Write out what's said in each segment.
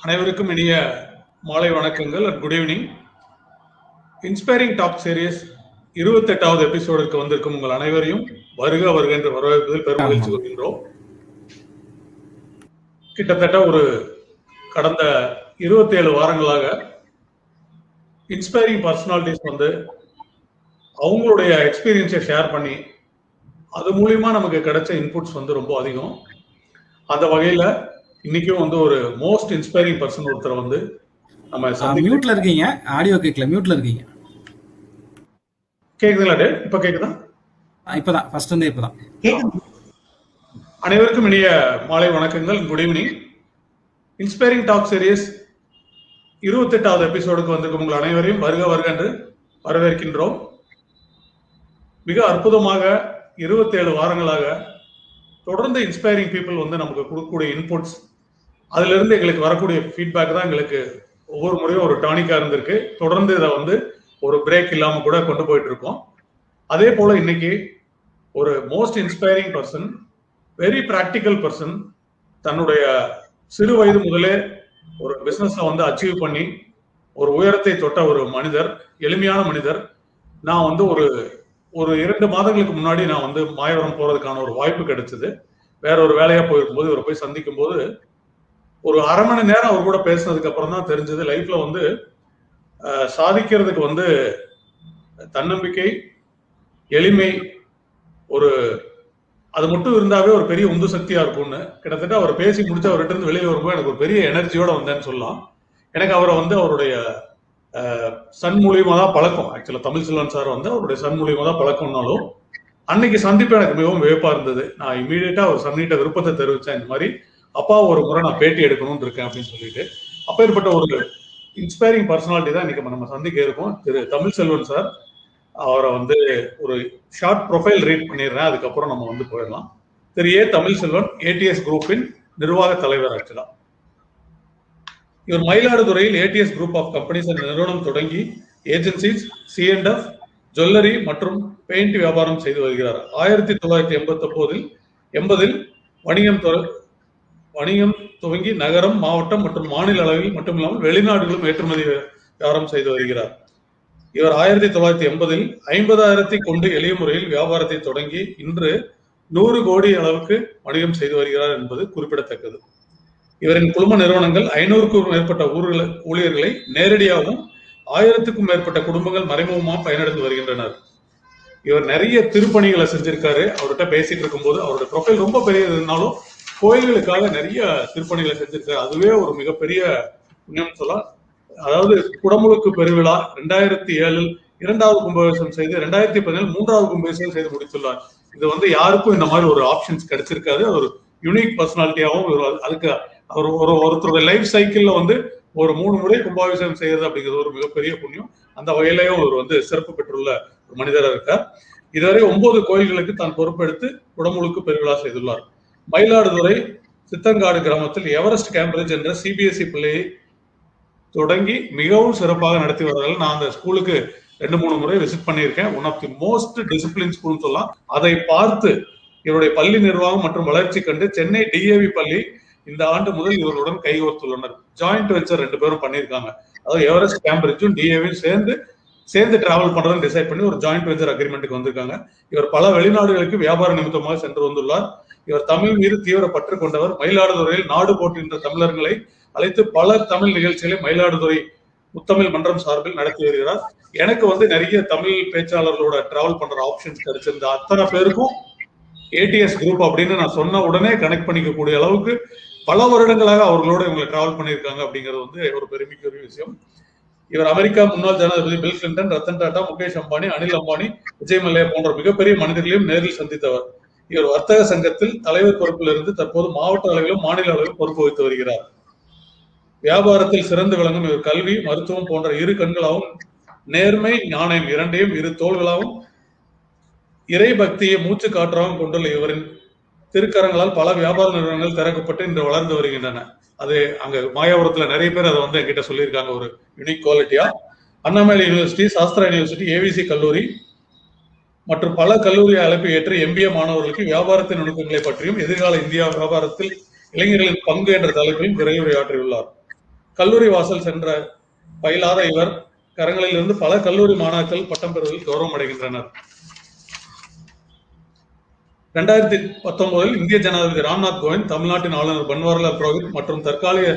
அனைவருக்கும் இனிய மாலை வணக்கங்கள் and good evening. Inspiring talk series 28வது எபிசோடுக்கு வந்திருக்கும் உங்கள் அனைவரையும் வருக வருக என்று வரவேற்பதில் பெருமகிழ்ச்சி கொள்கின்றோம். கிட்டத்தட்ட ஒரு கடந்த 27 வாரங்களாக இன்ஸ்பைரிங் பர்சனாலிட்டிஸ் வந்து அவங்களுடைய எக்ஸ்பீரியன்ஸை ஷேர் பண்ணி அது மூலியமா நமக்கு கிடைச்ச இன்புட்ஸ் வந்து ரொம்ப அதிகம். அந்த வகையில இன்னைக்கும் வந்து ஒரு மோஸ்ட் இன்ஸ்பைரிங் பர்சன் ஒருத்தர் வந்து நம்ம மியூட்ல இருக்கீங்க, ஆடியோ கேட்கல, மியூட்ல இருக்கீங்க. கேக்குதுங்களா டே? இப்ப கேக்குதா? இப்பதான் ஃபர்ஸ்ட் வந்து இப்பதான் கேக்குது. அனைவருக்கும் இனிய மாலை வணக்கங்கள், good evening. Inspiring talk series 28வது எபிசோடுக்கு வந்திருக்கும் உங்கள் அனைவரையும் வருக வருக என்று வரவேற்கின்றோம். மிக அற்புதமாக 27 வாரங்களாக தொடர்ந்து இன்ஸ்பைரிங் பீப்புள் வந்து நமக்கு கொடுக்கக்கூடிய இன்புட்ஸ், அதுல இருந்து எங்களுக்கு வரக்கூடிய ஃபீட்பேக் தான் எங்களுக்கு ஒவ்வொரு முறையும் ஒரு டானிக்கா இருந்திருக்கு. தொடர்ந்து இதை வந்து ஒரு பிரேக் இல்லாம கூட கொண்டு போயிட்டு இருக்கோம். அதே போல இன்னைக்கு ஒரு most inspiring person, very practical person, தன்னுடைய சிறு வயது முதலே ஒரு பிசினஸ்ல வந்து அச்சீவ் பண்ணி ஒரு உயரத்தை தொட்ட ஒரு மனிதர், எளிமையான மனிதர். நான் வந்து ஒரு 2 மாதங்களுக்கு முன்னாடி நான் வந்து மாயவரம் போறதுக்கான ஒரு வாய்ப்பு கிடைச்சது. வேற ஒரு வேலையா போயிருக்கும்போது இவரை போய் சந்திக்கும் போது ஒரு அரை மணி நேரம் அவர் கூட பேசினதுக்கு அப்புறம் தான் தெரிஞ்சது லைஃப்ல வந்து சாதிக்கிறதுக்கு வந்து தன்னம்பிக்கை, எளிமை, ஒரு அது மட்டும் இருந்தாவே ஒரு பெரிய உந்து சக்தியா இருக்கும்னு. கிட்டத்தட்ட அவர் பேசி முடிச்சு அவர்கிட்ட இருந்து வெளியே வரும்போது எனக்கு ஒரு பெரிய எனர்ஜியோட வந்தேன்னு சொல்லலாம். எனக்கு அவரை வந்து அவருடைய சன் மூலியமா தான் பழக்கம். ஆக்சுவலா தமிழ்செல்வன் சார் வந்து அவருடைய சன் மூலியமா தான் பழக்கம்னாலும் அன்னைக்கு சந்திப்பு எனக்கு மிகவும் வியப்பா இருந்தது. நான் இமீடியட்டா அவர் சன்னிட்ட விருப்பத்தை தெரிவிச்சேன். இந்த மாதிரி அப்பா ஒரு முறை நான் பேட்டி எடுக்கணும்னு இருக்கேன் அப்படின்னு சொல்லிட்டு. அப்பேற்பட்ட ஒரு இன்ஸ்பைரிங் பர்சனாலிட்டி தான் இன்னைக்கு நம்ம சந்திக்க இருக்கோம், திரு தமிழ்செல்வன் சார். அவரை வந்து ஒரு ஷார்ட் ப்ரொஃபைல் ரீட் பண்ணிடுறேன், அதுக்கப்புறம் நம்ம வந்து போயிடலாம். திரு ஏ தமிழ்செல்வன், ஏடிஎஸ் குரூப்பின் நிர்வாக தலைவர். ஆக்சுவலா இவர் மயிலாடுதுறையில் ஏடிஎஸ் குரூப் ஆஃப் கம்பெனிஸ் என்ற நிறுவனம் தொடங்கி ஏஜென்சிஸ், C&F, ஜுவல்லரி மற்றும் பெயிண்ட் வியாபாரம் செய்து வருகிறார். 1989 வணிகம் துவங்கி நகரம், மாவட்டம் மற்றும் மாநில அளவில் மட்டுமில்லாமல் வெளிநாடுகளும் ஏற்றுமதி வியாபாரம் செய்து வருகிறார். இவர் 1980 50,000 கொண்டு எளிய முறையில் வியாபாரத்தை தொடங்கி இன்று 100 கோடி அளவுக்கு வணிகம் செய்து வருகிறார் என்பது குறிப்பிடத்தக்கது. இவரின் குழும நிறுவனங்கள் 500க்கும் மேற்பட்ட ஊழியர்களை நேரடியாகவும் 1000க்கும் மேற்பட்ட குடும்பங்கள் மறைமுகமாக பயனடைந்து வருகின்றனர். இவர் நிறைய திருப்பணிகளை செஞ்சிருக்காரு. அவர்கிட்ட பேசிட்டு இருக்கும்போது அவருடைய ப்ரொஃபைல் ரொம்ப பெரியது இருந்தாலும் கோயில்களுக்காக நிறைய திருப்பணிகளை செஞ்சிருக்காரு. அதுவே ஒரு மிகப்பெரிய புண்ணியம் சொல்லலாம். அதாவது குடமுழுக்கு பெருவிழா 2007 2வது கும்பாபிஷேகம் செய்து 2017 3வது கும்பாபிஷேகம் செய்து முடித்துள்ளார். இது வந்து யாருக்கும் இந்த மாதிரி ஒரு ஆப்ஷன்ஸ் கிடைச்சிருக்காது. ஒரு யுனிக் பர்சனாலிட்டியாகவும் அதுக்கு அவர் ஒருத்தருடைய லைஃப் சைக்கிள்ல வந்து ஒரு 3 முறை கும்பாபிஷேகம் செய்யறது அப்படிங்கிறது ஒரு மிகப்பெரிய புண்ணியம். அந்த வகையிலையும் அவர் வந்து சிறப்பு பெற்றுள்ள ஒரு மனிதராக இருக்கார். இதுவரை 9 கோயில்களுக்கு தான் பொறுப்பெடுத்து குடமுழுக்கு பெருவிழா செய்துள்ளார். மயிலாடுதுறை சித்தங்காடு கிராமத்தில் எவரெஸ்ட் கேம்பிரிட்ஜ் என்ற CBSE பிள்ளையை தொடங்கி மிகவும் சிறப்பாக நடத்தி வருவார்கள். நான் அந்த ஸ்கூலுக்கு 2-3 முறை விசிட் பண்ணியிருக்கேன். One of the most discipline school சொல்லலாம். அதை பார்த்து இவருடைய பள்ளி நிர்வாகம் மற்றும் வளர்ச்சி கண்டு சென்னை DAV பள்ளி இந்த ஆண்டு முதல் இவர்களுடன் கைகோர்த்துள்ளனர். ஜாயிண்ட் வெஞ்சர் 2 பேரும் பண்ணியிருக்காங்க. அதாவது எவரெஸ்ட் கேம்பிரிட்ஜும் DAVயும் சேர்ந்து டிராவல் பண்றதுன்னு டிசைட் பண்ணி ஒரு ஜாயிண்ட் வெஞ்சர் அக்ரிமெண்ட்டுக்கு வந்திருக்காங்க. இவர் பல வெளிநாடுகளுக்கு வியாபார நிமித்தமாக சென்று வந்துள்ளார். இவர் தமிழ் மீது தீவிர பற்று கொண்டவர். மயிலாடுதுறையில் நாடு போற்றுகின்ற தமிழர்களை அழைத்து பல தமிழ் நிகழ்ச்சிகளை மயிலாடுதுறை முத்தமிழ் மன்றம் சார்பில் நடத்தி வருகிறார். எனக்கு வந்து நிறைய தமிழ் பேச்சாளர்களோட டிராவல் பண்ற ஆப்ஷன்ஸ் கிடைச்சிருந்த அத்தனை பேருக்கும் ஏடிஎஸ் குரூப் அப்படின்னு நான் சொன்ன உடனே கனெக்ட் பண்ணிக்கக்கூடிய அளவுக்கு பல வருடங்களாக அவர்களோட இவங்களை டிராவல் பண்ணியிருக்காங்க அப்படிங்கிறது வந்து ஒரு பெருமைக்குரிய விஷயம். இவர் அமெரிக்கா முன்னாள் ஜனாதிபதி பில் கிளின்டன், ரத்தன் டாடா, முகேஷ் அம்பானி, அனில் அம்பானி, விஜய் மல்லையா போன்ற மிகப்பெரிய மனிதர்களையும் நேரில் சந்தித்தவர். இவர் வர்த்தக சங்கத்தில் தலைவர் பொறுப்பில் இருந்து தற்போது மாவட்ட அளவிலும் மாநில அளவிலும் பொறுப்பு வகித்து வருகிறார். வியாபாரத்தில் சிறந்து விளங்கும் இவர் கல்வி, மருத்துவம் போன்ற 2 கண்களாகவும் நேர்மை, ஞானம் 2யும் 2 தோள்களாகவும் இறை பக்தியை மூச்சு காற்றாகவும் கொண்டுள்ள இவரின் திருக்கரங்களால் பல வியாபார நிறுவனங்கள் திறக்கப்பட்டு இன்று வளர்ந்து வருகின்றன. அது அங்க மாயாபுரத்துல நிறைய பேர் அதை வந்து என்கிட்ட சொல்லியிருக்காங்க ஒரு யூனிக் குவாலிட்டியா. Annamalai university, Sastra university, AVC கல்லூரி, மற்றும் பல கல்லூரி அழைப்பு ஏற்று MBA மாணவர்களுக்கு வியாபாரத்தின் நுணுக்கங்களை பற்றியும் எதிர்கால இந்தியா வியாபாரத்தில் இளைஞர்களின் பங்கு என்ற தலைப்பில் விரைவுரையாற்றியுள்ளார். கல்லூரி வாசல் சென்ற பயிலாத இவர் கரங்களில் இருந்து பல கல்லூரி மாணாக்கள் பட்டம் பெறுவதில் கௌரவம் அடைகின்றனர். 2019 இந்திய ஜனாதிபதி ராம்நாத் கோவிந்த், தமிழ்நாட்டின் ஆளுநர் பன்வாரிலால் புரோஹித் மற்றும் தற்காலிக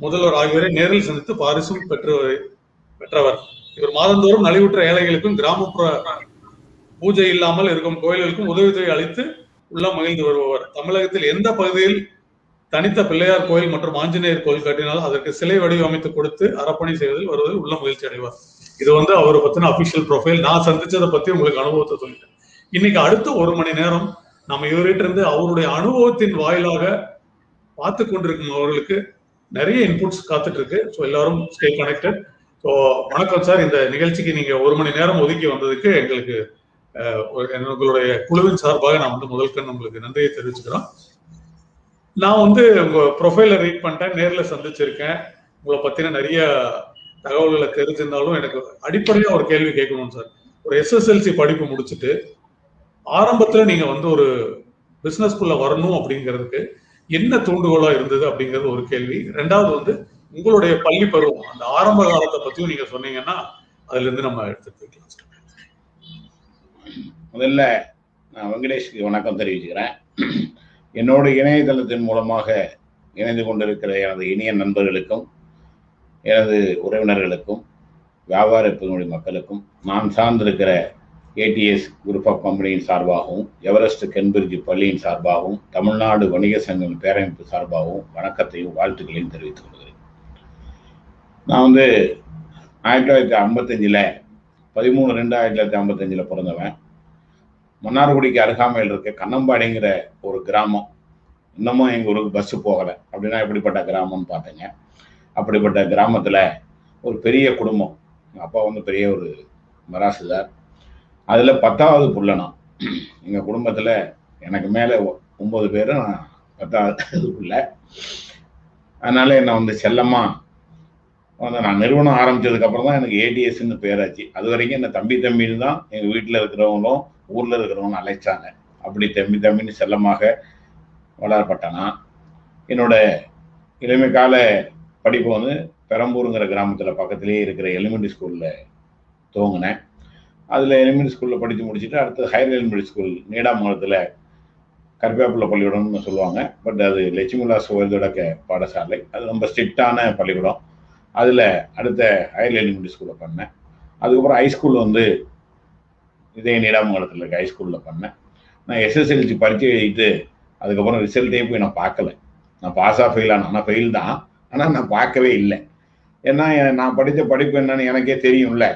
முதல்வர் ஆகியோரை நேரில் சந்தித்து பாரிசும் பெற்றவர். இவர் மாதந்தோறும் நலிவுற்ற ஏழைகளுக்கும் கிராமப்புற பூஜை இல்லாமல் இருக்கும் கோயில்களுக்கும் உதவித்தொகை அளித்து உள்ளம் மகிழ்ந்து வருபவர். தமிழகத்தில் எந்த பகுதியில் தனித்த பிள்ளையார் கோயில் மற்றும் ஆஞ்சநேயர் கோயில் கட்டினால் அதற்கு சிலை வடிவமைத்து கொடுத்து அர்ப்பணி செய்வதில் வருவதில் உள்ள மகிழ்ச்சி அடைவார். இது அவரை பத்தின அபிஷியல் ப்ரொஃபைல். நான் சந்திச்சதை பத்தி உங்களுக்கு அனுபவத்தை சொல்லிட்டேன். இன்னைக்கு அடுத்த 1 மணி நேரம் நம்ம இவர்கிட்ட இருந்து அவருடைய அனுபவத்தின் வாயிலாக பார்த்து கொண்டிருக்கும் அவர்களுக்கு நிறைய இன்புட்ஸ் காத்துட்டு இருக்கு. ஸோ எல்லாரும் ஸ்டே கனெக்டட். ஸோ வணக்கம் சார். இந்த நிகழ்ச்சிக்கு நீங்க 1 மணி நேரம் ஒதுக்கி வந்ததுக்கு எங்களுக்கு எங்களுடைய குழுவின் சார்பாக நான் முதல்கண் உங்களுக்கு நன்றியை தெரிவிச்சுக்கிறோம். நான் உங்க ப்ரொஃபைல ரீட் பண்ணிட்டேன், நேரில் சந்திச்சிருக்கேன். உங்களை பத்தின நிறைய தகவல்களை தெரிஞ்சிருந்தாலும் எனக்கு அடிப்படையா ஒரு கேள்வி கேட்கணும் சார். ஒரு SSLC படிப்பு முடிச்சுட்டு ஆரம்பத்துல நீங்க ஒரு பிசினஸ்குள்ள வரணும் அப்படிங்கிறதுக்கு என்ன தூண்டுகோலா இருந்தது அப்படிங்கிறது ஒரு கேள்வி. 2வது உங்களுடைய பள்ளி பருவம், அந்த ஆரம்ப காலத்தை பத்தியும் நீங்க சொன்னீங்கன்னா அதுல இருந்து நம்ம எடுத்துட்டு போய்க்கலாம். முதல்ல நான் வெங்கடேஷ்க்கு வணக்கம் தெரிவிச்சுக்கிறேன். என்னோட இணையதளத்தின் மூலமாக இணைந்து கொண்டிருக்கிற எனது இனிய நண்பர்களுக்கும் எனது உறவினர்களுக்கும் வியாபார பெருமொழி மக்களுக்கும் நான் சார்ந்திருக்கிற ATS குரூப் ஆஃப் கம்பெனியின் சார்பாகவும் எவரெஸ்ட் கென்பிரிட்ஜ் பள்ளியின் சார்பாகவும் தமிழ்நாடு வணிக சங்கம் பேரமைப்பு சார்பாகவும் வணக்கத்தையும் வாழ்த்துக்களையும் தெரிவித்துக் கொள்கிறேன். நான் 1955 13/2/1955 பிறந்தவன். மன்னார்குடிக்கு அருகாமையில் இருக்க கண்ணம்பாடிங்கிற ஒரு கிராமம். இன்னமும் எங்கள் ஊருக்கு பஸ்ஸு போகலை. அப்படின்னா எப்படிப்பட்ட கிராமம்னு பார்த்தேங்க. அப்படிப்பட்ட கிராமத்தில் ஒரு பெரிய குடும்பம். எங்கள் அப்பா பெரிய ஒரு மராசுதார். அதில் 10வது புள்ள நான். எங்கள் குடும்பத்தில் எனக்கு மேலே 9 பேர், நான் 10வது புள்ள. அதனால என்னை செல்லமாக நான் நிறுவனம் ஆரம்பித்ததுக்கப்புறம் தான் எனக்கு ATSன்னு பேராச்சு. அது வரைக்கும் என்னை தம்பின்னு தான் எங்கள் வீட்டில் இருக்கிறவங்களும் ஊரில் இருக்கிறவங்களும் அழைச்சாங்க. அப்படி தம்பின்னு செல்லமாக வளரப்பட்டனா. என்னோட இளமை கால படிப்பு பெரம்பூருங்கிற கிராமத்தில் பக்கத்திலேயே இருக்கிற எலிமெண்ட்ரி ஸ்கூலில் துவங்கினேன். அதில் எலிமெண்ட்ரி ஸ்கூலில் படித்து முடிச்சுட்டு அடுத்து ஹையர் எலிமெண்ட்ரி ஸ்கூல் நீடாமங்கலத்தில் கருவேப்பிலை பள்ளிக்கூடம்னு சொல்லுவாங்க. பட் அது லட்சுமிலாஸ் உயர்தொடக்க பாடசாலை. அது ரொம்ப ஸ்ட்ரிக்டான பள்ளிக்கூடம். அதில் அடுத்த ஹையர் எலிமெண்ட்ரி ஸ்கூலில் பண்ணேன். அதுக்கப்புறம் ஹைஸ்கூல் இதே நீடாமங்கலத்தில் இருக்க ஹைஸ்கூலில் பண்ணேன். நான் SSLC பரீட்சை எழுதிட்டு அதுக்கப்புறம் ரிசல்ட்டே போய் நான் பார்க்கல. நான் பாஸாக ஃபெயில் ஆனேன். ஆனால் ஃபெயில் தான், ஆனால் நான் பார்க்கவே இல்லை. ஏன்னா நான் படித்த படிப்பு என்னன்னு எனக்கே தெரியும்ல.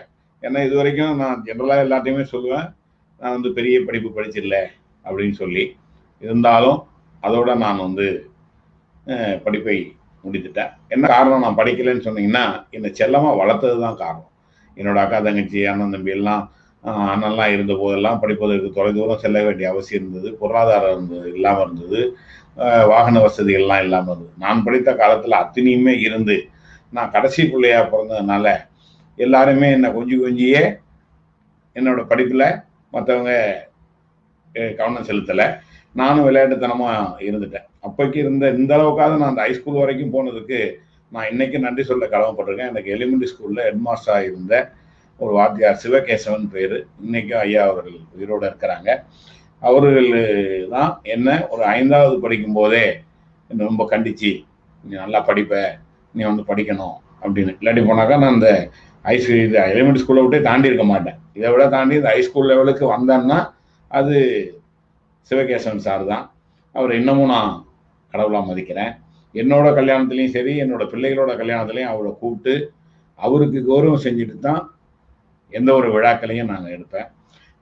ஏன்னா இது வரைக்கும் நான் ஜென்ரலாக எல்லாத்தையுமே சொல்லுவேன், நான் பெரிய படிப்பு படிச்சிடல அப்படின்னு சொல்லி. இருந்தாலும் அதோட நான் படிப்பை முடித்துட்டேன். என்ன காரணம் நான் படிக்கலைன்னு சொன்னீங்கன்னா, என்னை செல்லமாக வளர்த்தது தான் காரணம். என்னோட அக்கா தங்கச்சி அண்ணன் தம்பி எல்லாம் அண்ணன்லாம் இருந்த போதெல்லாம் படிப்பதற்கு தொலைதூரம் செல்ல வேண்டிய அவசியம் இருந்தது. பொருளாதாரம் இல்லாமல் இருந்தது. வாகன வசதிகள்லாம் இல்லாமல் இருந்தது. நான் படித்த காலத்தில் அத்தனையுமே இருந்து நான் கடைசி பிள்ளையா பிறந்ததுனால எல்லாருமே என்னை கொஞ்சியே என்னோட படிப்பில் மற்றவங்க கவனம் செலுத்தலை. நானும் விளையாட்டுத்தனமாக இருந்துட்டேன். அப்போக்கி இந்த அளவுக்காவது நான் அந்த ஹைஸ்கூல் வரைக்கும் போனதுக்கு நான் இன்னைக்கு நன்றி சொல்ல கடமைப்பட்டிருக்கேன். எனக்கு எலிமெண்ட்ரி ஸ்கூலில் ஹெட்மாஸ்டராக இருந்த ஒரு வாத்தியார் சிவகேசவன் பேர். இன்னைக்கும் ஐயா அவர்கள் உயிரோடு இருக்கிறாங்க. அவர்கள் தான் என்ன ஒரு 5வது படிக்கும் போதே என்னை ரொம்ப கண்டிச்சு, நீ நல்லா படிப்ப, நீ படிக்கணும் அப்படின்னு. இல்லாட்டி போனாக்கா நான் இந்த எலிமெண்ட்ரி ஸ்கூலை விட்டே தாண்டி இருக்க மாட்டேன். இதை விட தாண்டி இந்த ஹைஸ்கூல் லெவலுக்கு வந்தேன்னா அது சிவகேசவன் சார் தான். அவர் இன்னமும் நான் கடவுளாக மதிக்கிறேன். என்னோட கல்யாணத்துலேயும் சரி, என்னோட பிள்ளைகளோட கல்யாணத்துலேயும் அவரை கூப்பிட்டு அவருக்கு கௌரவம் செஞ்சுட்டு தான் எந்த ஒரு விழாக்களையும் நாங்கள் எடுப்பேன்.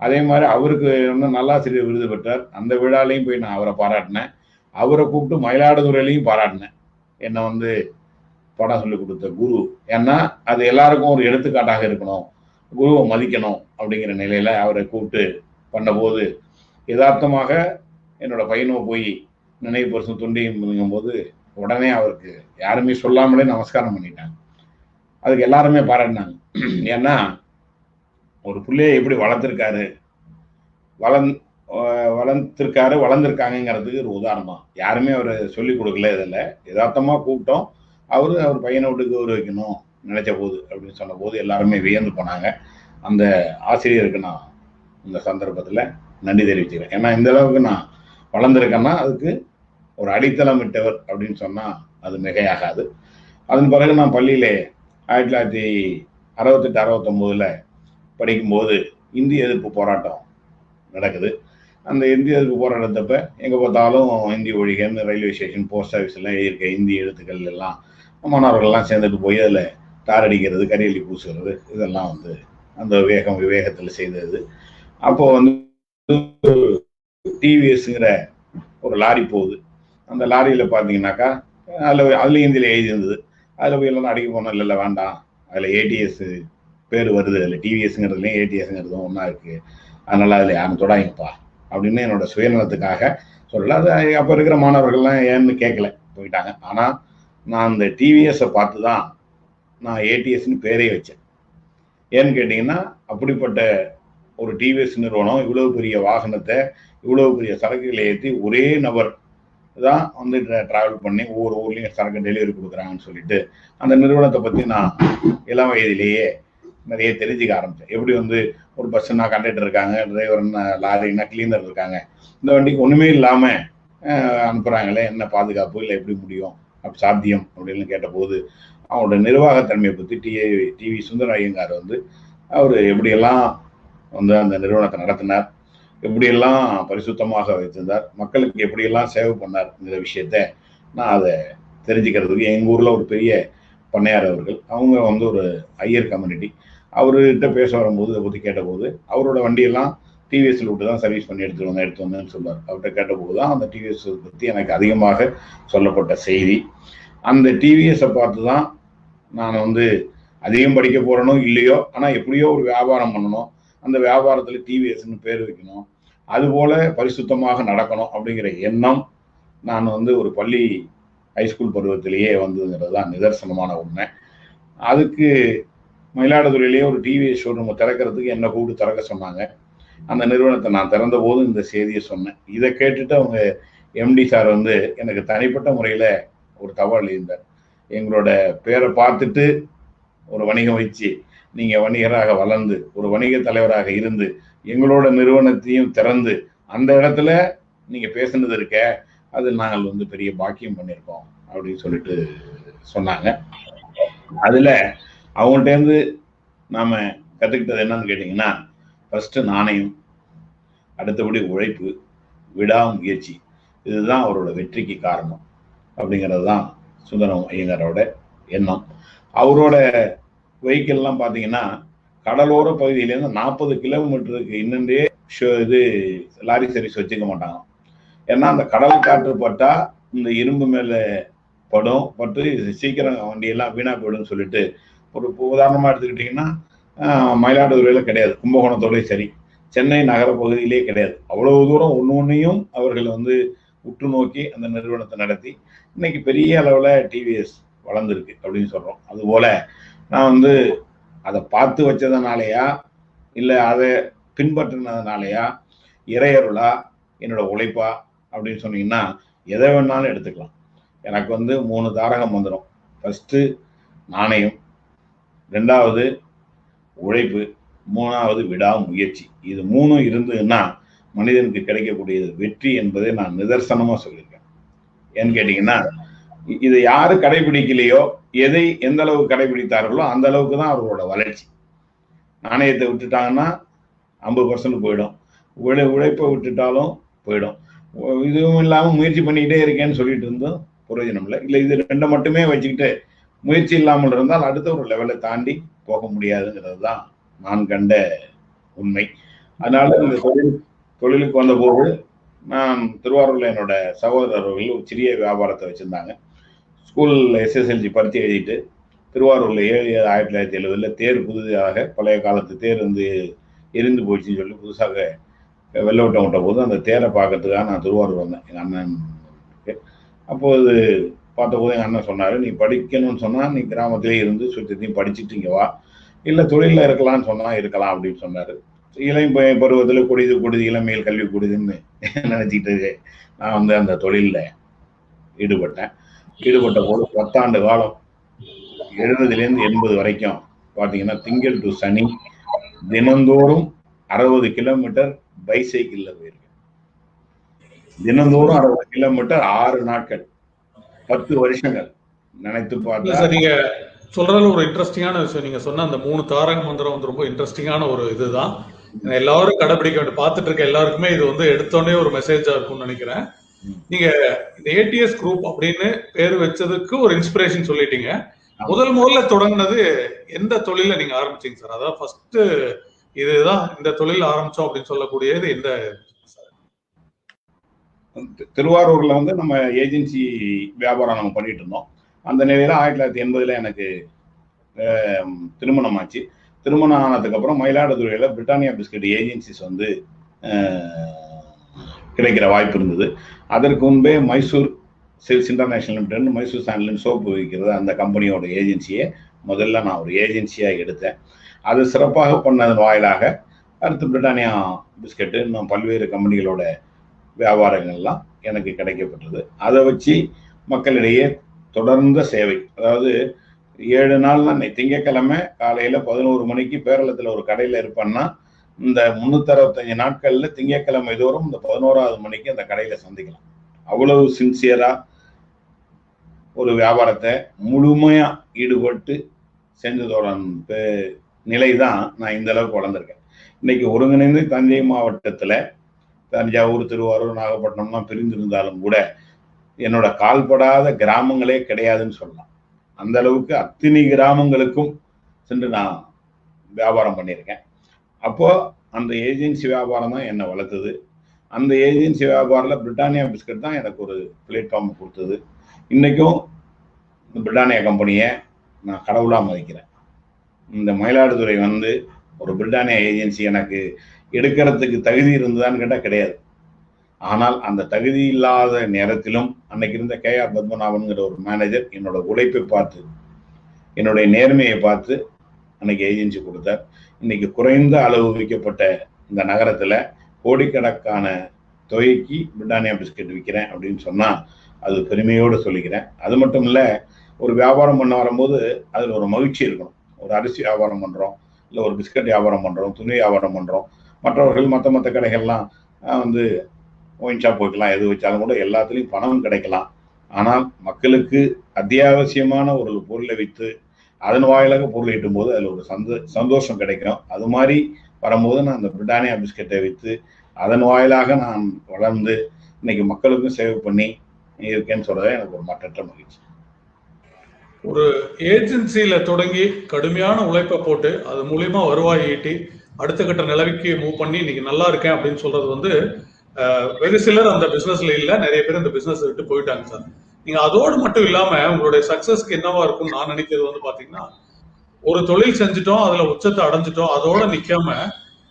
அதே மாதிரி அவருக்கு நல்லாசிரியர் விருது பெற்றார். அந்த விழாலையும் போய் நான் அவரை பாராட்டினேன். அவரை கூப்பிட்டு மயிலாடுதுறையிலையும் பாராட்டினேன். என்னை பாடம் சொல்லி கொடுத்த குரு. ஏன்னா அது எல்லாருக்கும் ஒரு எடுத்துக்காட்டாக இருக்கணும், குருவை மதிக்கணும் அப்படிங்கிற நிலையில அவரை கூப்பிட்டு பண்ணபோது யதார்த்தமாக என்னோட பையனோ போய் நினைவு பரிசும் தொண்டியும் போது உடனே அவருக்கு யாருமே சொல்லாமலே நமஸ்காரம் பண்ணிட்டாங்க. அதுக்கு எல்லாருமே பாராட்டினாங்க. ஏன்னா ஒரு பிள்ளையை எப்படி வளர்த்துருக்காரு வளர்ந் வளர்ந்துருக்காரு, வளர்ந்துருக்காங்கிறதுக்கு ஒரு உதாரணம். யாருமே அவர் சொல்லிக் கொடுக்கல. இதில் யதார்த்தமாக கூப்பிட்டோம். அவர் பையனை விட்டு கௌரவிக்கணும் நினைச்ச போது அப்படின்னு சொன்ன போது எல்லாருமே வியந்து போனாங்க. அந்த ஆசிரியருக்கு நான் இந்த சந்தர்ப்பத்தில் நன்றி தெரிவிச்சுக்கிறேன். ஏன்னா இந்த அளவுக்கு நான் வளர்ந்துருக்கேன்னா அதுக்கு ஒரு அடித்தளம் விட்டவர் அப்படின்னு சொன்னால் அது மிகையாகாது. அதன் பிறகு நான் பள்ளியிலே 1968-69 படிக்கும்போது இந்திய எதிர்ப்பு போராட்டம் நடக்குது. அந்த இந்திய எதிர்ப்பு போராட்டத்தப்ப எங்கே பார்த்தாலும் இந்தி ஒழிகன்னு ரயில்வே ஸ்டேஷன், போஸ்ட் ஆஃபீஸ்லாம் எழுதியிருக்க இந்தி எழுத்துக்கள் எல்லாம் மாணவர்கள்லாம் சேர்ந்துட்டு போய் அதில் தார் அடிக்கிறது, கரியலி பூசுறது, இதெல்லாம் வந்து அந்த விவேகத்தில் செய்தது. அப்போ வந்து டிவிஎஸ்ங்கிற ஒரு லாரி போகுது. அந்த லாரியில் பார்த்தீங்கன்னாக்கா அதுலேயும் ஹிந்தியில் எழுதியிருந்தது. அதில் போய் எல்லாம் அடிக்க போனோம். இல்லை வேண்டாம், அதில் ஏடிஎஸ் பேர் வருது, அதில் டிவிஎஸ்ங்கிறதுலையும் ஏடிஎஸ்ங்கிறதும் ஒன்றா இருக்குது, அதனால் அதில் யாரும் தொடாங்கப்பா அப்படின்னு என்னோட சுயநலத்துக்காக சொல்லல. அது அப்போ இருக்கிற மாணவர்கள்லாம் ஏன்னு கேட்கல, போயிட்டாங்க. ஆனால் நான் அந்த டிவிஎஸை பார்த்து தான் நான் ஏடிஎஸ்ன்னு பேரே வச்சேன். ஏன்னு கேட்டிங்கன்னா அப்படிப்பட்ட ஒரு டிவிஎஸ் நிறுவனம் இவ்வளவு பெரிய வாகனத்தை இவ்வளவு பெரிய சரக்குகளை ஏற்றி ஒரே நபர் தான் வந்து டிராவல் பண்ணி ஒவ்வொரு ஊர்லேயும் சரக்கு டெலிவரி கொடுக்குறாங்கன்னு சொல்லிட்டு அந்த நிறுவனத்தை பற்றி நான் இளம் வயதிலேயே நிறைய தெரிஞ்சுக்க ஆரம்பித்தேன். எப்படி வந்து ஒரு பஸ்ஸுன்னா கண்டக்டர் இருக்காங்க, டிரைவர்னா லாரின்னா கிளீனர் இருக்காங்க, இந்த வண்டிக்கு ஒன்றுமே இல்லாமல் அனுப்புகிறாங்களே, என்ன பாதுகாப்பு, இல்லை எப்படி முடியும், அப்படி சாத்தியம் அப்படின்னு கேட்டபோது அவங்களோட நிர்வாகத்தன்மையை பற்றி டிவி சுந்தர ஐயங்கார் வந்து அவர் எப்படியெல்லாம் வந்து அந்த நிறுவனத்தை நடத்தினார், எப்படியெல்லாம் பரிசுத்தமாக வைத்திருந்தார், மக்களுக்கு எப்படியெல்லாம் சேவை பண்ணார்ங்கிற விஷயத்த நான் அதை தெரிஞ்சுக்கிறதுக்கு எங்கள் ஊரில் ஒரு பெரிய பண்ணையார் அவர்கள், அவங்க வந்து ஒரு ஐயர் கம்யூனிட்டி, அவர்கிட்ட பேச வரும்போது இதை பற்றி கேட்டபோது அவரோட வண்டியெல்லாம் டிவிஎஸ்ல விட்டு தான் சர்வீஸ் பண்ணி எடுத்து வந்தேன்னு சொல்லுவார். அவர்கிட்ட கேட்டபோது தான் அந்த டிவிஎஸ் பற்றி எனக்கு அதிகமாக சொல்லப்பட்ட செய்தி. அந்த டிவிஎஸை பார்த்து தான் நான் வந்து அதிகம் படிக்க போகிறேனோ இல்லையோ, ஆனால் எப்படியோ ஒரு வியாபாரம் பண்ணணும், அந்த வியாபாரத்தில் டிவிஎஸ்ன்னு பேர் வைக்கணும், அதுபோல் பரிசுத்தமாக நடக்கணும் அப்படிங்கிற எண்ணம் நான் வந்து ஒரு பள்ளி ஹைஸ்கூல் பருவத்திலேயே வந்ததுங்கிறது தான் நிதர்சனமான உண்மை. அதுக்கு மயிலாடுதுறையிலேயே ஒரு டிவிஎஸ் ஷோரூமை திறக்கிறதுக்கு என்னை கூப்பிட்டு திறக்க சொன்னாங்க. அந்த நிறுவனத்தை நான் திறந்த போது இந்த செய்தியை சொன்னேன். இதை கேட்டுட்டு அவங்க எம்டி சார் வந்து எனக்கு தனிப்பட்ட முறையில் ஒரு தகவல் இருந்தார். எங்களோட பேரை பார்த்துட்டு ஒரு வணிகம் வச்சு நீங்கள் வணிகராக வளர்ந்து ஒரு வணிக தலைவராக இருந்து எங்களோட நிறுவனத்தையும் திறந்து அந்த இடத்துல நீங்கள் பேசுனது இருக்க, அது நாங்கள் வந்து பெரிய பாக்கியம் பண்ணியிருக்கோம் அப்படின்னு சொல்லிட்டு சொன்னாங்க. அதில் அவங்கள்ட்டேருந்து நாம் கற்றுக்கிட்டது என்னன்னு கேட்டிங்கன்னா, ஃபஸ்ட்டு நாணயம், அடுத்தபடி உழைப்பு, விடாமுயற்சி, இதுதான் அவரோட வெற்றிக்கு காரணம் அப்படிங்கிறது தான் சுந்தரம் ஐயங்காரோட எண்ணம். அவரோட வெஹிக்கிள்லாம் பார்த்தீங்கன்னா கடலோர பகுதியிலேருந்து 40 கிலோமீட்டருக்கு இன்னொன்றே இது லாரி சர்வீஸ் வச்சுக்க மாட்டாங்க. ஏன்னா அந்த கடல் காற்று பட்டா இந்த இரும்பு மேலே பட்டு சீக்கிரம் வண்டியெல்லாம் வீணாக போயிடும்னு சொல்லிட்டு ஒரு உதாரணமாக எடுத்துக்கிட்டிங்கன்னா மயிலாடுதுறையில் கிடையாது, கும்பகோணத்தோடய சரி, சென்னை நகர பகுதியிலே கிடையாது. அவ்வளவு தூரம் ஒன்றையும் அவர்கள் வந்து உற்று நோக்கி அந்த நிறுவனத்தை நடத்தி இன்னைக்கு பெரிய அளவில் டிவிஎஸ் வளர்ந்துருக்கு அப்படின்னு சொல்கிறோம். அதுபோல் நான் வந்து அதை பார்த்து வச்சதுனாலையா இல்லை அதை பின்பற்றினதுனாலையா இறையருளா என்னோட உழைப்பா அப்படின்னு சொன்னீங்கன்னா எதை வேணாலும் எடுத்துக்கலாம். எனக்கு வந்து 3 தாரகம் வந்துடும். ஃபஸ்ட்டு நாணயம், 2வது உழைப்பு, 3வது விடாமுயற்சி. இது 3 இருந்ததுன்னா மனிதனுக்கு கிடைக்கக்கூடியது வெற்றி என்பதை நான் நிதர்சனமாக சொல்லியிருக்கேன். ஏன்னு கேட்டிங்கன்னா இதை யாரு கடைபிடிக்கலையோ, எதை எந்த அளவுக்கு கடைபிடித்தார்களோ அந்த அளவுக்கு தான் அவர்களோட வளர்ச்சி. நாணயத்தை விட்டுட்டாங்கன்னா 50% போயிடும், உழைப்பை விட்டுட்டாலும் போயிடும். இதுவும் இல்லாமல் முயற்சி பண்ணிக்கிட்டே இருக்கேன்னு சொல்லிட்டு இருந்தும் பிரயோஜனம் இல்லை. இல்லை இது 2 மட்டுமே வச்சுக்கிட்டு முயற்சி இல்லாமல் இருந்தால் அடுத்த ஒரு லெவலை தாண்டி போக முடியாதுங்கிறது தான் நான் கண்ட உண்மை. அதனால இந்த தொழிலுக்கு வந்தபோது நான் திருவாரூரில் என்னோட சகோதரர்கள் ஒரு சிறிய வியாபாரத்தை வச்சுருந்தாங்க. ஸ்கூலில் எஸ்எஸ்எல்சி பரீட்சை எழுதிட்டு திருவாரூரில் 7/1970 தேர் புதிதாக பழைய காலத்து தேர் வந்து எரிந்து போயிடுச்சுன்னு சொல்லி புதுசாக வெள்ளோட்டம் விட்ட போது அந்த தேரை பார்க்கறதுக்காக நான் திருவாரூர் வந்தேன் எங்கள் அண்ணனுக்கு. அப்போது பார்த்தபோது எங்கள் அண்ணன் சொன்னார், நீ படிக்கணும்னு சொன்னால் நீ கிராமத்திலே இருந்து சுற்றத்தையும் படிச்சுட்டு இங்கே வா, இல்லை தொழிலில் இருக்கலாம்னு சொன்னால் இருக்கலாம் அப்படின்னு சொன்னார். இளம் பருவத்தில் கொடிது கொடிது இளமையில் கல்வி கொடிதுன்னு நினைச்சிட்டு நான் வந்து அந்த தொழிலில் ஈடுபட்ட போது 10 ஆண்டு காலம் 70லேருந்து 80 வரைக்கும் பார்த்தீங்கன்னா திங்கள் டு சனி தினந்தோறும் 60 கிலோமீட்டர் பைசைக்கிள்ல போயிருக்கேன். தினந்தோறும் 60 கிலோமீட்டர் 6 நாட்கள் 10 வருஷங்கள் நினைத்து பார்த்தா. நீங்க சொல்றதுல ஒரு இன்ட்ரெஸ்டிங்கான விஷயம், நீங்க சொன்ன அந்த 3 தாரக மந்திரம் வந்து ரொம்ப இன்ட்ரெஸ்டிங்கான ஒரு இதுதான். எல்லாரும் கடைபிடிக்க வேண்டும். பார்த்துட்டு இருக்க எல்லாருக்குமே இது வந்து எடுத்தோடனே ஒரு மெசேஜா இருக்கும்னு நினைக்கிறேன். நீங்க இந்த ஏடிஎஸ் குரூப் அப்படின்னு பேர் வச்சதுக்கு ஒரு இன்ஸ்பிரேஷன் சொல்லிட்டீங்க. முதல்ல தொடங்கினது எந்த தொழில நீங்க ஆரம்பிச்சீங்க சார்? அதாவது ஃபர்ஸ்ட் இதுதான் இந்த தொழில் ஆரம்பிச்சோம் அப்படின்னு சொல்லக்கூடியது எந்த? திருவாரூர்ல வந்து நம்ம ஏஜென்சி வியாபாரம் நம்ம பண்ணிட்டு இருந்தோம். அந்த நிலையில 1980 எனக்கு திருமணம் ஆச்சு. திருமணம் ஆனதுக்கு அப்புறம் மயிலாடுதுறையில பிரிட்டானியா பிஸ்கட் ஏஜென்சிஸ் வந்து கிடைக்கிற வாய்ப்பு இருந்தது. அதற்கு முன்பே Mysore sales international limited, Mysore சாண்டிலின் சோப்பு விற்கிறது அந்த கம்பெனியோட ஏஜென்சியை முதல்ல நான் ஒரு ஏஜென்சியாக எடுத்தேன். அது சிறப்பாக பண்ணதன் வாயிலாக அடுத்து பிரிட்டானியா பிஸ்கட்டு இன்னும் பல்வேறு கம்பெனிகளோட வியாபாரங்கள்லாம் எனக்கு கிடைக்கப்பட்டது. அதை வச்சு மக்களிடையே தொடர்ந்த சேவை, அதாவது 7 நாள் தான். திங்கட்கிழமை காலையில் 11 மணிக்கு பேரளத்தில் ஒரு கடையில் இருப்பேன்னா இந்த 365 நாட்கள்ல திங்கட்கிழமை தோறும் இந்த 11வது மணிக்கு அந்த கடையில சந்திக்கலாம். அவ்வளவு சின்சியரா ஒரு வியாபாரத்தை முழுமையா ஈடுபட்டு செஞ்சதோட நிலை தான் நான் இந்த அளவுக்கு வளர்ந்துருக்கேன். இன்னைக்கு ஒருங்கிணைந்து தஞ்சை மாவட்டத்துல தஞ்சாவூர், திருவாரூர், நாகப்பட்டினம்லாம் பிரிந்திருந்தாலும் கூட என்னோட கால்படாத கிராமங்களே கிடையாதுன்னு சொல்லலாம். அந்த அளவுக்கு அத்தனை கிராமங்களுக்கும் சென்று நான் வியாபாரம் பண்ணியிருக்கேன். அப்போ அந்த ஏஜென்சி வியாபாரம் தான் என்னை வளர்த்தது. அந்த ஏஜென்சி வியாபாரில் பிரிட்டானியா பிஸ்கட் தான் எனக்கு ஒரு பிளேட்ஃபார்ம் கொடுத்தது. இன்னைக்கும் இந்த பிரிட்டானியா கம்பெனியை நான் கடவுளாக மதிக்கிறேன். இந்த மயிலாடுதுறை வந்து ஒரு பிரிட்டானியா ஏஜென்சி எனக்கு எடுக்கிறதுக்கு தகுதி இருந்ததான்னு கேட்டால் கிடையாது. ஆனால் அந்த தகுதி இல்லாத நேரத்திலும் அன்னைக்கு இருந்த KR பத்மநாபன்கிற ஒரு மேனேஜர் என்னோட உழைப்பை பார்த்து, என்னுடைய நேர்மையை பார்த்து அன்னைக்கு ஏஜென்சி கொடுத்தார். இன்னைக்கு குறைந்த அளவு விற்கப்பட்ட இந்த நகரத்துல கோடிக்கணக்கான தொகைக்கு பிரிட்டானியா பிஸ்கட் விற்கிறேன் அப்படின்னு சொன்னா அது பெருமையோடு சொல்லிக்கிறேன். அது மட்டும் இல்ல, ஒரு வியாபாரம் பண்ண வரும்போது அதுல ஒரு மகிழ்ச்சி இருக்கணும். ஒரு அரிசி வியாபாரம் பண்றோம், இல்லை ஒரு பிஸ்கட் வியாபாரம் பண்றோம், துணி வியாபாரம் பண்றோம், மற்றவர்கள் மற்ற கடைகள்லாம் வந்து ஒயின் ஷாப் வைக்கலாம், எது வச்சாலும் கூட எல்லாத்துலேயும் பணம் கிடைக்கலாம். ஆனால் மக்களுக்கு அத்தியாவசியமான ஒரு பொருளை விற்று அதன் வாயிலாக பொருள் ஈட்டும் போது அதில் ஒரு சந்தோஷம் கிடைக்கும். அது மாதிரி வரும்போது நான் அந்த பிரிட்டானியா பிஸ்கெட்டை விற்று அதன் வாயிலாக நான் வளர்ந்து இன்னைக்கு மக்களுக்கும் சேவை பண்ணி இருக்கேன்னு சொல்றதே எனக்கு ஒரு மற்றற்ற மகிழ்ச்சி. ஒரு ஏஜென்சியில தொடங்கி கடுமையான உழைப்பை போட்டு அது மூலியமா வருவாய் ஈட்டி அடுத்த கட்ட நிலவிக்கு மூவ் பண்ணி இன்னைக்கு நல்லா இருக்கேன் அப்படின்னு சொல்றது வந்து வெகு சிலர் அந்த பிசினஸ்ல இல்ல, நிறைய பேர் அந்த பிசினஸ் விட்டு போயிட்டாங்க சார். நீங்க அதோடு மட்டும் இல்லாம உங்களுடைய சக்சஸ்க்கு என்னவா இருக்கும் நான் நினைக்கிறது வந்து பாத்தீங்கன்னா, ஒரு தொழில் செஞ்சுட்டோம், அதுல உச்சத்தை அடைஞ்சிட்டோம், அதோட நிக்காம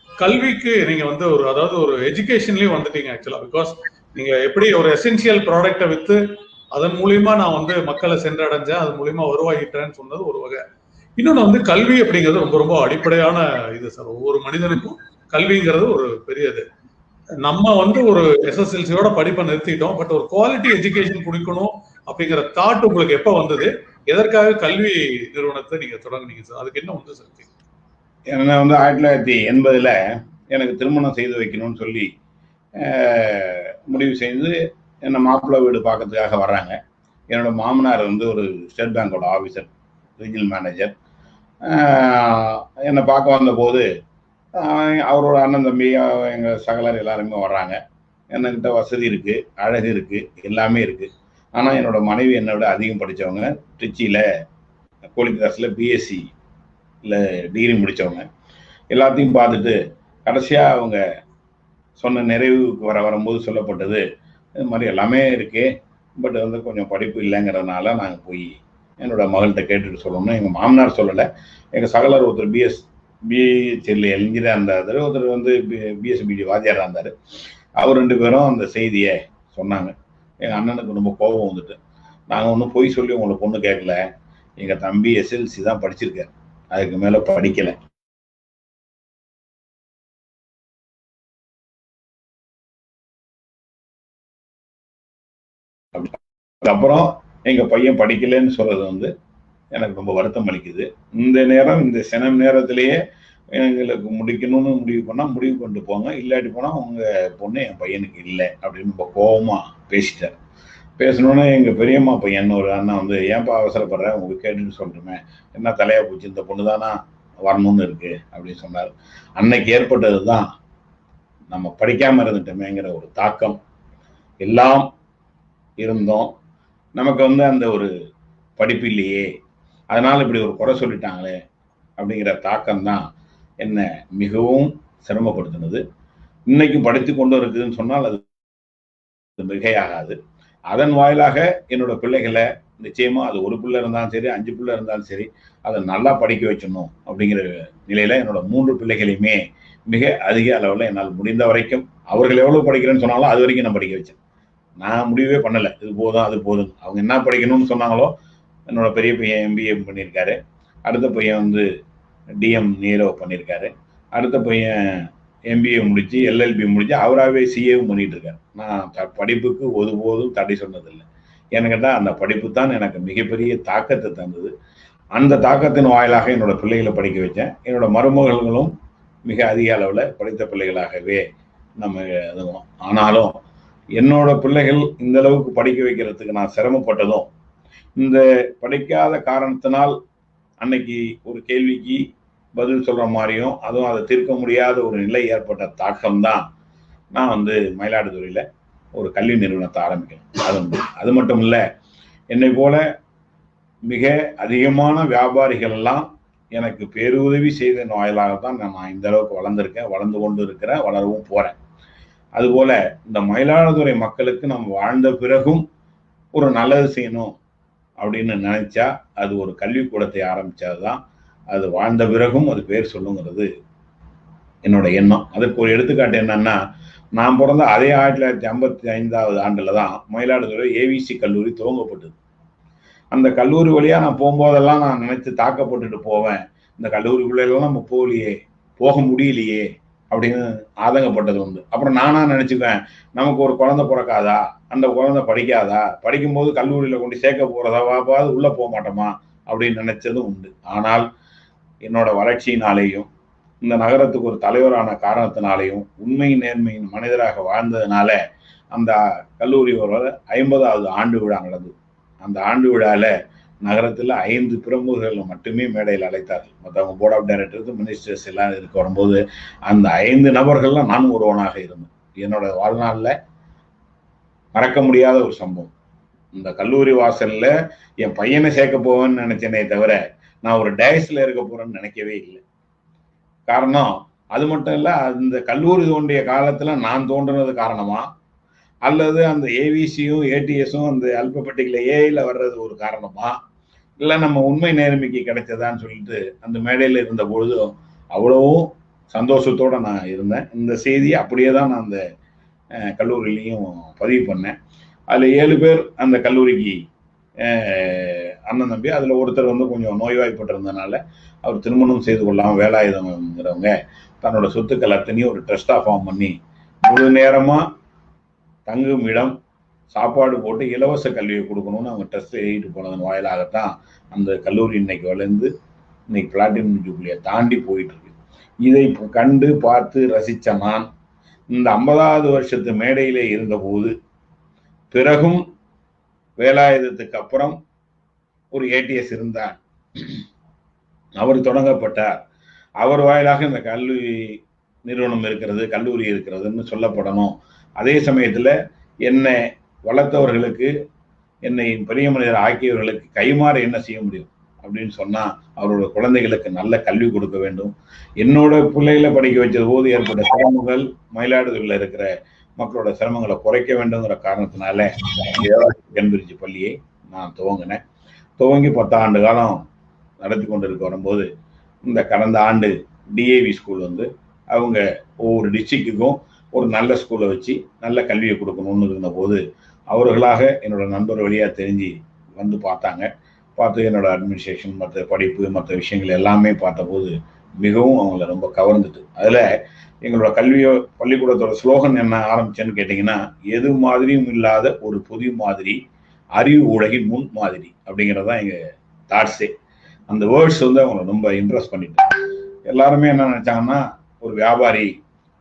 கல்விக்கு நீங்க வந்து ஒரு அதாவது ஒரு எஜுகேஷன்லயும் வந்துட்டீங்க ஆக்சுவலா. பிகாஸ் நீங்க எப்படி ஒரு எசென்சியல் ப்ராடக்டை வித்து அதன் மூலியமா நான் வந்து மக்களை சென்றடைஞ்சேன், அது மூலியமா வருவாயிட்டேன்னு சொன்னது ஒரு வகை. இன்னொன்னு வந்து கல்வி அப்படிங்கிறது ரொம்ப ரொம்ப அடிப்படையான இது சார். ஒவ்வொரு மனிதனுக்கும் கல்விங்கிறது ஒரு பெரியது. நம்ம வந்து ஒரு SSLCயோட படிப்பை நிறுத்திட்டோம், பட் ஒரு குவாலிட்டி எஜுகேஷன் கொடுக்கணும் அப்படிங்கிற தாட் உங்களுக்கு எப்ப வந்தது? எதற்காக கல்வி நிறுவனத்தை நீங்க தொடங்குனீங்க சார்? அதுக்கு என்ன வந்து சக்தி? என்ன வந்து 1980 எனக்கு திருமணம் செய்து வைக்கணும்னு சொல்லி முடிவு செய்து என்னை மாப்பிள்ளை வீடு பார்க்கறதுக்காக வர்றாங்க. என்னோட மாமனார் வந்து ஒரு ஸ்டேட் பேங்கோட ஆஃபீஸர், ரீஜனல் மேனேஜர். என்னை பார்க்க வந்த போது அவரோட அண்ணன் தம்பி எங்கள் சகலர் எல்லாருமே வர்றாங்க. என்கிட்ட வசதி இருக்குது, அழகு இருக்குது, எல்லாமே இருக்குது. ஆனால் என்னோட மனைவி என்னை விட அதிகம் படித்தவங்க, திருச்சியில் கோலிகிராஸில் பிஎஸ்சி இல்லை டிகிரி முடித்தவங்க. எல்லாத்தையும் பார்த்துட்டு கடைசியாக அவங்க சொன்ன நிறைவுக்கு வரும்போது சொல்லப்பட்டது, இது மாதிரி எல்லாமே இருக்கே, பட் வந்து கொஞ்சம் படிப்பு இல்லைங்கிறதுனால நாங்கள் போய் என்னோட மகள்கிட்ட கேட்டுட்டு சொல்லணும்னு எங்கள் மாமனார் சொல்லலை. எங்கள் சகலர் ஒருத்தர் பிஎஸ்சியில் என்ஜினியராக இருந்தார், ஒருத்தர் வந்து பிஎஸ்சிபிடி வாத்தியாராக இருந்தார். அவர் 2 பேரும் அந்த செய்தியை சொன்னாங்க. எங்கள் அண்ணனுக்கு ரொம்ப கோபம் வந்துட்டு, நாங்கள் ஒன்றும் பொய் சொல்லி உங்களை பொண்ணு கேட்கல, எங்கள் தம்பி SLC தான் படிச்சிருக்காரு, அதுக்கு மேலே படிக்கலை. அப்புறம் எங்க பையன் படிக்கலன்னு சொல்றது வந்து எனக்கு ரொம்ப வருத்தம் அளிக்குது. இந்த நேரம் இந்த சினம் நேரத்திலேயே எங்களுக்கு முடிக்கணும்னு முடிவு பண்ணா முடிவு கொண்டு போங்க, இல்லாட்டி போனா உங்க பொண்ணு என் பையனுக்கு இல்லை அப்படின்னு ரொம்ப கோபமா பேசிட்டார். பேசணுன்னே எங்க பெரியம்மா பையன் ஒரு அண்ணன் வந்து, ஏன்பா அவசரப்படுற, உங்களுக்கு கேட்டுன்னு சொல்றேன், என்ன தலையா போச்சு, இந்த பொண்ணு தானா வரணும்னு இருக்கு அப்படின்னு சொன்னார். அன்னைக்கு ஏற்பட்டதுதான் நம்ம படிக்காம இருந்துட்டோமேங்கிற ஒரு தாக்கம். எல்லாம் இருந்தோம், நமக்கு வந்து அந்த ஒரு படிப்பு இல்லையே, அதனால இப்படி ஒரு குறை சொல்லிட்டாங்களே அப்படிங்கிற தாக்கம் தான் என்ன மிகவும் சிரமப்படுத்தினது. இன்னைக்கு படித்து கொண்டு இருக்குதுன்னு சொன்னால் அது மிகையாகாது. அதன் வாயிலாக என்னோட பிள்ளைகளை நிச்சயமா அது ஒரு பிள்ளை இருந்தாலும் சரி, 5 பிள்ளை இருந்தாலும் சரி, அதை நல்லா படிக்க வச்சிடணும் அப்படிங்கிற நிலையில என்னோட 3 பிள்ளைகளையுமே மிக அதிக அளவில் என்னால் முடிந்த வரைக்கும், அவர்கள் எவ்வளவு படிக்கிறேன்னு சொன்னாலும் அது வரைக்கும் நான் படிக்க வச்சேன். நான் முடிவே பண்ணல, இது போதும் அது போதும். அவங்க என்ன படிக்கணும்னு சொன்னாங்களோ, என்னோட பெரிய பையன் MBA பண்ணியிருக்காரு, அடுத்த பையன் வந்து DM நீரோ பண்ணியிருக்காரு, அடுத்த பையன் MBA முடிச்சு LLB முடிச்சு அவராகவே CAவும் பண்ணிட்டு இருக்காரு. நான் படிப்புக்கு ஒருபோதும் தடை சொன்னதில்லை. ஏன்னு கேட்டால் அந்த படிப்பு தான் எனக்கு மிகப்பெரிய தாக்கத்தை தந்தது. அந்த தாக்கத்தின் வாயிலாக என்னோட பிள்ளைகளை படிக்க வச்சேன். என்னோட மருமகளும் மிக அதிக அளவில் படித்த பிள்ளைகளாகவே நம்ம இதுவும். ஆனாலும் என்னோட பிள்ளைகள் இந்த அளவுக்கு படிக்க வைக்கிறதுக்கு நான் சிரமப்பட்டதும், இந்த படிக்காத காரணத்தினால் அன்னைக்கு ஒரு கேள்விக்கு பதில் சொல்ற மாதிரியும், அதுவும் அதை தீர்க்க முடியாத ஒரு நிலை ஏற்பட்ட தாக்கம் தான் நான் வந்து மயிலாடுதுறையில ஒரு கல்வி நிறுவனத்தை ஆரம்பிக்கணும். அது மட்டும் இல்லை, என்னை போல மிக அதிகமான வியாபாரிகள் எல்லாம் எனக்கு பேருதவி செய்த வாயிலாகத்தான் நான் இந்த அளவுக்கு வளர்ந்துருக்கேன், வளர்ந்து கொண்டு இருக்கிறேன், வளரவும் போறேன். அதுபோல இந்த மயிலாடுதுறை மக்களுக்கு நம்ம வாழ்ந்த பிறகும் ஒரு நல்லது செய்யணும் அப்படின்னு நினைச்சா அது ஒரு கல்விக்கூடத்தை ஆரம்பிச்சாதான் அது வாழ்ந்த பிறகும் அது பேர் சொல்லுங்கிறது என்னோட எண்ணம். அதற்கு ஒரு எடுத்துக்காட்டு என்னன்னா, நான் பிறந்த அதே 1955 ஆண்டுல தான் மயிலாடுதுறை AVC கல்லூரி துவங்கப்பட்டது. அந்த கல்லூரி வழியா நான் போகும்போதெல்லாம் நான் நினைத்து தாக்கப்பட்டுட்டு போவேன், இந்த கல்லூரிக்குள்ளெல்லாம் நம்ம போக முடியலையே அப்படின்னு ஆதங்கப்பட்டது உண்டு. அப்புறம் நானா நினைச்சுக்குவேன், நமக்கு ஒரு குழந்தை பிறக்காதா, அந்த குழந்தை படிக்காதா, படிக்கும்போது கல்லூரியில கொண்டு சேர்க்க போறதாவாவது உள்ள போக மாட்டோமா அப்படின்னு நினைச்சதும் உண்டு. ஆனால் என்னோட வளர்ச்சியினாலேயும் இந்த நகரத்துக்கு ஒரு தலைவரான காரணத்தினாலேயும் உண்மை நேர்மையின் மனிதராக வாழ்ந்ததுனால அந்த கல்லூரி ஒரு 50வது ஆண்டு விழா நடந்தது. அந்த ஆண்டு விழால நகரத்துல 5 பிரமுகர்கள் மட்டுமே மேடையில் அழைத்தார்கள். மற்றவங்க போர்ட் ஆஃப் டைரக்டர்ஸ், மினிஸ்டர்ஸ் எல்லாம் இருக்க வரும்போது அந்த 5 நபர்கள்ல நான் ஒருவனாக இருந்தேன். என்னோட வாழ்நாள்ல மறக்க முடியாத ஒரு சம்பவம். இந்த கல்லூரி வாசல்ல என் பையனை சேர்க்க போவேன்னு நினைச்சேனே தவிர நான் ஒரு டயஸ்ல இருக்க போறேன்னு நினைக்கவே இல்லை. காரணம் அது மட்டும் இல்ல, அந்த கல்லூரி தோன்றிய காலத்துல நான் தோன்றுனது காரணமா, அல்லது அந்த AVCயும் ATSம் அந்த அல்பபெட்டிக்ல ஏஐல வர்றது ஒரு காரணமா, இல்ல நம்ம உண்மை நேர்மைக்கு கிடைச்சதான்னு சொல்லிட்டு அந்த மேடையில இருந்த பொழுதும் அவ்வளவும் சந்தோஷத்தோட நான் இருந்தேன். இந்த செய்தியை அப்படியே தான் நான் அந்த கல்லூரியிலையும் பதிவு பண்ணேன். அதுல 7 பேர் அந்த கல்லூரிக்கு அண்ணன் தம்பி. அதுல ஒருத்தர் வந்து கொஞ்சம் நோய்வாய்ப்பட்டிருந்தனால அவர் திருமணம் செய்து கொள்ளாம வேலாயுதங்கிறவங்க தன்னோட சொத்துக்கள் அத்தனையும் ஒரு ட்ரஸ்டா ஃபார்ம் பண்ணி முழு நேரமா தங்கும் இடம், சாப்பாடு போட்டு இலவச கல்வியை கொடுக்கணும்னு அவங்க ட்ரஸ்ட் எழுதிட்டு போனதன் வாயிலாகத்தான் அந்த கல்லூரி இன்னைக்கு வளர்ந்து இன்னைக்கு பிளாட்டினம் ஜூப்ளியை தாண்டி போயிட்டு இருக்கு. இதை கண்டு பார்த்து ரசிச்ச நான் இந்த 50வது வருஷத்து மேடையிலே இருந்தபோது, பிறகும் வேலாயுதத்துக்கு அப்புறம் ஒரு ATS இருந்தார், அவர் தொடங்கப்பட்டார். அவர் வாயிலாக இந்த கல்லூரி நிறுவனம் இருக்கிறது, கல்லூரி இருக்கிறதுன்னு சொல்லப்படணும். அதே சமயத்துல என்னை வளர்த்தவர்களுக்கு, என்னை பெரிய மனிதர் ஆக்கியவர்களுக்கு கைமாற என்ன செய்ய முடியும் அப்படின்னு சொன்னா, அவரோட குழந்தைகளுக்கு நல்ல கல்வி கொடுக்க வேண்டும். என்னோட பிள்ளைகளை படிக்க வச்சது போது ஏற்பட்ட சிரமங்கள் மயிலாடுதுறையில் இருக்கிற மக்களோட சிரமங்களை குறைக்க வேண்டுங்கிற காரணத்தினால கேம்பிரிட்ஜ் பள்ளியை நான் துவங்கினேன். துவங்கி 10 ஆண்டு காலம் நடத்தி கொண்டிருக்க வரும்போது இந்த கடந்த ஆண்டு DAV ஸ்கூல் வந்து அவங்க ஒவ்வொரு டிஸ்ட்ரிக்ட்டுக்கும் ஒரு நல்ல ஸ்கூலை வச்சு நல்ல கல்வியை கொடுக்கணும்னு இருந்த போது அவர்களாக என்னோட நண்பர் வழியாக தெரிஞ்சு வந்து பார்த்தாங்க. பார்த்து என்னோட அட்மினிஸ்ட்ரேஷன், மற்ற படிப்பு, மற்ற விஷயங்கள் எல்லாமே பார்த்தபோது மிகவும் அவங்கள ரொம்ப கவர்ந்துட்டு. அதுல எங்களோட பள்ளிக்கூடத்தோட ஸ்லோகன் என்ன ஆரம்பிச்சேன்னு கேட்டீங்கன்னா, எது மாதிரியும் இல்லாத ஒரு புதிய மாதிரி, அறிவு உலகின் முன் மாதிரி அப்படிங்கிறதான் எங்க தாட்ஸே. அந்த வேர்ட்ஸ் அவங்களை ரொம்ப இம்ப்ரெஸ் பண்ணிட்டு எல்லாருமே என்ன நினைச்சாங்கன்னா, ஒரு வியாபாரி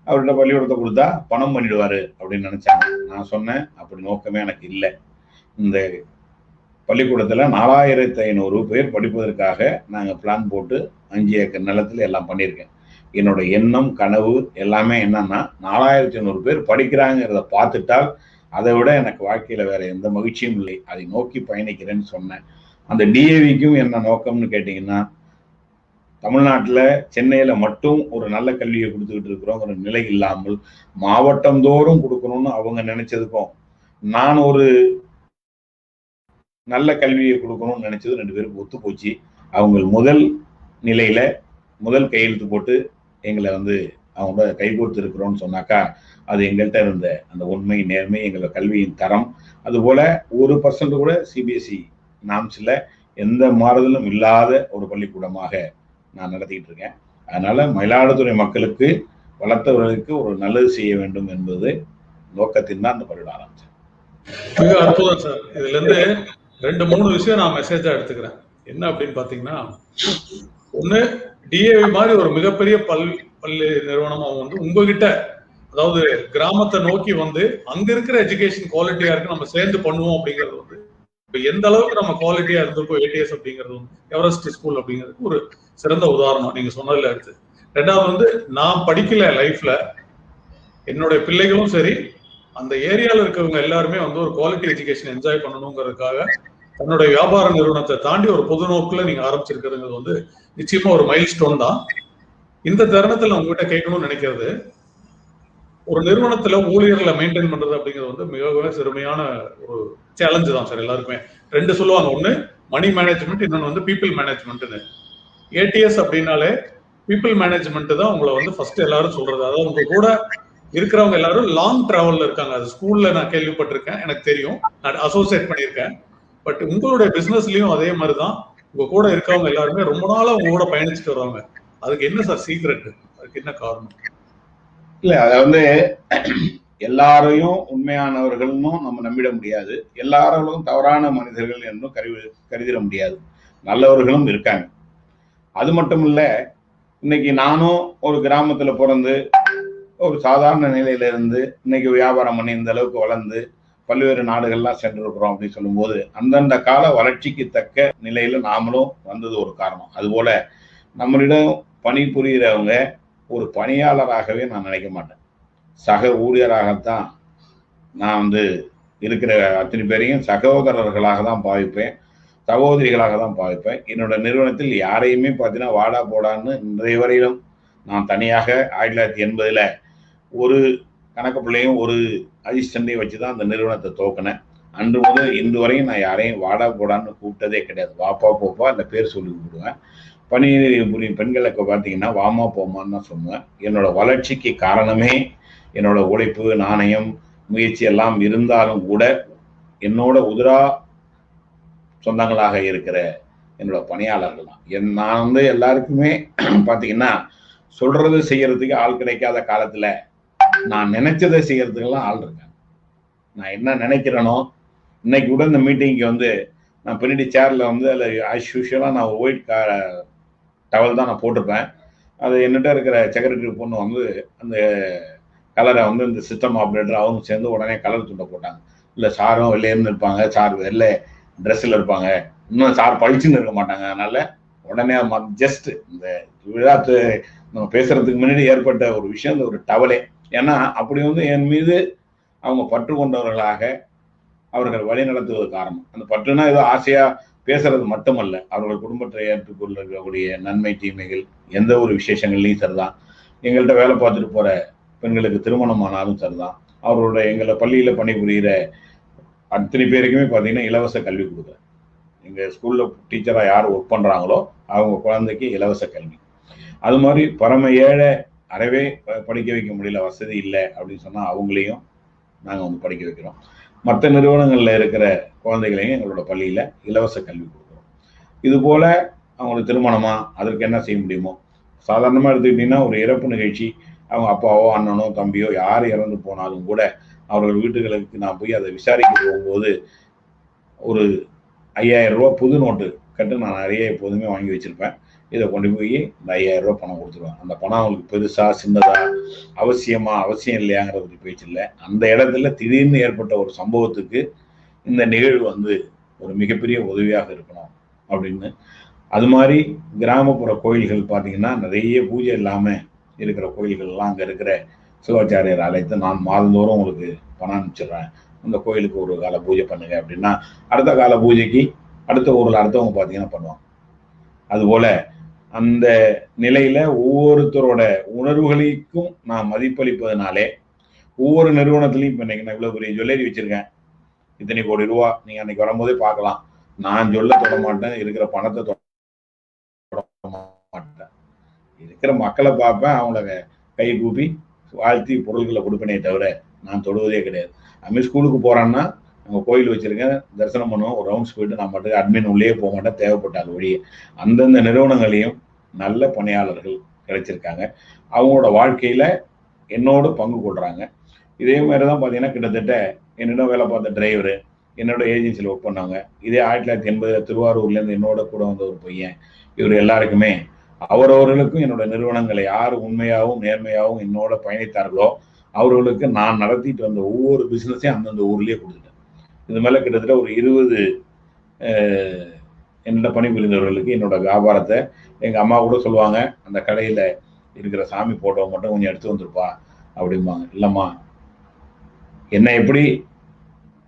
அவர்கிட்ட பள்ளிக்கூடத்தை கொடுத்தா பணம் பண்ணிடுவாரு அப்படின்னு நினைச்சாங்க. நான் சொன்னேன், அப்படி நோக்கமே எனக்கு இல்லை. இந்த பள்ளிக்கூடத்துல 4500 பேர் படிப்பதற்காக நாங்க பிளான் போட்டு 5 ஏக்கர் நிலத்துல எல்லாம் பண்ணியிருக்கேன். என்னோட எண்ணம், கனவு எல்லாமே என்னன்னா, 4500 பேர் படிக்கிறாங்கிறத பார்த்துட்டால் அதை விட எனக்கு வாழ்க்கையில வேற எந்த மகிழ்ச்சியும் இல்லை. அதை நோக்கி பயணிக்கிறேன்னு சொன்னேன். அந்த டிஏவிக்கும் என்ன நோக்கம்னு கேட்டீங்கன்னா, தமிழ்நாட்டுல சென்னையில மட்டும் ஒரு நல்ல கல்வியை கொடுத்துக்கிட்டு இருக்கிறோங்கிற நிலை இல்லாமல் மாவட்டம் தோறும் கொடுக்கணும்னு அவங்க நினைச்சதுக்கும், நான் ஒரு நல்ல கல்வியை கொடுக்கணும்னு நினைச்சது 2 பேருக்கு ஒத்து போச்சு. அவங்க முதல் கையெழுத்து போட்டு எங்களை அவங்க கைகோர்த்து இருக்கிறோம்னு சொன்னாக்கா, அது எங்கள்கிட்ட இருந்த அந்த உண்மை, நேர்மை, எங்களோட கல்வியின் தரம், அதுபோல 1% கூட சிபிஎஸ்இ நாம்ஸ்ல எந்த மாறுதலும் இல்லாத ஒரு பள்ளிக்கூடமாக நான் நடத்திக்கிட்டு இருக்கேன். அதனால மயிலாடுதுறை மக்களுக்கு, வளர்த்தவர்களுக்கு ஒரு நல்லது செய்ய வேண்டும் என்பது நோக்கத்தின் தான் அந்த பள்ளிக்கூடம் ஆரம்பிச்சேன். மிக அற்புதம் சார். இதுல இருந்து 2-3 விஷயம் நான் மெசேஜா எடுத்துக்கிறேன். என்ன அப்படின்னு பாத்தீங்கன்னா, ஒண்ணு, டிஏவி மாதிரி ஒரு மிகப்பெரிய பள்ளி நிறுவனம் அவங்க உங்ககிட்ட, அதாவது கிராமத்தை நோக்கி அங்க இருக்கிற எஜுகேஷன் குவாலிட்டியா இருக்கு, நம்ம சேர்ந்து பண்ணுவோம் அப்படிங்கிறது இப்ப எந்த அளவுக்கு நம்ம குவாலிட்டியா இருந்திருக்கோம். ஏடிஎஸ் அப்படிங்கிறது எவரெஸ்ட் ஸ்கூல் அப்படிங்கிறதுக்கு ஒரு சிறந்த உதாரணம் நீங்க சொன்னதுல எடுத்து. ரெண்டாவது நான் படிக்கல லைஃப்ல, என்னுடைய பிள்ளைகளும் சரி, அந்த ஏரியால இருக்கிறவங்க எல்லாருமே ஒரு குவாலிட்டி எஜுகேஷன் என்ஜாய் பண்ணணுங்கிறதுக்காக தன்னுடைய வியாபார நிறுவனத்தை தாண்டி ஒரு பொது நோக்குல நீங்க ஆரம்பிச்சிருக்கிறது நிச்சயமா ஒரு மைல் ஸ்டோன் தான். இந்த தருணத்துல உங்ககிட்ட கேட்கணும்னு நினைக்கிறது, ஒரு நிறுவனத்துல ஊழியர்களை மெயின்டைன் பண்றது அப்படிங்கிறது மிகவும் சிறுமையான ஒரு சேலஞ்சு தான் சார் எல்லாருக்குமே. 2 சொல்லுவாங்க, ஒண்ணு மணி மேனேஜ்மெண்ட், இன்னொன்னு பீப்புள் மேனேஜ்மெண்ட்னு. ஏடிஎஸ் அப்படின்னாலே பீப்புள் மேனேஜ்மெண்ட் தான் உங்களை ஃபர்ஸ்ட் எல்லாரும் சொல்றது. அதாவது உங்க கூட இருக்கிறவங்க எல்லாரும் லாங் டிராவல்ல இருக்காங்க. அது ஸ்கூல்ல நான் கேள்விப்பட்டிருக்கேன், எனக்கு தெரியும், நான் அசோசியேட் பண்ணியிருக்கேன். பட் உங்களுடைய பிசினஸ்லயும் அதே மாதிரிதான், உங்க கூட இருக்கவங்க எல்லாருமே ரொம்ப நாளா உங்க கூட பயணிச்சுட்டு வருவாங்க. அதுக்கு என்ன சார் சீக்ரெட்? அதுக்கு என்ன காரணம்? இல்ல, அத எல்லாரையும் உண்மையானவர்கள்னு நம்ம நம்பிட முடியாது. எல்லாரும் தவறான மனிதர்கள் என்றும் கருதிட முடியாது. நல்லவர்களும் இருக்காங்க. அது மட்டும் இல்ல, இன்னைக்கு நானும் ஒரு கிராமத்துல பிறந்து ஒரு சாதாரண நிலையில இருந்து இன்னைக்கு வியாபாரம் பண்ணி இந்த அளவுக்கு வளர்ந்து பல்வேறு நாடுகள்லாம் சென்றிருக்கிறோம் அப்படின்னு சொல்லும்போது, அந்தந்த கால வளர்ச்சிக்கு தக்க நிலையில நாமளும் வந்தது ஒரு காரணம். அதுபோல நம்மளிடம் பணிபுரிகிறவங்க ஒரு பணியாளராகவே நான் நினைக்க மாட்டேன், சக ஊழியராகத்தான் நான் இருக்கிற அத்தனை பேரையும் சகோதரர்களாக தான் பாவிப்பேன், சகோதரிகளாக தான் பாவிப்பேன். என்னோட நிறுவனத்தில் யாரையுமே பார்த்தீங்கன்னா வாடா போடான்னு இன்றைய வரையிலும் நான் தனியாக 1980ல் ஒரு கணக்கு பிள்ளையும் ஒரு அசிஸ்டண்டையும் வச்சுதான் அந்த நிறுவனத்தை துவக்கினேன். அன்று முதல் இன்று வரையும் நான் யாரையும் வாடா போடான்னு கூப்பிட்டதே கிடையாது. வாப்பா போப்பா அந்த பேர் சொல்லி கூப்பிடுவேன். பணி புரியும் பெண்களுக்கு பார்த்தீங்கன்னா வாமா போமான்னு தான் சொல்லுவேன். என்னோட வளர்ச்சிக்கு காரணமே என்னோட உழைப்பு, நாணயம், முயற்சி எல்லாம் இருந்தாலும் கூட என்னோட உதிரா சொந்தங்களாக இருக்கிற என்னோட பணியாளர்கள் தான். நான் எல்லாருக்குமே பார்த்தீங்கன்னா சொல்றது செய்யறதுக்கு ஆள் கிடைக்காத காலத்துல நான் நினைச்சதை செய்யறதுக்கெல்லாம் ஆள் இருக்காங்க. நான் என்ன நினைக்கிறேனோ, இன்னைக்கு கூட இந்த மீட்டிங்க்கு நான் பின்னாடி சேர்ல அதில் ஆஸ் யூஷுவலா நான் ஒயிட் டவல் தான் நான் போட்டிருப்பேன். அது என்னட்ட இருக்கிற செக்ரட்டரி பொண்ணு அந்த கலரை இந்த சிஸ்டம் ஆப்ரேட்டர் அவங்க சேர்ந்து உடனே கலர் துண்டை போட்டாங்க. இல்லை சாரும் வெள்ளையன்னு இருப்பாங்க, சார் வெள்ளை ட்ரெஸ்ஸில் இருப்பாங்க, இன்னும் சார் பழிச்சுன்னு இருக்க மாட்டாங்க. அதனால உடனே ஜஸ்ட் இந்த விழாத்து நம்ம பேசுறதுக்கு முன்னாடி ஏற்பட்ட ஒரு விஷயம், இந்த ஒரு டவலே. ஏன்னா அப்படி என் மீது அவங்க பற்று கொண்டவர்களாக அவர்கள் வழி நடத்துவது காரணம். அந்த பற்றுனா ஏதோ ஆசையா பேசுறது மட்டுமல்ல, அவர்கள் குடும்பத்தை ஏற்றுக்கொள்ளக்கூடிய நன்மை தீமைகள் எந்த ஒரு விசேஷங்கள்லையும் சரிதான். எங்கள்கிட்ட வேலை பார்த்துட்டு போற பெண்களுக்கு திருமணமானாலும் சரிதான். அவரோட எங்களை பள்ளியில பணிபுரிகிற அத்தனை பேருக்குமே பார்த்தீங்கன்னா இலவச கல்வி கொடுக்குறேன். எங்க ஸ்கூல்ல டீச்சரா யார் ஒர்க் பண்றாங்களோ அவங்க குழந்தைக்கு இலவச கல்வி. அது மாதிரி பரம ஏழை, அறவே படிக்க வைக்க முடியல, வசதி இல்லை அப்படின்னு சொன்னா அவங்களையும் நாங்கள் படிக்க வைக்கிறோம். மற்ற நிறுவனங்கள்ல இருக்கிற குழந்தைகளையும் எங்களோட பள்ளியில இலவச கல்வி கொடுக்குறோம். இது போல அவங்களுக்கு திருமணமா அதற்கு என்ன செய்ய முடியுமோ சாதாரணமாக எடுத்துக்கிட்டிங்கன்னா ஒரு இறப்பு நிகழ்ச்சி, அவங்க அப்பாவோ அண்ணனோ தம்பியோ யார் இறந்து போனாலும் கூட அவர்கள் வீட்டுகளுக்கு நான் போய் அதை விசாரிக்க போகும்போது ஒரு 5000 ரூபா புது நோட்டு கட்டு நான் நிறைய எப்போதுமே வாங்கி வச்சிருப்பேன். இதை கொண்டு போய் இந்த 5000 ரூபா பணம் கொடுத்துருவேன். அந்த பணம் அவங்களுக்கு பெருசா சின்னதா அவசியம் இல்லையாங்கிற ஒரு பேச்சு இல்லை. அந்த இடத்துல திடீர்னு ஏற்பட்ட ஒரு சம்பவத்துக்கு இந்த நிகழ்வு வந்து ஒரு மிகப்பெரிய உதவியாக இருக்கணும் அப்படின்னு. அது மாதிரி கிராமப்புற கோயில்கள் பார்த்தீங்கன்னா நிறைய பூஜை இல்லாமல் இருக்கிற கோயில்கள்லாம் அங்கே இருக்கிற சிவாச்சாரியர் அழைத்து நான் மாதந்தோறும் உங்களுக்கு பணம் அனுப்பிச்சிடுறேன், அந்த கோயிலுக்கு ஒரு கால பூஜை பண்ணுங்க அப்படின்னா அடுத்த கால பூஜைக்கு அடுத்த ஊரில் அடுத்தவங்க பார்த்தீங்கன்னா பண்ணுவாங்க. அதுபோல அந்த நிலையில ஒவ்வொருத்தரோட உணர்வுகளுக்கும் நான் மதிப்பளிப்பதனாலே ஒவ்வொரு நிறுவனத்திலையும் இப்போ இன்னைக்கு நான் இவ்வளோ பெரிய ஜுவல்லரி வச்சிருக்கேன், இத்தனை கோடி ரூபா, நீங்க அன்னைக்கு வரும்போதே பார்க்கலாம். நான் சொல்ல தொட மாட்டேன், இருக்கிற பணத்தை தொட மாட்டேன், இருக்கிற மக்களை பார்ப்பேன், அவங்கள கை கூப்பி வாழ்த்தி பொருள்களை கொடுப்பேனே தவிர நான் தொடுவதே கிடையாது. அதுமாதிரி ஸ்கூலுக்கு போறான்னா நம்ம கோயில் வச்சிருக்கேன், தரிசனம் பண்ணுவோம், ஒரு ரவுண்ட்ஸ் போயிட்டு நான் மட்டும் அட்மின் உள்ளே போக மாட்டேன், தேவைப்பட்டால் ஒழிய. அந்தந்த நிறுவனங்களையும் நல்ல பணியாளர்கள் கிடைச்சிருக்காங்க, அவங்களோட வாழ்க்கையில என்னோட பங்கு கொள்றாங்க. இதே மாதிரி தான் பார்த்தீங்கன்னா கிட்டத்தட்ட என்னிடம் வேலை பார்த்த டிரைவரு, என்னோட ஏஜென்சியில் ஒர்க் பண்ணாங்க. இதே 1980 திருவாரூர்லேருந்து என்னோட கூட வந்த ஒரு பையன், இவர் எல்லாருக்குமே அவரவர்களுக்கும் என்னோட நிறுவனங்களை யார் உண்மையாகவும் நேர்மையாகவும் என்னோட பயணித்தார்களோ அவர்களுக்கு நான் நடத்திட்டு வந்த ஒவ்வொரு பிஸ்னஸையும் அந்தந்த ஊர்லேயே கொடுத்துட்டேன். இது மேலே கிட்டத்தட்ட ஒரு 20 என்னோட பணிபுரிந்தவர்களுக்கு என்னோட வியாபாரத்தை எங்கள் அம்மா கூட சொல்லுவாங்க, அந்த கடையில் இருக்கிற சாமி போட்டோ மட்டும் கொஞ்சம் எடுத்து வந்துருப்பா அப்படிம்பாங்க. இல்லைம்மா, என்னை எப்படி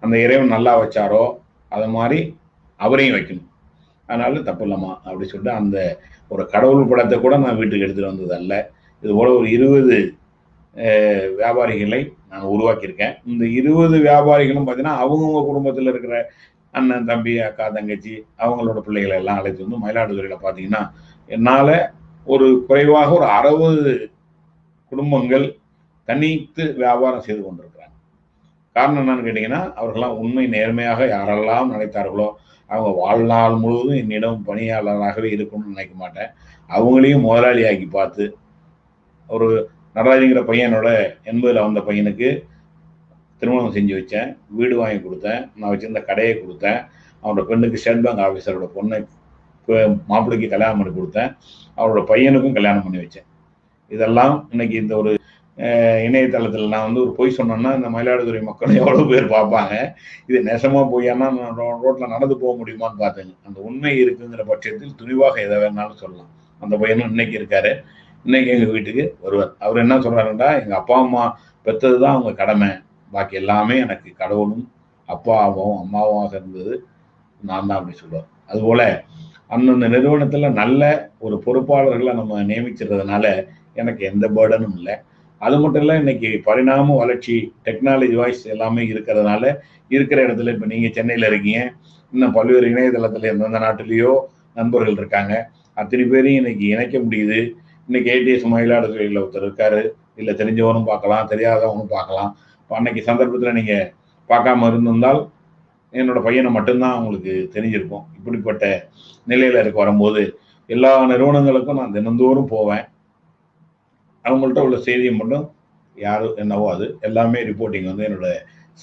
அந்த இறைவன் நல்லா வச்சாரோ அதை மாதிரி அவரையும் வைக்கணும், அதனால தப்பு இல்லைம்மா அப்படி சொல்லிட்டு அந்த ஒரு கடவுள் படத்தை கூட நான் வீட்டுக்கு எடுத்துகிட்டு வந்தது அல்ல. இது போல ஒரு 20 வியாபாரிகளை நான் உருவாக்கியிருக்கேன். இந்த 20 வியாபாரிகளும் பார்த்தீங்கன்னா அவங்கவுங்க குடும்பத்தில் இருக்கிற அண்ணன் தம்பி அக்கா தங்கச்சி அவங்களோட பிள்ளைகளை எல்லாம் அழைத்து வந்து மயிலாடுதுறையில் பார்த்தீங்கன்னா என்னால் ஒரு குறைவாக ஒரு 60 குடும்பங்கள் தனித்து வியாபாரம் செய்து கொண்டிருக்கிறாங்க. காரணம் என்னன்னு கேட்டிங்கன்னா அவர்களாம் உண்மை நேர்மையாக யாரெல்லாம் நினைத்தார்களோ அவங்க வாழ்நாள் முழுவதும் என்னிடம் பணியாளராகவே இருக்கணும்னு நினைக்க மாட்டேன், அவங்களையும் முதலாளியாக்கி பார்த்து. ஒரு நடராஜங்கிற பையனோட 80ல் வந்த பையனுக்கு திருமணம் செஞ்சு வச்சேன், வீடு வாங்கி கொடுத்தேன், நான் வச்சிருந்த கடையை கொடுத்தேன், அவனோட பெண்ணுக்கு ஸ்டேட் பேங்க் ஆஃபீஸரோட பொண்ணை மாப்பிள்ளைக்கு கல்யாணம் பண்ணி கொடுத்தேன், அவரோட பையனுக்கும் கல்யாணம் பண்ணி வச்சேன். இதெல்லாம் இன்னைக்கு இந்த ஒரு இணையதளத்தில் நான் வந்து ஒரு பொய் சொன்னேன்னா இந்த மயிலாடுதுறை மக்கள் எவ்வளோ பேர் பார்ப்பாங்க, இது நெசமா பொய்யானா நான் ரோட்டில் நடந்து போக முடியுமான்னு பார்த்தேங்க. அந்த உண்மை இருக்குங்கிற பட்சத்தில் துணிவாக எதை வேணாலும் சொல்லலாம். அந்த பையனும் இன்னைக்கு இருக்காரு, இன்னைக்கு எங்கள் வீட்டுக்கு வருவார். அவர் என்ன சொல்றாருன்னா, எங்கள் அப்பா அம்மா பெற்றது தான் அவங்க கடமை, பாக்கி எல்லாமே எனக்கு கடவுளும் அப்பாவும் அம்மாவாக இருந்தது நான் தான் அப்படி சொல்லுவார். அதுபோல அந்தந்த நிறுவனத்துல நல்ல ஒரு பொறுப்பாளர்களை நம்ம நியமிச்சிருந்ததுனால எனக்கு எந்த பேர்டனும் இல்லை. அது மட்டும் இல்லை, இன்னைக்கு பரிணாம வளர்ச்சி டெக்னாலஜி வாய்ஸ் எல்லாமே இருக்கிறதுனால இருக்கிற இடத்துல இப்போ நீங்கள் சென்னையில் இருக்கீங்க, இன்னும் பல்வேறு இணையதளத்தில் எந்தெந்த நாட்டிலேயோ நண்பர்கள் இருக்காங்க, அத்தனை பேரையும் இன்னைக்கு இணைக்க முடியுது. இன்னைக்கு ஏடிஎஸ் மயிலாடுதுறையில் ஒருத்தர் இருக்காரு, இல்லை தெரிஞ்சவனும் பார்க்கலாம், தெரியாதவனும் பார்க்கலாம். இப்போ அன்னைக்கு சந்தர்ப்பத்தில் நீங்கள் பார்க்காம இருந்திருந்தால் என்னோட பையனை மட்டும்தான் அவங்களுக்கு தெரிஞ்சிருக்கும். இப்படிப்பட்ட நிலையில இருக்க வரும்போது எல்லா நிறுவனங்களுக்கும் நான் தினந்தோறும் போவேன், அவங்கள்ட்ட உள்ள செய்தியை மட்டும் யாரு என்னவோ அது எல்லாமே ரிப்போர்ட்டிங் வந்து என்னோட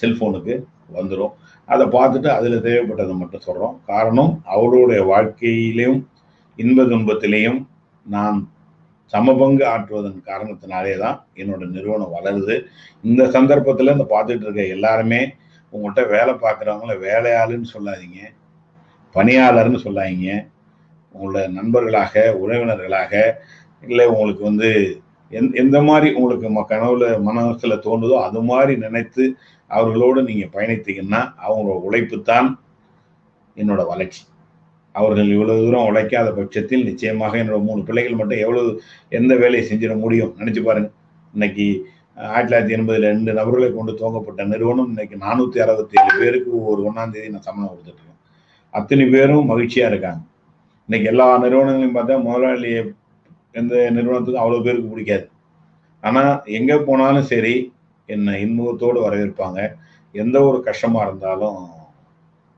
செல்போனுக்கு வந்துடும். அதை பார்த்துட்டு அதில் தேவைப்பட்டதை மட்டும் சொல்கிறோம். காரணம் அவருடைய வாழ்க்கையிலையும் இன்ப துன்பத்திலையும் நான் சமபங்கு ஆற்றுவதன் காரணத்தினாலே தான் என்னோட நிறுவனம் வளருது. இந்த சந்தர்ப்பத்தில் இந்த பார்த்துட்டு இருக்க எல்லாருமே உங்கள்கிட்ட வேலை பார்க்குறவங்கள வேலையாளுன்னு சொல்லாதீங்க, பணியாளர்னு சொல்லாதீங்க. உங்களோட நண்பர்களாக உறவினர்களாக இல்லை உங்களுக்கு வந்து எந்த மாதிரி உங்களுக்கு கனவுல மனசுல தோணுதோ அது மாதிரி நினைத்து அவர்களோடு நீங்க பயணித்தீங்கன்னா அவங்களோட உழைப்பு தான் என்னோட வளர்ச்சி. அவர்கள் இவ்வளவு தூரம் உழைக்காத பட்சத்தில் நிச்சயமாக என்னோட 3 பிள்ளைகள் மட்டும் எவ்வளவு எந்த வேலையை செஞ்சிட முடியும் நினைச்சு பாருங்க. இன்னைக்கு 1980 2 நபர்களை கொண்டு துவங்கப்பட்ட நிறுவனம் இன்னைக்கு 467 பேருக்கு ஒரு 1ஆம் தேதி நான் சம்பளம் கொடுத்துட்டு இருக்கேன். அத்தனை பேரும் மகிழ்ச்சியா இருக்காங்க. இன்னைக்கு எல்லா நிறுவனங்களையும் பார்த்தா முதலாளியை எந்த நிறுவனத்துக்கும் அவ்வளோ பேருக்கு பிடிக்காது, ஆனால் எங்கே போனாலும் சரி என்னை இன்முகத்தோடு வரவேற்பாங்க, எந்த ஒரு கஷ்டமாக இருந்தாலும்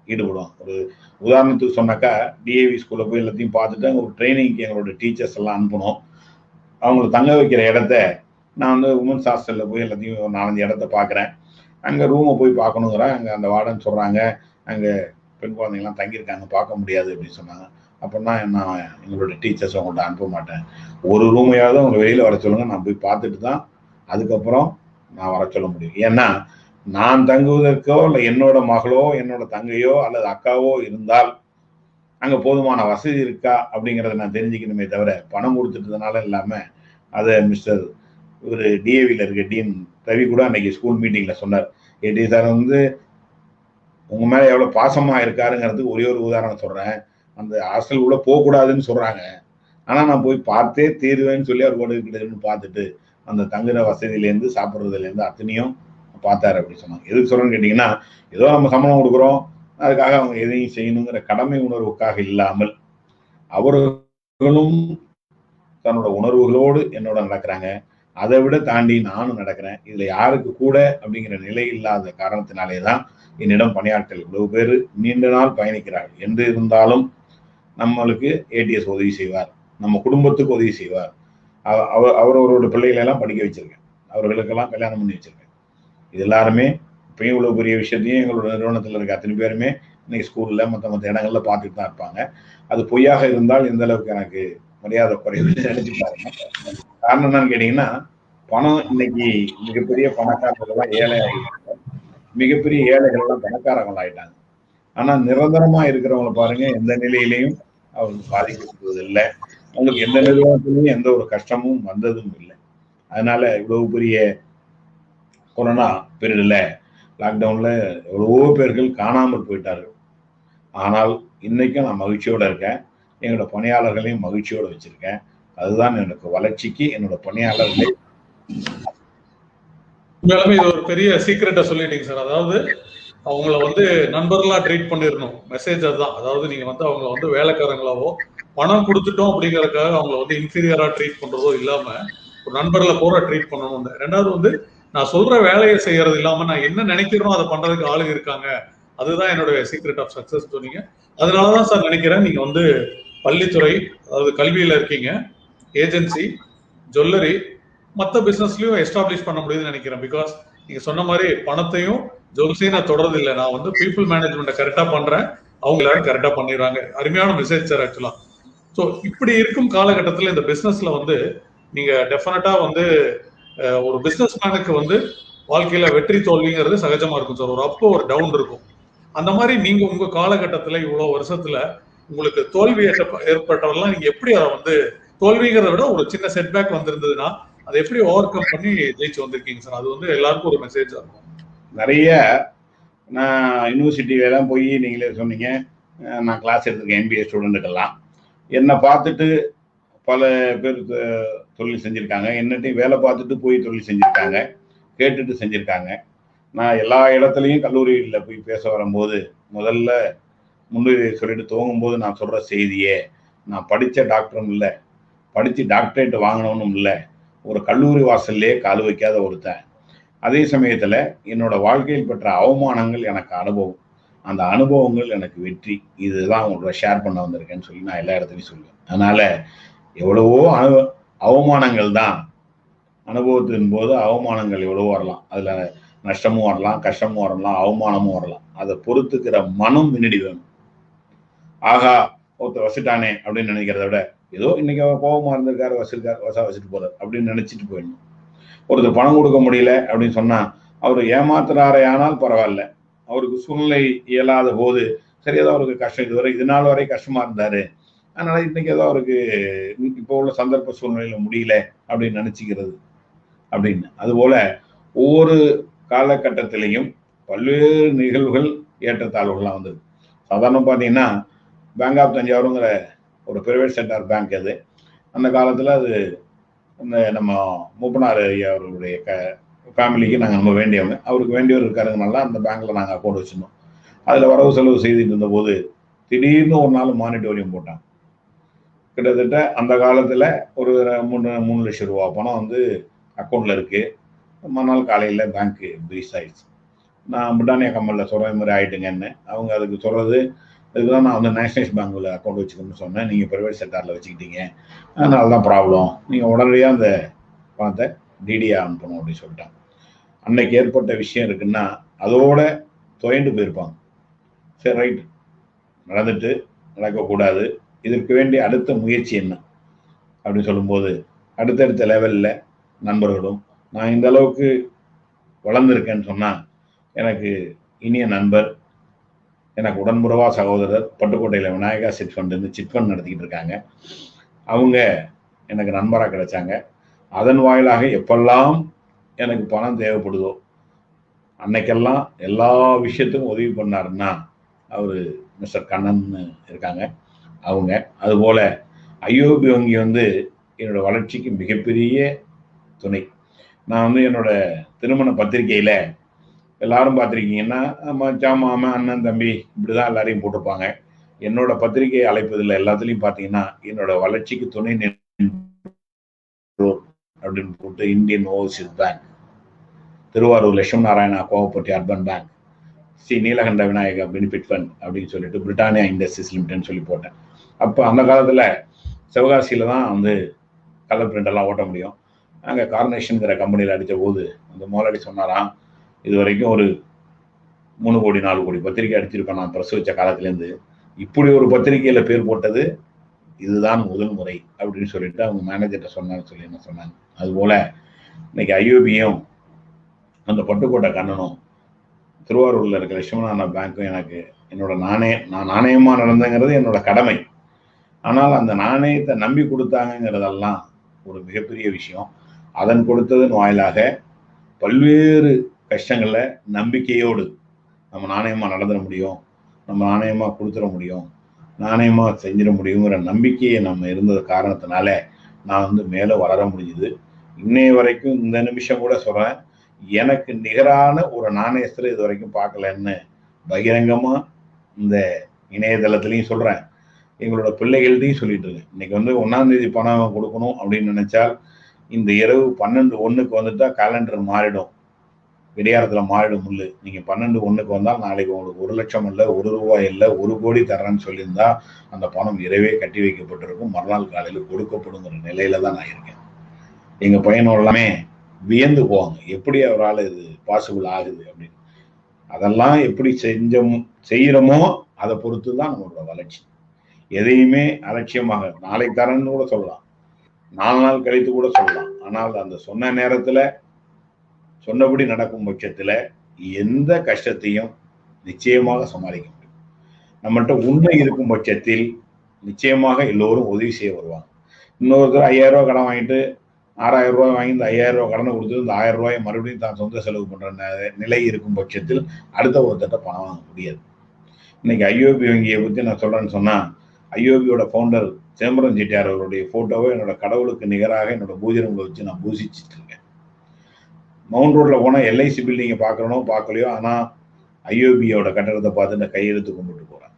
ஈடுபடுவாங்க. ஒரு உதாரணத்துக்கு சொன்னாக்கா டிஏவி ஸ்கூலில் போய் எல்லாத்தையும் பார்த்துட்டு அங்கே ஒரு ட்ரைனிங்க்கு எங்களோட டீச்சர்ஸ் எல்லாம் அனுப்பணும். அவங்களை தங்க வைக்கிற இடத்த நான் வந்து உமன்ஸ் ஹாஸ்டலில் போய் எல்லாத்தையும் ஒரு 4-5 இடத்த பார்க்குறேன். அங்கே ரூமை போய் பார்க்கணுங்கிறேன். அங்கே அந்த வார்டன் சொல்கிறாங்க, அங்கே பெண் குழந்தைங்களாம் தங்கியிருக்காங்க, பார்க்க முடியாது அப்படின்னு சொன்னாங்க. அப்படின்னா நான் எங்களோட டீச்சர்ஸ் அவங்கள்ட்ட அனுப்ப மாட்டேன். ஒரு ரூமையாவது அவங்க வெளியில் வர சொல்லுங்கள், நான் போய் பார்த்துட்டு தான் அதுக்கப்புறம் நான் வர சொல்ல முடியும். ஏன்னா நான் தங்குவதற்கோ இல்லை என்னோட மகளோ என்னோட தங்கையோ அல்லது அக்காவோ இருந்தால் அங்கே போதுமான வசதி இருக்கா அப்படிங்கிறத நான் தெரிஞ்சுக்கணுமே தவிர பணம் கொடுத்துட்டதுனால இல்லாமல் அதை மிஸ்டர் ஒரு டிஏவியில் இருக்க டீன் ரவி கூட அன்னைக்கு ஸ்கூல் மீட்டிங்கில் சொன்னார். ஏடி சார் வந்து உங்கள் மேலே எவ்வளோ பாசமாக இருக்காருங்கிறதுக்கு ஒரே ஒரு உதாரணம் சொல்கிறேன். அந்த ஹாஸ்டல் கூட போகக்கூடாதுன்னு சொல்கிறாங்க, ஆனால் நான் போய் பார்த்தே தீருவேன்னு சொல்லி அவர் கூட பார்த்துட்டு அந்த தங்குற வசதியிலேருந்து சாப்பிட்றதுலேருந்து அத்தனையும் பார்த்தாரு அப்படி சொன்னாங்க. எதுக்கு சொல்கிறேன்னு கேட்டிங்கன்னா, ஏதோ நம்ம சம்பளம் கொடுக்குறோம் அதுக்காக அவங்க எதையும் செய்யணுங்கிற கடமை உணர்வுக்காக இல்லாமல் அவர்களும் தன்னோட உணர்வுகளோடு என்னோட நடக்கிறாங்க. அதை விட தாண்டி நானும் நடக்கிறேன். இதுல யாருக்கு கூட அப்படிங்கிற நிலை இல்லாத காரணத்தினாலே தான் என்னிடம் பணியாட்கள் இவ்வளவு பேர் நீண்ட நாள் பயணிக்கிறார்கள். என்று இருந்தாலும் நம்மளுக்கு ஏடிஎஸ் உதவி செய்வார், நம்ம குடும்பத்துக்கு உதவி செய்வார். அவரோட பிள்ளைகளை எல்லாம் படிக்க வச்சிருக்கேன், அவர்களுக்கெல்லாம் கல்யாணம் பண்ணி வச்சிருக்கேன். இது எல்லாருமே இப்பயும் இவ்வளவு பெரிய விஷயத்தையும் எங்களோட நிறுவனத்தில் இருக்க அத்தனை பேருமே இன்னைக்கு ஸ்கூல்ல மற்ற இடங்கள்ல பார்த்துட்டு தான் இருப்பாங்க. அது பொய்யாக இருந்தால் எந்த அளவுக்கு எனக்கு மரியாதை குறையுதுன்னு நினைச்சு பாருங்க. காரணம் என்னன்னு கேட்டீங்கன்னா, பணம் இன்னைக்கு மிகப்பெரிய பணக்காரர்கள்லாம் ஏழை ஆகிட்டாங்க, மிகப்பெரிய ஏழைகள் எல்லாம் பணக்காரங்கள் ஆயிட்டாங்க. ஆனா நிரந்தரமா இருக்கிறவங்களை பாருங்க, எந்த நிலையிலையும் அவங்களுக்கு பாதிக்கப்படுவது இல்லை, அவங்களுக்கு எந்த நிறுவனத்திலையும் எந்த ஒரு கஷ்டமும் வந்ததும் இல்லை. அதனால இவ்வளவு பெரிய கொரோனா பீரியட்ல லாக்டவுன்ல எவ்வளவோ பேர்கள் காணாமல் போயிட்டார்கள். ஆனால் இன்னைக்கும் நான் மகிழ்ச்சியோட இருக்கேன், என்னோட பணியாளர்களையும் மகிழ்ச்சியோட வச்சிருக்கேன். அதுதான் எனக்கு வளர்ச்சிக்கு என்னோட பணியாளர்களை. உண்மையாலுமே இது ஒரு பெரிய சீக்ரெட்டா சொல்லிட்டீங்க சார். அதாவது அவங்கள வந்து நண்பர்களா ட்ரீட் பண்ணிடணும். மெசேஜ் அதுதான். அதாவது நீங்க வந்து அவங்கள வந்து வேலைக்காரங்களாவோ பணம் கொடுத்துட்டோம் அப்படிங்கறதுக்காக அவங்கள வந்து இன்ஃபீரியரா ட்ரீட் பண்றதோ இல்லாம ஒரு நண்பர்களை போற ட்ரீட் பண்ணணும். ரெண்டாவது வந்து நான் சொல்ற வேலையை செய்யறது இல்லாம நான் என்ன நினைக்கிறோம் அதை பண்றதுக்கு ஆளுங்க இருக்காங்க. அதுதான் என்னோட சீக்ரெட் ஆஃப் சக்சஸ் சொன்னீங்க. அதனாலதான் சார் நினைக்கிறேன் நீங்க வந்து பள்ளித்துறை, அதாவது கல்வியில இருக்கீங்க, ஏஜென்சி, ஜுவல்லரி, மற்ற பிசினஸ்லயும் எஸ்டாப்ளிஷ் பண்ண முடியுதுன்னு நினைக்கிறேன். பிகாஸ் நீங்க சொன்ன மாதிரி பணத்தையும் ஜுவல்ஸையும் நான் தொடர்றது இல்லை, நான் வந்து பீப்புள் மேனேஜ்மெண்ட்டை கரெக்டா பண்றேன், அவங்க எல்லாரும் கரெக்டா பண்ணிடுறாங்க. அருமையான மெசேஜ் சார் ஆக்சுவலா. ஸோ இப்படி இருக்கும் காலகட்டத்தில் இந்த பிசினஸ்ல வந்து நீங்க டெஃபினட்டா வந்து ஒரு பிசினஸ் மேனுக்கு வந்து வாழ்க்கையில வெற்றி தோல்விங்கிறது சகஜமா இருக்கும் சார். ஒரு அப்போ ஒரு டவுன் இருக்கும். அந்த மாதிரி நீங்க உங்க காலகட்டத்துல இவ்வளவு வருஷத்துல உங்களுக்கு தோல்வி ஏற்பட்டவரெல்லாம் நீங்க எப்படி அதை வந்து தோல்விங்கிறத விட ஒரு சின்ன செட்பேக் வந்திருந்ததுன்னா அதை எப்படி ஓவர் கம் பண்ணி ஜெயிச்சு வந்திருக்கீங்க சார்? அது வந்து எல்லாருக்கும் ஒரு மெசேஜா இருக்கும். நிறைய நான் யூனிவர்சிட்டியிலாம் போய் நீங்களே சொன்னீங்க, நான் கிளாஸ் எடுத்திருக்கேன் எம்பிஏ ஸ்டூடெண்ட்டுக்கெல்லாம். என்னை பார்த்துட்டு பல பேர் தொழில் செஞ்சுருக்காங்க, என்னட்டையும் வேலை பார்த்துட்டு போய் தொழில் செஞ்சுருக்காங்க, கேட்டுட்டு செஞ்சுருக்காங்க. நான் எல்லா இடத்துலையும் கல்லூரியில் போய் பேச வரும்போது முதல்ல முன்னுரை சொல்லிட்டு துவங்கும்போது நான் சொல்கிற செய்தியே, நான் படித்த டாக்டரும் இல்லை, படித்து டாக்டரேட் வாங்கினவனும் இல்லை, ஒரு கல்லூரி வாசல்லே கால் வைக்காத ஒருத்தன். அதே சமயத்தில் என்னோட வாழ்க்கையில் பெற்ற அவமானங்கள் எனக்கு அனுபவம், அந்த அனுபவங்கள் எனக்கு வெற்றி. இதுதான் உங்களோட ஷேர் பண்ண வந்திருக்கேன்னு சொல்லி நான் எல்லா இடத்துலையும் சொல்லுவேன். அதனால எவ்வளவோ அவமானங்கள் தான், அனுபவத்தின் போது அவமானங்கள் எவ்வளவோ வரலாம், அதுல நஷ்டமும் வரலாம், கஷ்டமும் வரலாம், அவமானமும் வரலாம். அதை பொறுத்துக்கிற மனம் முன்னாடி வேணும். ஆகா ஒருத்தர் வசிட்டானே அப்படின்னு நினைக்கிறத விட ஏதோ இன்னைக்கு அவர் கோபமா இருந்திருக்காரு, வசிட்டு போறாரு அப்படின்னு நினைச்சிட்டு போயிடணும். ஒருத்தர் பணம் கொடுக்க முடியல அப்படின்னு சொன்னா அவர் ஏமாத்துறாரே ஆனால் பரவாயில்ல, அவருக்கு சூழ்நிலை இயலாத போது சரி ஏதோ அவருக்கு கஷ்டம், இதுவரை இது நாள் வரை கஷ்டமா இருந்தாரு, அதனால இன்னைக்கு ஏதோ அவருக்கு இப்போ உள்ள சந்தர்ப்ப சூழ்நிலையில முடியல அப்படின்னு நினைச்சுக்கிறது அப்படின்னு. அதுபோல ஒவ்வொரு காலகட்டத்திலையும் பல்வேறு நிகழ்வுகள் ஏற்றத்தாழ்வுகள்லாம் வந்தது. சாதாரணம் பார்த்தீங்கன்னா பேங்க் ஆஃப் தஞ்சாவூருங்கிற ஒரு பிரைவேட் செக்டார் பேங்க் அது. அந்த காலத்தில் அது இந்த நம்ம மூப்பனார் ஐயா அவர்களுடைய ஃபேமிலிக்கு நாங்கள் நம்ம வேண்டியவங்க, அவருக்கு வேண்டியவர் இருக்காருங்கனால அந்த பேங்க்கில் நாங்கள் அக்கௌண்ட் வச்சுருந்தோம். அதில் வரவு செலவு செய்துட்டு இருந்தபோது திடீர்னு ஒரு நாள் மானிட்டோரியம் போட்டாங்க. கிட்டத்தட்ட அந்த காலத்தில் ஒரு 3 லட்சம் ரூபா பணம் வந்து அக்கௌண்ட்டில் இருக்குது. மறுநாள் காலையில் பேங்க்கு ப்ரீஸ் ஆயிடுச்சு. நான் பிரிட்டானியா கம்பெனியில் சொல்கிற மாதிரி ஆகிட்டுங்கன்னு அவங்க அதுக்கு சொல்கிறது அதுக்குதான் நான் வந்து நேஷனலைஸ் பேங்க்ல அக்கௌண்ட் வச்சுக்கணும்னு சொன்னேன். நீங்க பிரைவேட் செக்டார்ல வச்சுக்கிட்டீங்க, அதனால தான் ப்ராப்ளம். நீங்க உடனடியாக அந்த பணத்தை டிடியா அனுப்பணும் அப்படின்னு சொல்லிட்டாங்க. அன்னைக்கு ஏற்பட்ட விஷயம் இருக்குன்னா அதோட துவண்டு போயிருப்பாங்க. சரி, ரைட், நடந்துட்டு, நடக்கக்கூடாது, இதற்கு வேண்டிய அடுத்த முயற்சி என்ன அப்படின்னு சொல்லும்போது அடுத்தடுத்த லெவல்ல நண்பர்களும், நான் இந்த அளவுக்கு வளர்ந்துருக்கேன்னு சொன்னா எனக்கு இனிய நண்பர், எனக்கு உடன்புறவா சகோதரர், பட்டுக்கோட்டையில Vinayaka chit fund chit fund நடத்திக்கிட்டு இருக்காங்க. அவங்க எனக்கு நண்பராக கிடைச்சாங்க. அதன் வாயிலாக எப்பெல்லாம் எனக்கு பணம் தேவைப்படுதோ அன்னைக்கெல்லாம் எல்லா விஷயத்துக்கும் உதவி பண்ணாருன்னா அவரு மிஸ்டர் கண்ணன் இருக்காங்க. அவங்க அதுபோல ஐஓபி வங்கி வந்து என்னோட வளர்ச்சிக்கு மிகப்பெரிய துணை. நான் வந்து என்னோட திருமண பத்திரிகையில எல்லாரும் பார்த்துருக்கீங்கன்னா மச்சான், மாமன், அண்ணன், தம்பி இப்படிதான் எல்லாரையும் போட்டிருப்பாங்க. என்னோட பத்திரிகை அழைப்பதில் எல்லாத்துலயும் பார்த்தீங்கன்னா என்னோட வளர்ச்சிக்கு துணை அப்படின்னு போட்டு Indian overseas bank, Thiruvarur Lakshmi Narayana cooperative urban bank, Sri Neelakanta Vinayaka benefit fund அப்படின்னு சொல்லிட்டு பிரிட்டானியா இண்டஸ்ட்ரீஸ் லிமிடெட்னு சொல்லி போட்டேன். அப்போ அந்த காலத்தில் சிவகாசியில் தான் வந்து கலர் பிரிண்ட் எல்லாம் ஓட்ட முடியும். அங்கே கார்னேஷனுங்கிற கம்பெனியில் அடித்த போது அந்த முதலாளி சொன்னாராம், இது வரைக்கும் ஒரு 3 கோடி 4 கோடி பத்திரிகை அடிச்சிருக்கேன் நான் பிரசவிச்ச காலத்துலேருந்து, இப்படி ஒரு பத்திரிகையில் பேர் போட்டது இதுதான் முதல் முறை அப்படின்னு சொல்லிட்டு அவங்க மேனேஜர்கிட்ட சொன்னான்னு சொல்லி என்ன சொன்னாங்க. அதுபோல இன்னைக்கு ஐஓபியும் அந்த பட்டுக்கோட்டை கண்ணனும் திருவாரூரில் இருக்கிற லட்சுமணான பேங்க்கும் எனக்கு என்னோட நான் நாணயமாக நடந்தங்கிறது என்னோட கடமை. ஆனால் அந்த நாணயத்தை நம்பி கொடுத்தாங்கிறதெல்லாம் ஒரு மிகப்பெரிய விஷயம். அதன் கொடுத்ததன் வாயிலாக பல்வேறு கஷ்டங்களை நம்பிக்கையோடு நம்ம நாணயமாக நடந்துட முடியும், நம்ம நாணயமாக கொடுத்துட முடியும், நாணயமாக செஞ்சிட முடியுங்கிற நம்பிக்கையை நம்ம இருந்தது காரணத்தினால நான் வந்து மேலே வளர முடியுது. இன்னைய வரைக்கும் இந்த நிமிஷம் கூட சொல்கிறேன், எனக்கு நிகரான ஒரு நாணயஸ்தரை இது வரைக்கும் பார்க்கலன்னு பகிரங்கமாக இந்த இணையதளத்துலையும் சொல்கிறேன், எங்களோட பிள்ளைகள்டையும் சொல்லிட்டு இருக்கேன். இன்னைக்கு வந்து 1ஆம் தேதி பணம் கொடுக்கணும் அப்படின்னு நினைச்சால் இந்த இரவு 12:01 வந்துட்டா கேலண்டர் மாறிடும், விடியாரத்தில் மாறிடும் முள்ளு. நீங்கள் 12:01 வந்தால் நாளைக்கு உங்களுக்கு 1 லட்சம் இல்லை, 1 ரூபாய் இல்லை, 1 கோடி தர்றேன்னு சொல்லியிருந்தா அந்த பணம் இரவே கட்டி வைக்கப்பட்டிருக்கும், மறுநாள் காலையில் கொடுக்கப்படுங்கிற நிலையில தான் நான் இருக்கேன். எங்கள் பையனோட எல்லாமே வியந்து போவாங்க, எப்படி அவரால் இது பாசிபிள் ஆகுது அப்படின்னு. அதெல்லாம் எப்படி செய்யறோமோ அதை பொறுத்து தான் நம்மளோட வளர்ச்சி. எதையுமே அலட்சியமாக நாளை தரேன்னு கூட சொல்லலாம், 4 நாள் கழித்து கூட சொல்லலாம். ஆனால் அந்த சொன்ன நேரத்துல சொன்னபடி நடக்கும் பட்சத்துல எந்த கஷ்டத்தையும் நிச்சயமாக சமாளிக்க முடியும். நம்மகிட்ட உண்மை இருக்கும் பட்சத்தில் நிச்சயமாக எல்லோரும் உதவி செய்ய வருவாங்க. இன்னொருத்தர் 5000 ரூபாய் கடன் வாங்கிட்டு 6000 ரூபாய் வாங்கி இந்த 5000 ரூபாய் கடனை கொடுத்து இந்த 1000 ரூபாயை மறுபடியும் தான் சொந்த செலவு பண்ற நிலை இருக்கும் பட்சத்தில் அடுத்த ஒருத்தட்ட பணம் வாங்க முடியாது. இன்னைக்கு ஐஓபி வங்கியை பத்தி நான் சொல்றேன்னு சொன்னா, ஐஓபியோட ஃபவுண்டர் சிதம்பரம் செட்டியார் அவருடைய போட்டோவை என்னோட கடவுளுக்கு நிகராக என்னோட பூஜை ரூம்ல வச்சு நான் பூஜிச்சுட்டு இருக்கேன். மவுண்ட் ரோட்ல போனா எல்ஐசி பில்டிங்கை பார்க்கறனோ பார்க்கலையோ, ஆனா ஐஓபியோட கட்டடத்தை பார்த்து நான் கையெழுத்து கும்பிட்டு போறேன்.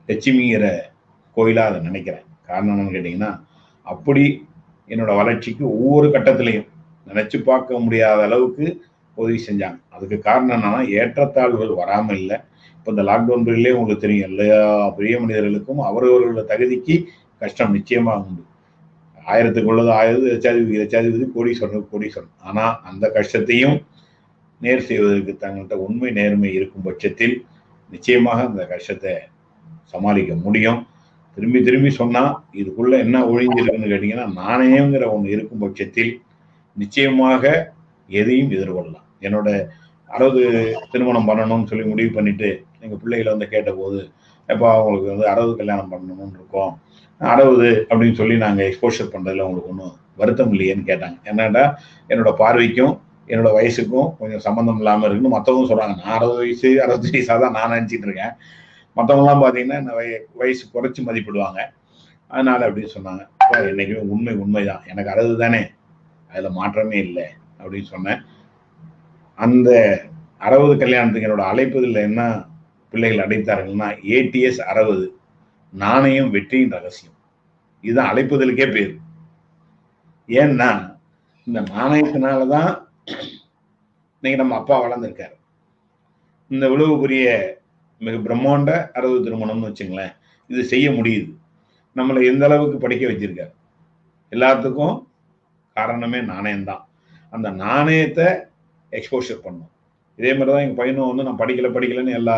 லட்சுமிங்கிற கோயிலா அதை நினைக்கிறேன். காரணம் என்னன்னு கேட்டீங்கன்னா, அப்படி என்னோட வளர்ச்சிக்கு ஒவ்வொரு கட்டத்திலையும் நினைச்சு பார்க்க முடியாத அளவுக்கு உதவி செஞ்சாங்க. அதுக்கு காரணம் என்னன்னா, ஏற்றத்தாழ்வுகள் வராமல் இல்லை. இப்போ இந்த லாக்டவுன் பீரியட்லேயே உங்களுக்கு தெரியும், எல்லா பெரிய மனிதர்களுக்கும் அவரவர்களோட தகுதிக்கு கஷ்டம் நிச்சயமாக உண்டு. 1000க்கு உள்ளது 1000, லட்சாதிபதி கோடீஸ்வரன். ஆனா அந்த கஷ்டத்தையும் நேர் செய்வதற்கு தங்கள்கிட்ட உண்மை நேர்மை இருக்கும் பட்சத்தில் நிச்சயமாக அந்த கஷ்டத்தை சமாளிக்க முடியும். திரும்பி திரும்பி சொன்னா இதுக்குள்ள என்ன ஒழிஞ்சிருக்குன்னு கேட்டீங்கன்னா, நாணயங்கிற ஒண்ணு இருக்கும் பட்சத்தில் நிச்சயமாக எதையும் எதிர்கொள்ளலாம். என்னோட 60 திருமணம் பண்ணணும்னு சொல்லி முடிவு பண்ணிட்டு எங்க பிள்ளைகளை வந்து கேட்ட போது, எப்போ அவங்களுக்கு வந்து 60 கல்யாணம் பண்ணணும்னு இருக்கோம், 60 அப்படின்னு சொல்லி நாங்க எக்ஸ்போஷர் பண்றதுல உங்களுக்கு ஒன்றும் வருத்தம் இல்லையேன்னு கேட்டாங்க. என்னடா என்னோட பார்வைக்கும் என்னோட வயசுக்கும் கொஞ்சம் சம்மந்தம் இல்லாம இருக்குன்னு மற்றவங்க சொல்றாங்க. நான் 60 வயசு 65 வயசாக தான் நான் நினைச்சிட்டு இருக்கேன். மற்றவங்கலாம் பார்த்தீங்கன்னா என்ன வயசு குறைச்சி மதிப்பிடுவாங்க, அதனால அப்படின்னு சொன்னாங்க. என்னைக்குமே உண்மைதான், எனக்கு 60 தானே, அதுல மாற்றமே இல்லை அப்படின்னு சொன்னேன். அந்த 60 கல்யாணத்துக்கு என்னோட அழைப்பதில் என்ன பிள்ளைகள் அடைத்தார்கள்னா, ATS 60 நாணயம் வெற்றியின் ரகசியம். இதுதான் அழைப்புதலுக்கே பேர். ஏன்னா இந்த நாணயத்தினாலதான் இன்னைக்கு நம்ம அப்பா வளர்ந்துருக்காரு. இந்த இவ்வளவு பெரிய மிக பிரம்மாண்ட 60 திருமணம்னு வச்சுங்களேன். இது செய்ய முடியுது. நம்மளை எந்த அளவுக்கு படிக்க வச்சிருக்காரு. எல்லாத்துக்கும் காரணமே நாணயம் தான். அந்த நாணயத்தை எக்ஸ்போஷர் பண்ணும். இதே மாதிரி தான் எங்கள் பையனும் வந்து நான் படிக்கலைன்னு எல்லா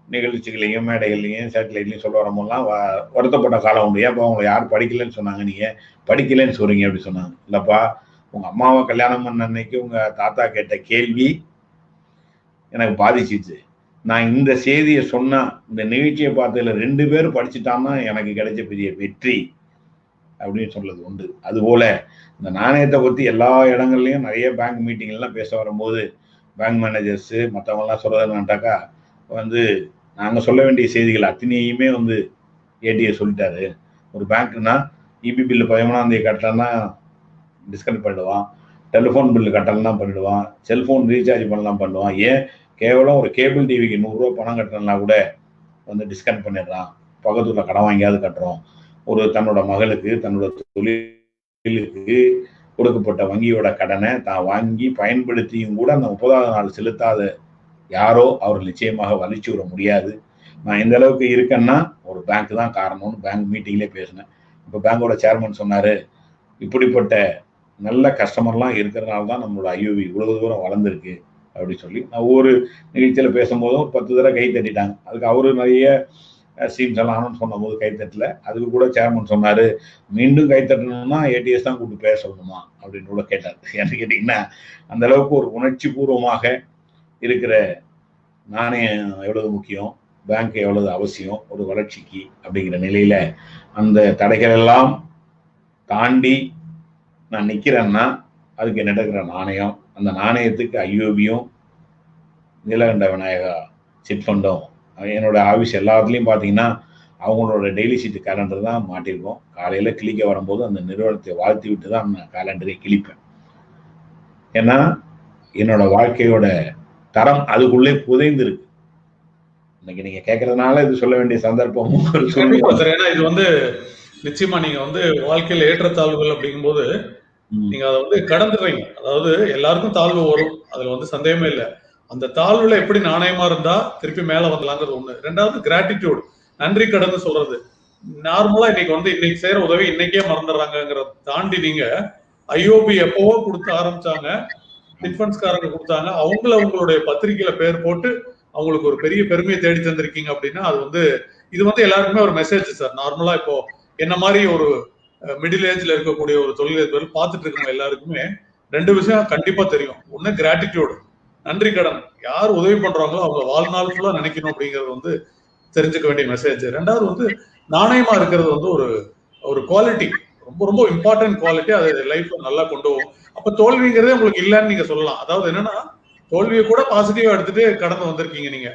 நிகழ்ச்சிகளையும் மேடைகள்லையும் சேட்டலைட்லையும் சொல்ல வரம்போதெல்லாம் வருத்தப்பட்ட காலம் உண்டு. ஏன்ப்பா உங்களை யார் படிக்கலைன்னு சொன்னாங்க, நீங்கள் படிக்கலைன்னு சொல்றீங்க அப்படி சொன்னாங்க. இல்லைப்பா, உங்கள் அம்மாவை கல்யாணம் பண்ண அன்னைக்கு உங்கள் தாத்தா கேட்ட கேள்வி எனக்கு பாதிச்சிச்சு. நான் இந்த செய்தியை சொன்னா, இந்த நிகழ்ச்சியை பார்த்ததுல 2 பேர் படிச்சுட்டான்னா எனக்கு கிடைச்ச பெரிய வெற்றி அப்படின்னு சொல்றது உண்டு. அதுபோல இந்த நாணயத்தை பத்தி எல்லா இடங்கள்லயும் நிறைய பேங்க் மீட்டிங்லாம் பேச வரும்போது பேங்க் மேனேஜர்ஸ் மற்றவங்கலாம் சொல்றதுன்னாக்கா வந்து நாங்க சொல்ல வேண்டிய செய்திகள் அத்தனையுமே வந்து ஏடிஏ சொல்லிட்டாரு. ஒரு பேங்க்னா இபி பில்லு 11ஆம் தேதி கட்டலன்னா டிஸ்கனெக்ட் பண்ணிடுவான், டெலிஃபோன் பில்லு கட்டலன்னா பண்ணிடுவான், செல்போன் ரீசார்ஜ் பண்ணலாம் பண்ணுவான், ஏன் கேவலம் ஒரு கேபிள் டிவிக்கு 100 ரூபா பணம் கட்டணும்னா கூட வந்து டிஸ்கனெக்ட் பண்ணிடுறான். பக்கத்துல கடன் வாங்கியாவது கட்டுறோம். ஒரு தன்னோட மகளுக்கு தன்னோட தொழிலுக்கு கொடுக்கப்பட்ட வங்கியோட கடனை தான் வாங்கி பயன்படுத்தியும் கூட அந்த 30ஆவது நாள் செலுத்தாத யாரோ அவர் நிச்சயமாக வலிச்சு விட முடியாது. நான் எந்த அளவுக்கு இருக்கேன்னா ஒரு பேங்க் தான் காரணம்னு பேங்க் மீட்டிங்லேயே பேசினேன். இப்போ பேங்கோட சேர்மன் சொன்னாரு, இப்படிப்பட்ட நல்ல கஸ்டமர்லாம் இருக்கிறதுனால தான் நம்மளோட ஐஓபி இவ்வளவு தூரம் வளர்ந்துருக்கு அப்படின்னு சொல்லி நான் ஒவ்வொரு நிகழ்ச்சியில பேசும்போதும் 10 தடவை கை தட்டிட்டாங்க. அதுக்கு அவரு நிறைய ஸ்ட்ரீம்ஸ் எல்லாம் ஆனு சொன்ன போது கை தட்டல. அதுக்கு கூட சேர்மன் சொன்னாரு, மீண்டும் கை தட்டணும்னா ஏடிஎஸ் தான் கூப்பிட்டு பேச சொல்லணுமா அப்படின்னு கூட கேட்டார். என்ன கேட்டீங்கன்னா அந்த அளவுக்கு ஒரு உணர்ச்சி பூர்வமாக இருக்கிற நாணயம் எவ்வளவு முக்கியம், பேங்க் எவ்வளவு அவசியம் ஒரு வளர்ச்சிக்கு அப்படிங்கிற நிலையில அந்த தடைகள் எல்லாம் தாண்டி நான் நிக்கிறேன்னா அதுக்கு என்ன இருக்கிற நாணயம், அந்த நாணயத்துக்கு ஐஓபியும் நீலகண்ட விநாயகா சிட் ஃபண்டும் என்னோட ஆஃபீஸ் எல்லாத்துலேயும் பார்த்தீங்கன்னா அவங்களோட டெய்லி ஷீட் கேலண்டர் தான் மாட்டிருக்கோம். காலையில் கிளிக்க வரும்போது அந்த நிறுவனத்தை வாழ்த்தி விட்டு தான் நான் கேலண்டரை கிளிப்பேன். ஏன்னா என்னோட வாழ்க்கையோட தரம் அதுக்குள்ளே புதைந்து இருக்கு. இன்னைக்கு நீங்க கேட்கறதுனால இது சொல்ல வேண்டிய சந்தர்ப்பமும் ஏன்னா இது வந்து நிச்சயமா நீங்க வந்து வாழ்க்கையில ஏற்றத்தாழ்வுகள் அப்படிங்கும்போது நீங்க அதை வந்து கடந்துடுறீங்க. அதாவது எல்லாருக்கும் தாழ்வு வரும், அதுல வந்து சந்தேகமே இல்லை. அந்த தாழ்வுல எப்படி நாணயமா இருந்தா திருப்பி மேல வரலாங்கிறது ஒண்ணு. 2வது கிராட்டிடியூட், நன்றி கடன் சொல்றது. நார்மலா இன்னைக்கு செய்யற உதவி இன்னைக்கே மறந்துடுறாங்கிறத தாண்டி நீங்க ஐஓபி எப்பவோ கொடுத்து ஆரம்பிச்சாங்க, டிஃபென்ஸ்காரங்க கொடுத்தாங்க, அவங்களுடைய பத்திரிகையில பேர் போட்டு அவங்களுக்கு ஒரு பெரிய பெருமையை தேடி தந்திருக்கீங்க அப்படின்னா அது வந்து இது வந்து எல்லாருக்குமே ஒரு மெசேஜ் சார். நார்மலா இப்போ என்ன மாதிரி ஒரு மிடில் ஏஜ்ல இருக்கக்கூடிய ஒரு தொழிலதிபர் பார்த்துட்டு இருக்கவங்க எல்லாருக்குமே 2 விஷயம் கண்டிப்பா தெரியும். ஒண்ணு கிராட்டிடியூட், நன்றி கடன். யார் உதவி பண்றாங்களோ அவங்க வாழ்நாள் ஃபுல்லா நினைக்கணும் அப்படிங்கிறது வந்து தெரிஞ்சுக்க வேண்டிய மெசேஜ். 2வது வந்து நாணயமா இருக்கிறது வந்து ஒரு குவாலிட்டி, ரொம்ப ரொம்ப இம்பார்ட்டன்ட் குவாலிட்டி. அது லைஃப்ல நல்லா கொண்டு போகும். அப்ப தோல்விங்கிறதே உங்களுக்கு இல்லைன்னு நீங்க சொல்லலாம். அதாவது என்னன்னா தோல்வியை கூட பாசிட்டிவா எடுத்துட்டு கடந்து வந்திருக்கீங்க நீங்க.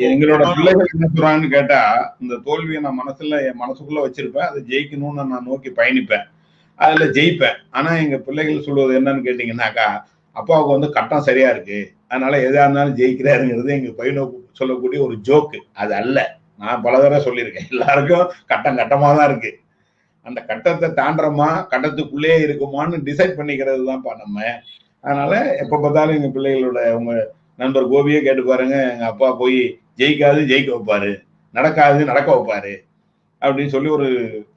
எங்களோட பிள்ளைகள் என்ன சொல்றாங்கன்னு கேட்டா, இந்த தோல்வியை நான் என் மனசுக்குள்ள வச்சிருப்பேன், அதை ஜெயிக்கணும்னு நான் நோக்கி பயணிப்பேன், அதுல ஜெயிப்பேன். ஆனா எங்க பிள்ளைகள் சொல்வது என்னன்னு கேட்டீங்கன்னாக்கா, அப்பாவுக்கு வந்து கட்டம் சரியா இருக்கு, அதனால எதா இருந்தாலும் ஜெயிக்கிறாருங்கிறது எங்க பையனை சொல்லக்கூடிய ஒரு ஜோக்கு. அது அல்ல. நான் பல தடவை சொல்லியிருக்கேன், எல்லாருக்கும் கட்டம் கட்டமா தான் இருக்கு. அந்த கட்டத்தை தாண்டறமா கட்டத்துக்குள்ளே இருக்குமான்னு டிசைட் பண்ணிக்கிறது தான்ப்பா நம்ம. அதனால எப்ப பார்த்தாலும் எங்க பிள்ளைகளோட உங்க நண்பர் கோபியே கேட்டு பாருங்க, எங்க அப்பா போய் ஜெயிக்காது ஜெயிக்க வைப்பாரு, நடக்காது நடக்க வைப்பாரு அப்படின்னு சொல்லி ஒரு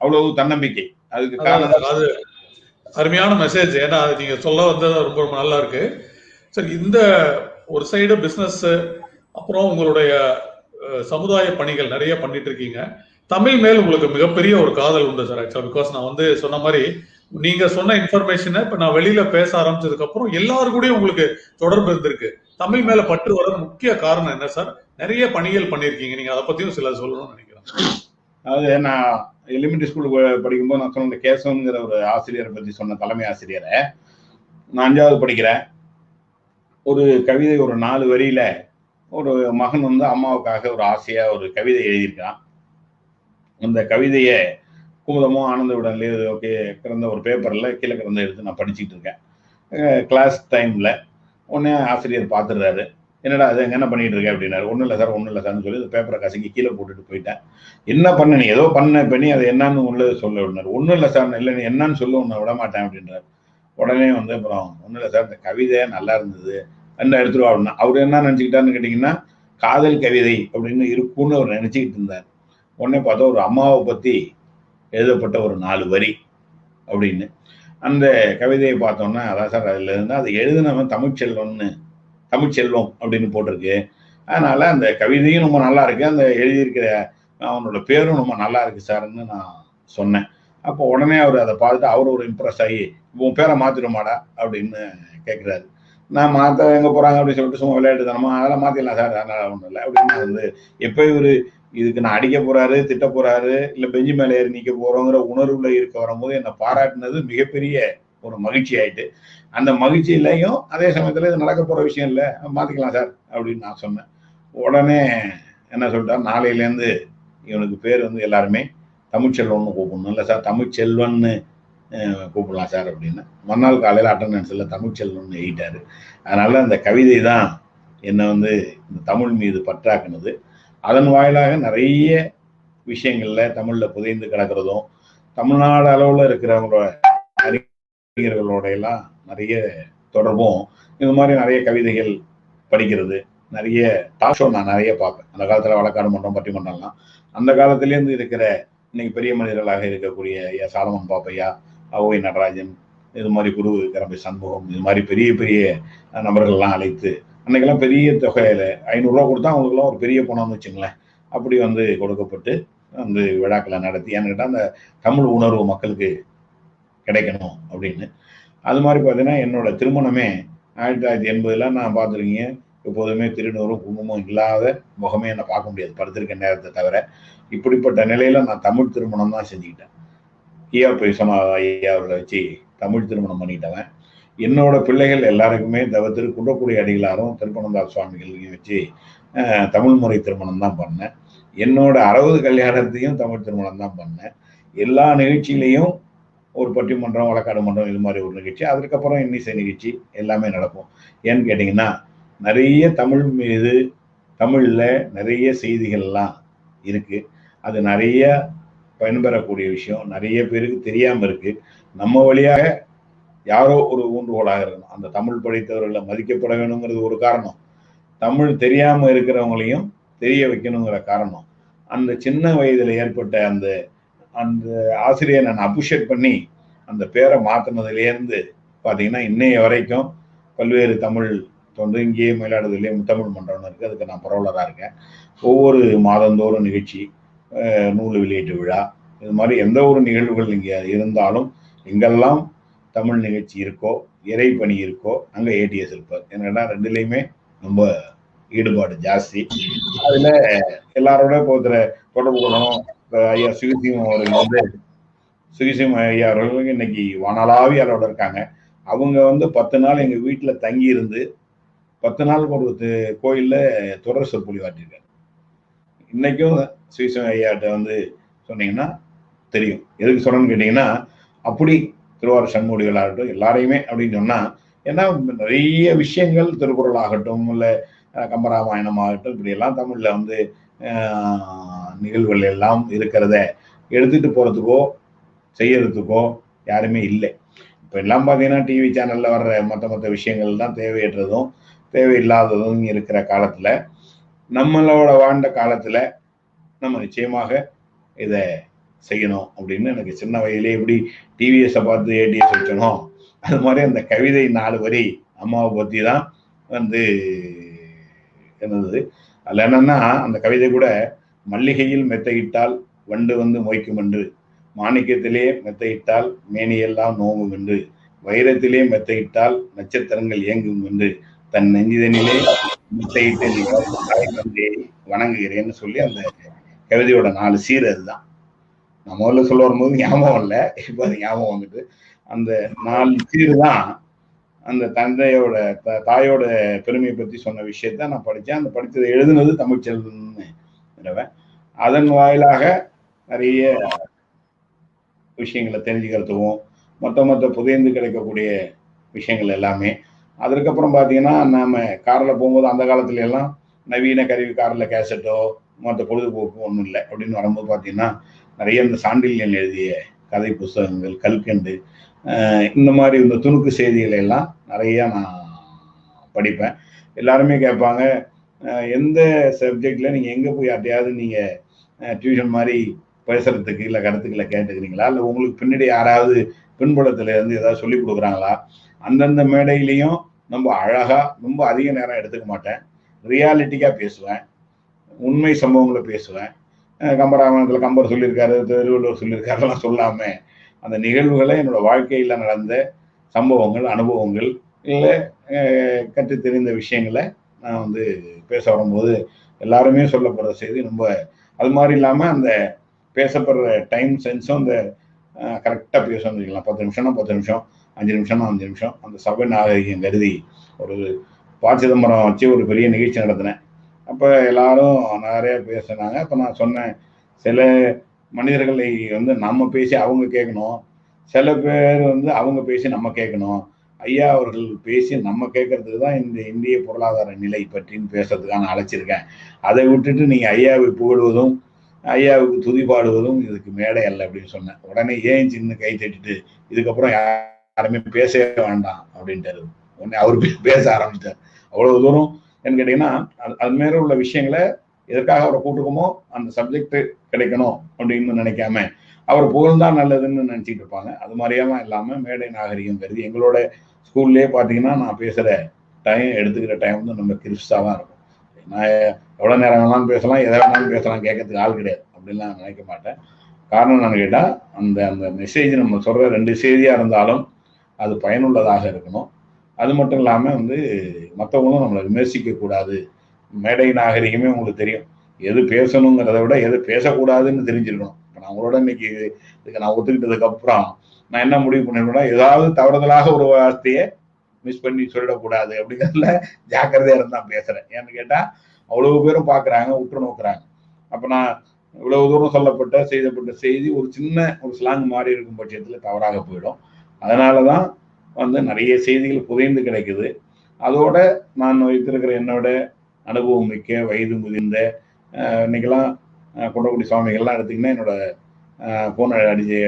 அவ்வளவு தன்னம்பிக்கை. அதுக்கு காரணம் அது அருமையான மெசேஜ். ஏன்னா அது நீங்க சொல்ல வந்தது ரொம்ப ரொம்ப நல்லா இருக்கு. சரி, இந்த ஒரு சைடு பிசினஸ், அப்புறம் உங்களுடைய சமுதாய பணிகள் நிறைய பண்ணிட்டு இருக்கீங்க. தமிழ் மேல் உங்களுக்கு மிகப்பெரிய ஒரு காதல் உண்டு சார். ஆக்சுவலா பிகாஸ் நான் வந்து சொன்ன மாதிரி நீங்க சொன்ன இன்ஃபர்மேஷனை இப்ப நான் வெளியில பேச ஆரம்பிச்சதுக்கு அப்புறம் எல்லாரு கூடயும் உங்களுக்கு தொடர்பு இருந்திருக்கு. தமிழ் மேல பற்று வர முக்கிய காரணம் என்ன சார்? நிறைய பணிகள் பண்ணிருக்கீங்க, நீங்க அதை பத்தியும் சில சொல்லணும்னு நினைக்கிறேன். அதாவது நான் எலிமெண்டரி ஸ்கூல் படிக்கும்போது நான் சொன்ன கேசவன்கிற ஒரு ஆசிரியரை பத்தி சொன்ன தலைமை ஆசிரியரை, நான் 5வது படிக்கிறேன். ஒரு கவிதை ஒரு 4 வரியில ஒரு மகன் வந்து அம்மாவுக்காக ஒரு ஆசையா ஒரு கவிதை எழுதியிருக்கான். அந்த கவிதையை குமுதமோ ஆனந்த விடன்லயோ ஓகே கிடந்த ஒரு பேப்பர்ல கீழே கிடந்த எடுத்து நான் படிச்சுட்டு இருக்கேன். கிளாஸ் டைம்ல உடனே ஆசிரியர் பார்த்துடுறாரு, என்னடா அது என்ன பண்ணிட்டு இருக்க அப்படின்னாரு. ஒன்றும் இல்லை சார்னு சொல்லி அந்த பேப்பரை கசங்கி கீழே போட்டுட்டு போயிட்டேன். என்ன பண்ண நீ? ஏதோ பண்ண பண்ணி அதை என்னன்னு உள்ளது சொல்ல விடனாரு. ஒன்றும் இல்லை சார், இல்லை நீ என்னன்னு சொல்ல உன்னை விட மாட்டேன் அப்படின்றாரு. உடனே வந்து அப்புறம் ஒன்றும் இல்லை சார், இந்த கவிதை நல்லா இருந்தது என்ன எடுத்துருவா அப்படின்னா. அவர் என்ன நினச்சிக்கிட்டாருன்னு கேட்டிங்கன்னா, காதல் கவிதை அப்படின்னு இருக்கும்னு அவர் நினைச்சுக்கிட்டு இருந்தார். உடனே பார்த்தா ஒரு அம்மாவை பத்தி எழுதப்பட்ட ஒரு 4 வரி அப்படின்னு அந்த கவிதையை பார்த்தோம்னா, அதான் சார் அதுல இருந்து அதை எழுதினவன் தமிழ்ச்செல்வம் அப்படின்னு போட்டிருக்கு. அதனால அந்த கவிதையும் ரொம்ப நல்லா இருக்கு, அந்த எழுதியிருக்கிற அவனோட பேரும் ரொம்ப நல்லா இருக்கு சார்ன்னு நான் சொன்னேன். அப்போ உடனே அவர் அதை பார்த்துட்டு அவர் ஒரு இம்ப்ரெஸ் ஆகி, உன் பேரை மாத்திடுமாடா அப்படின்னு கேட்கிறாரு. நான் மாத்த எங்க போறாங்க அப்படின்னு சொல்லிட்டு சும்மா விளையாட்டுத்தனமா அதெல்லாம் மாத்திடலாம் சார், அதனால ஒன்றும் இல்லை அப்படின்னு எப்ப இவரு இதுக்கு நான் அடிக்க போறாரு, திட்ட போறாரு, இல்ல பெஞ்சு மேல ஏறி நிக்க போறோங்கிற உணர்வுல இருக்க வரும்போது என்னை பாராட்டினது மிகப்பெரிய ஒரு மகிழ்ச்சி ஆயிட்டு, அந்த மகிழ்ச்சியிலையும் அதே சமயத்துல இது நடக்க போற விஷயம் இல்லை, மாத்திக்கலாம் சார் அப்படின்னு நான் சொன்னேன். உடனே என்ன சொல்லிட்டார், நாளையில இருந்து இவனுக்கு பேர் எல்லாருமே தமிழ்ச்செல்வன்னு கூப்பிடணும், இல்லை சார் தமிழ்ச்செல்வன்னு கூப்பிடலாம் சார் அப்படின்னு. மறுநாள் காலையில அட்டண்டன்ஸ்ல தமிழ்ச்செல்வன்னு எழுதிட்டாரு. அதனால அந்த கவிதை தான் என்னை இந்த தமிழ் மீது பற்றாக்குனது. அதன் வாயிலாக நிறைய விஷயங்கள்ல தமிழ்ல புதைந்து கிடக்கிறதும், தமிழ்நாடு அளவுல இருக்கிறவங்களோட அறிஞர்களோட எல்லாம் நிறைய தொடர்பும், இது மாதிரி நிறைய கவிதைகள் படிக்கிறது, நிறைய டாக் ஷோ நான் நிறைய பார்ப்பேன். அந்த காலத்துல வழக்காடு மன்றம், பட்டிமன்றம்லாம் அந்த காலத்திலேருந்து இருக்கிற இன்னைக்கு பெரிய மனிதர்களாக இருக்கக்கூடிய ஐயா சாலமன் பாப்பையா, அவ்வை நடராஜன், இது மாதிரி குரு கிரம்பை சண்முகம், இது மாதிரி பெரிய பெரிய நபர்கள்லாம் அழைத்து, அன்னைக்கெல்லாம் பெரிய தொகையில 500 ரூபா கொடுத்தா அவங்களுக்குலாம் ஒரு பெரிய பணம்னு வச்சுங்களேன், அப்படி கொடுக்கப்பட்டு விழாக்களை நடத்தி, ஏன்னு கேட்டால் அந்த தமிழ் உணர்வு மக்களுக்கு கிடைக்கணும் அப்படின்னு. அது மாதிரி பார்த்தீங்கன்னா என்னோட திருமணமே 1980 நான் பார்த்துருக்கீங்க. எப்போதுமே திருநூறும் குங்குமம் இல்லாத முகமே என்னை பார்க்க முடியாது படுத்திருக்க நேரத்தை தவிர. இப்படிப்பட்ட நிலையில நான் தமிழ் திருமணம் தான் செஞ்சுக்கிட்டேன். ஐயா அவர்களை வச்சு தமிழ் திருமணம் பண்ணிட்டவன். என்னோட பிள்ளைகள் எல்லாருக்குமே குன்றக்குடி அடிகளாரும் திருப்பனந்தாள் சுவாமிகளையும் வச்சு தமிழ் முறை திருமணம் தான் பண்ணேன். என்னோட 60 கல்யாணத்தையும் தமிழ் திருமணம் தான் பண்ணேன். எல்லா நிகழ்ச்சியிலையும் ஒரு பட்டிமன்றம், வழக்காடு மன்றம், இது மாதிரி ஒரு நிகழ்ச்சி, அதுக்கப்புறம் இன்னிசை நிகழ்ச்சி எல்லாமே நடக்கும். ஏன்னு கேட்டீங்கன்னா, நிறைய தமிழ் மீது தமிழ்ல நிறைய செய்திகள்லாம் இருக்கு. அது நிறைய பயன்பெறக்கூடிய விஷயம், நிறைய பேருக்கு தெரியாம இருக்கு. நம்ம வழியாக யாரோ ஒரு ஊன்றுகோலாக இருக்கணும். அந்த தமிழ் படித்தவர்களை மதிக்கப்பட வேணுங்கிறது ஒரு காரணம், தமிழ் தெரியாம இருக்கிறவங்களையும் தெரிய வைக்கணுங்கிற காரணம். அந்த சின்ன வயதுல ஏற்பட்ட அந்த அந்த ஆசிரியரை நான் அப்ரிஷியேட் பண்ணி அந்த பேரை மாத்தினதுலேருந்து பார்த்தீங்கன்னா இன்னைய வரைக்கும் பல்வேறு தமிழ் இங்கேயே மயிலாடுதுறையிலேயே முத்தமிழ் மன்றம்னு இருக்கு, அதுக்கு நான் பரவலராக இருக்கேன். ஒவ்வொரு மாதந்தோறும் நிகழ்ச்சி, நூல் வெளியீட்டு விழா, இது மாதிரி எந்த ஒரு நிகழ்வுகள் இங்கே இருந்தாலும் எங்கெல்லாம் தமிழ் நிகழ்ச்சி இருக்கோ, இறைப்பணி இருக்கோ, அங்கே ஏடிஎஸ் இருப்பார். ஏன்னா ரெண்டுலேயுமே ரொம்ப ஈடுபாடு ஜாஸ்தி. அதுல எல்லாரோட தொடர்பு கொள்ளணும். ஐயா சுகிசிம் அவர்கள் சுகிசிம் ஐயா அவர்கள் இன்னைக்கு வானளாவியாரோட இருக்காங்க. அவங்க 10 நாள் எங்க வீட்டுல தங்கி இருந்து 10 நாள் ஒரு கோயில்ல தொடர் சொற்பொழிவாற்றிருக்காரு. இன்னைக்கும் சுகிசிம் ஐயாட்ட சொன்னீங்கன்னா தெரியும். எதுக்கு சொல்றேன்னு கேட்டீங்கன்னா, அப்படி திருவாரூர் சண்முடிகளாகட்டும் எல்லாரையுமே அப்படின்னு சொன்னா, ஏன்னா நிறைய விஷயங்கள் திருக்குறள் ஆகட்டும், இல்ல கம்பராமாயணம் ஆகட்டும், இப்படி எல்லாம் தமிழ்ல நிகழ்வுகள் எல்லாம் இருக்கிறத எடுத்துட்டு போறதுக்கோ செய்யறதுக்கோ யாருமே இல்லை. இப்ப எல்லாம் பாத்தீங்கன்னா டிவி சேனல்ல வர்ற மற்ற விஷயங்கள் தான் தேவையற்றதும் தேவையில்லாததும் இருக்கிற காலத்துல, நம்மளோட வாழ்ந்த காலத்துல நம்ம நிச்சயமாக இதை செய்யணும் அப்படின்னு எனக்கு சின்ன வயதிலே எப்படி டிவிஎஸை பார்த்து ஏடிஎஸ் வச்சணும், அது மாதிரி அந்த கவிதை 4 வரி அம்மாவை பத்தி தான் என்னது. அதுல என்னன்னா, அந்த கவிதை கூட, மல்லிகையில் மெத்தையிட்டால் வண்டு மொய்க்கும் என்று, மாணிக்கத்திலே மெத்தையிட்டால் மேனியெல்லாம் நோவும் என்று, வைரத்திலே மெத்தையிட்டால் நட்சத்திரங்கள் இயங்கும் என்று, தன் நெஞ்சிதனிலே மெத்தையிட்டு வணங்குகிறேன்னு சொல்லி அந்த கவிதையோட 4 சீர் அதுதான். நான் முதல்ல சொல்ல வரும்போது ஞாபகம் இல்லை, இப்போ அது ஞாபகம் வந்துட்டு. அந்த 4 சீர் தான் அந்த தந்தையோட தாயோட பெருமையை பத்தி சொன்ன விஷயத்த நான் படித்தேன். அந்த படித்ததை எழுதுனது தமிழ்ச்செல்வன். அதன் வாயிலாக நிறைய விஷயங்களை தெரிஞ்சுக்கிறதுக்கும் மற்ற புதைந்து கிடைக்கக்கூடிய விஷயங்கள் எல்லாமே. அதற்கப்புறம் பார்த்தீங்கன்னா, நாம காரில் போகும்போது அந்த காலத்துல எல்லாம் நவீன கருவி காரில் கேசட்டோ மற்ற பொழுதுபோக்கு ஒன்றும் இல்லை அப்படின்னு வரும்போது பார்த்தீங்கன்னா, நிறைய இந்த சாண்டில்யன் எழுதிய கதை புஸ்தகங்கள், கல்கண்டு, இந்த மாதிரி இந்த துணுக்கு செய்திகளை எல்லாம் நிறைய நான் படிப்பேன். எல்லாருமே கேட்பாங்க, எந்த சப்ஜெக்ட்ல நீங்க எங்க போய் யார்ட்டையாவது நீங்க டியூஷன் மாதிரி பேசுறதுக்கு இல்லை கருத்துக்களை கேட்டுக்கிறீங்களா, இல்லை உங்களுக்கு பின்னாடி யாராவது பின்புலத்துல இருந்து ஏதாவது சொல்லி கொடுக்குறாங்களா? அந்தந்த மேடையிலையும் நம்ம அழகா ரொம்ப அதிக நேரம் எடுத்துக்க மாட்டேன், ரியாலிட்டிக்கா பேசுவேன், உண்மை சம்பவங்களை பேசுவேன். கம்பராமாயணத்துல கம்பர் சொல்லியிருக்காரு, திருவள்ளுவர் சொல்லியிருக்காருலாம் சொல்லாம அந்த நிகழ்வுகளை என்னோட வாழ்க்கையில நடந்த சம்பவங்கள், அனுபவங்கள், இல்லை கற்று தெரிந்த விஷயங்களை நான் வந்து பேச வரும்போது எல்லாருமே சொல்லப்படுற செய்தி ரொம்ப அது மாதிரி இல்லாமல் அந்த பேசப்படுற டைம் சென்ஸும் அந்த கரெக்டாக பேசணும்னு வச்சுக்கலாம். 10 நிமிஷம்னா 10 நிமிஷம், 5 நிமிஷம்னா 5 நிமிஷம். அந்த சபை நாகரிகம் கருதி ஒரு சிதம்பரம் வச்சு ஒரு பெரிய நிகழ்ச்சி நடத்தினேன். அப்போ எல்லாரும் நிறைய பேசினாங்க. அப்போ நான் சொன்னேன், சில மனிதர்களை வந்து நம்ம பேசி அவங்க கேட்கணும், சில பேர் வந்து அவங்க பேசி நம்ம கேட்கணும். ஐயா அவர்கள் பேசி நம்ம கேட்கறதுக்கு தான் இந்த இந்திய பொருளாதார நிலை பற்றின்னு பேசுறதுக்காக நான் அழைச்சிருக்கேன். அதை விட்டுட்டு நீங்க ஐயாவை புகழ்வதும் ஐயாவுக்கு துதிபாடுவதும் இதுக்கு மேடை அல்ல அப்படின்னு சொன்னேன். உடனே ஏன் சின்ன கை தட்டிட்டு இதுக்கப்புறம் யாருமே பேசவே வேண்டாம் அப்படின்ட்டு உடனே அவரு பேச ஆரம்பிச்சிட்டார். அவ்வளவு தூரம் என்ன கேட்டீங்கன்னா, அது மேல உள்ள விஷயங்களை எதற்காக அவரை கூட்டுக்கமோ அந்த சப்ஜெக்ட் கிடைக்கணும் அப்படின்னு நினைக்காம அவர் புகழ்தான் நல்லதுன்னு நினைச்சிட்டு இருப்பாங்க. அது மாதிரியெல்லாம் இல்லாம மேடை நாகரிகம் கருதி எங்களோட ஸ்கூல்லேயே பார்த்தீங்கன்னா நான் பேசுற டைம் எடுத்துக்கிற டைம் வந்து நம்ம கிறிஸ்டா தான் இருக்கும். நான் எவ்வளோ நேரம் வேணாலும் பேசலாம், எதை வேணாலும் பேசலாம், கேட்கறதுக்கு ஆள் கிடையாது அப்படின்லாம் நினைக்க மாட்டேன். காரணம் என்னன்னு கேட்டால் அந்த அந்த மெசேஜ் நம்ம சொல்ற 2 செய்தியாக இருந்தாலும் அது பயனுள்ளதாக இருக்கணும். அது மட்டும் இல்லாமல் வந்து மற்றவங்களும் நம்மளை விமர்சிக்க கூடாது. மேடை நாகரிகமே உங்களுக்கு தெரியும், எது பேசணுங்கிறத விட எது பேசக்கூடாதுன்னு தெரிஞ்சிருக்கணும். இப்போ நான் உங்களோட இன்னைக்கு இதுக்கு நான் ஒத்துக்கிட்டதுக்கு அப்புறம் நான் என்ன முடிவு பண்ணிருக்கேன்னா, ஏதாவது தவறுதலாக ஒரு வார்த்தையை மிஸ் பண்ணி சொல்லிடக்கூடாது அப்படிங்கிறதுல ஜாக்கிரதையா இருந்தா பேசுறேன். ஏன்னு கேட்டா அவ்வளவு பேரும் பாக்குறாங்க, உற்று நோக்குறாங்க. அப்ப நான் இவ்வளவு தூரம் செய்யப்பட்ட செய்தி ஒரு சின்ன ஒரு ஸ்லாங் மாறி இருக்கும் பட்சத்துல தவறாக போயிடும். அதனாலதான் வந்து நிறைய செய்திகள் புதைந்து கிடைக்குது. அதோட நான் வைத்திருக்கிற என்னோட அனுபவம் மிக்க வயது முதிர்ந்த இன்னைக்கெல்லாம் குன்றக்குடி சுவாமிகள்லாம் எடுத்தீங்கன்னா என்னோட போன் அடிச்சு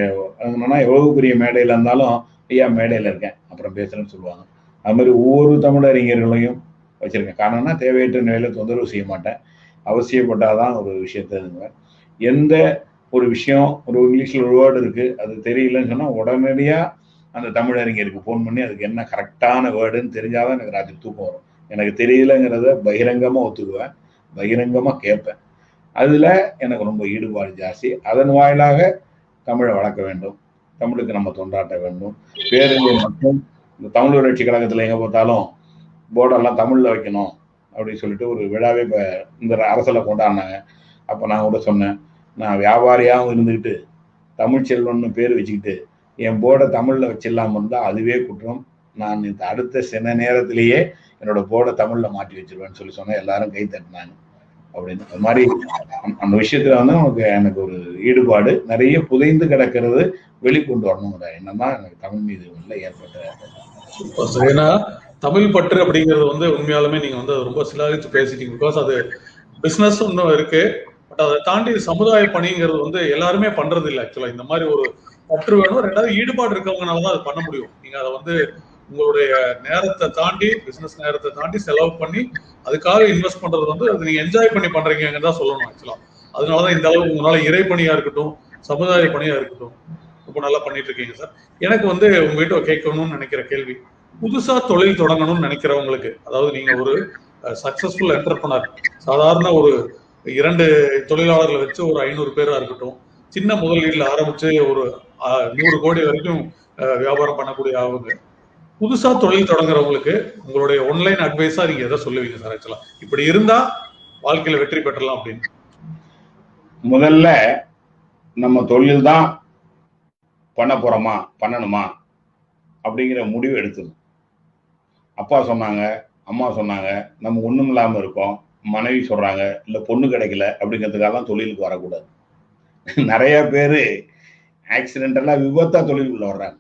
என்னன்னா எவ்வளவு பெரிய மேடையில இருந்தாலும் ஐயா மேடையில இருக்கேன் அப்புறம் பேசுறேன்னு சொல்லுவாங்க. அது மாதிரி ஒவ்வொரு தமிழறிஞர்களையும் வச்சிருக்கேன். காரணம்னா தேவையற்ற நிலையில தொந்தரவு செய்ய மாட்டேன். அவசியப்பட்டாதான் ஒரு விஷயத்த இதுவேன். எந்த ஒரு விஷயம் ஒரு இங்கிலீஷ்ல ஒரு வேர்டு இருக்கு அது தெரியலன்னு சொன்னா உடனடியா அந்த தமிழறிஞருக்கு போன் பண்ணி அதுக்கு என்ன கரெக்டான வேர்டுன்னு தெரிஞ்சாதான் எனக்கு ராத்திரி தூக்கம் வரும். எனக்கு தெரியலங்கிறத பகிரங்கமா ஒத்துக்குவேன், பகிரங்கமா கேட்பேன். அதுல எனக்கு ரொம்ப ஈடுபாடு ஜாஸ்தி. அதன் வாயிலாக தமிழை வளர்க்க வேண்டும், தமிழுக்கு நம்ம தொண்டாட்ட வேண்டும். பேருந்து மற்றும் இந்த தமிழ் வளர்ச்சி கழகத்துல எங்க பார்த்தாலும் போர்டெல்லாம் தமிழ்ல வைக்கணும் அப்படின்னு சொல்லிட்டு ஒரு விழாவே இப்ப இந்த அரசுல கொண்டாடினாங்க. அப்ப நான் கூட சொன்னேன், நான் வியாபாரியாகவும் இருந்துக்கிட்டு தமிழ் செல்வன்னு பேர் வச்சுக்கிட்டு என் போர்டை தமிழ்ல வச்சிடலாம இருந்தா அதுவே குற்றம். நான் இந்த அடுத்த சில நேரத்திலேயே என்னோட போர்டை தமிழ்ல மாற்றி வச்சிருவேன்னு சொல்லி சொன்னேன். எல்லாரும் கை தட்டினாங்க அப்படின்னு. அது மாதிரி அந்த விஷயத்துல வந்து எனக்கு ஒரு ஈடுபாடு நிறைய புதைந்து கிடக்கிறது வெளிக்கொண்டு வரணுங்கிற எண்ணம் தான் எனக்கு தமிழ் மீது உள்ள ஏற்பட்ட. ஏன்னா தமிழ் பற்று அப்படிங்கிறது வந்து உண்மையாலுமே நீங்க வந்து ரொம்ப சிலாகிச்சு பேசிட்டீங்க. பிகாஸ் அது பிசினஸ் இன்னும் இருக்கு, பட் அதை தாண்டி சமுதாய பணிங்கிறது வந்து எல்லாருமே பண்றது இல்லை. ஆக்சுவலா இந்த மாதிரி ஒரு பற்று வேணும், 2வது ஈடுபாடு இருக்கவங்கனாலதான் அது பண்ண முடியும். நீங்க அதை வந்து உங்களுடைய நேரத்தை தாண்டி பிசினஸ் நேரத்தை தாண்டி செலவு பண்ணி அதுக்காக இன்வெஸ்ட் பண்றது வந்து அது நீங்க என்ஜாய் பண்ணி பண்றீங்கன்னு தான் சொல்லணும் ஆக்சுவலா. அதனாலதான் இந்த அளவுக்கு உங்களால இறை பணியா இருக்கட்டும் சமுதாய பணியா இருக்கட்டும் ரொம்ப நல்லா பண்ணிட்டு இருக்கீங்க சார். எனக்கு வந்து உங்ககிட்ட கேட்கணும்னு நினைக்கிற கேள்வி, புதுசா தொழில் தொடங்கணும்னு நினைக்கிறவங்களுக்கு, அதாவது நீங்க ஒரு சக்சஸ்ஃபுல் என்டர்பிரனர், சாதாரண ஒரு 2 தொழிலாளர்களை வச்சு ஒரு 500 பேரா இருக்கட்டும், சின்ன முதலீடுல ஆரம்பிச்சு ஒரு 100 கோடி வரைக்கும் வியாபாரம் பண்ணக்கூடிய அவங்க, புதுசா தொழில் தொடங்குறவங்களுக்கு உங்களுடைய ஆன்லைன் அட்வைஸா நீங்க எதை சொல்லுவீங்க சார்? ஆக்சுவலா இப்படி இருந்தா வாழ்க்கையில வெற்றி பெற்றலாம் அப்படின்னு. முதல்ல நம்ம தொழில் தான் பண்ண போறோமா பண்ணணுமா அப்படிங்கிற முடிவு எடுக்கணும். அப்பா சொன்னாங்க, அம்மா சொன்னாங்க, நம்ம ஒண்ணும் இல்லாம இருக்கோம், மனைவி சொல்றாங்க, இல்ல பொண்ணு கிடைக்கல அப்படிங்கிறதுக்காக தொழிலுக்கு வரக்கூடாது. நிறைய பேரு ஆக்சிடென்டெல்லாம் விபத்தா தொழிலுக்குள்ள வர்றாங்க,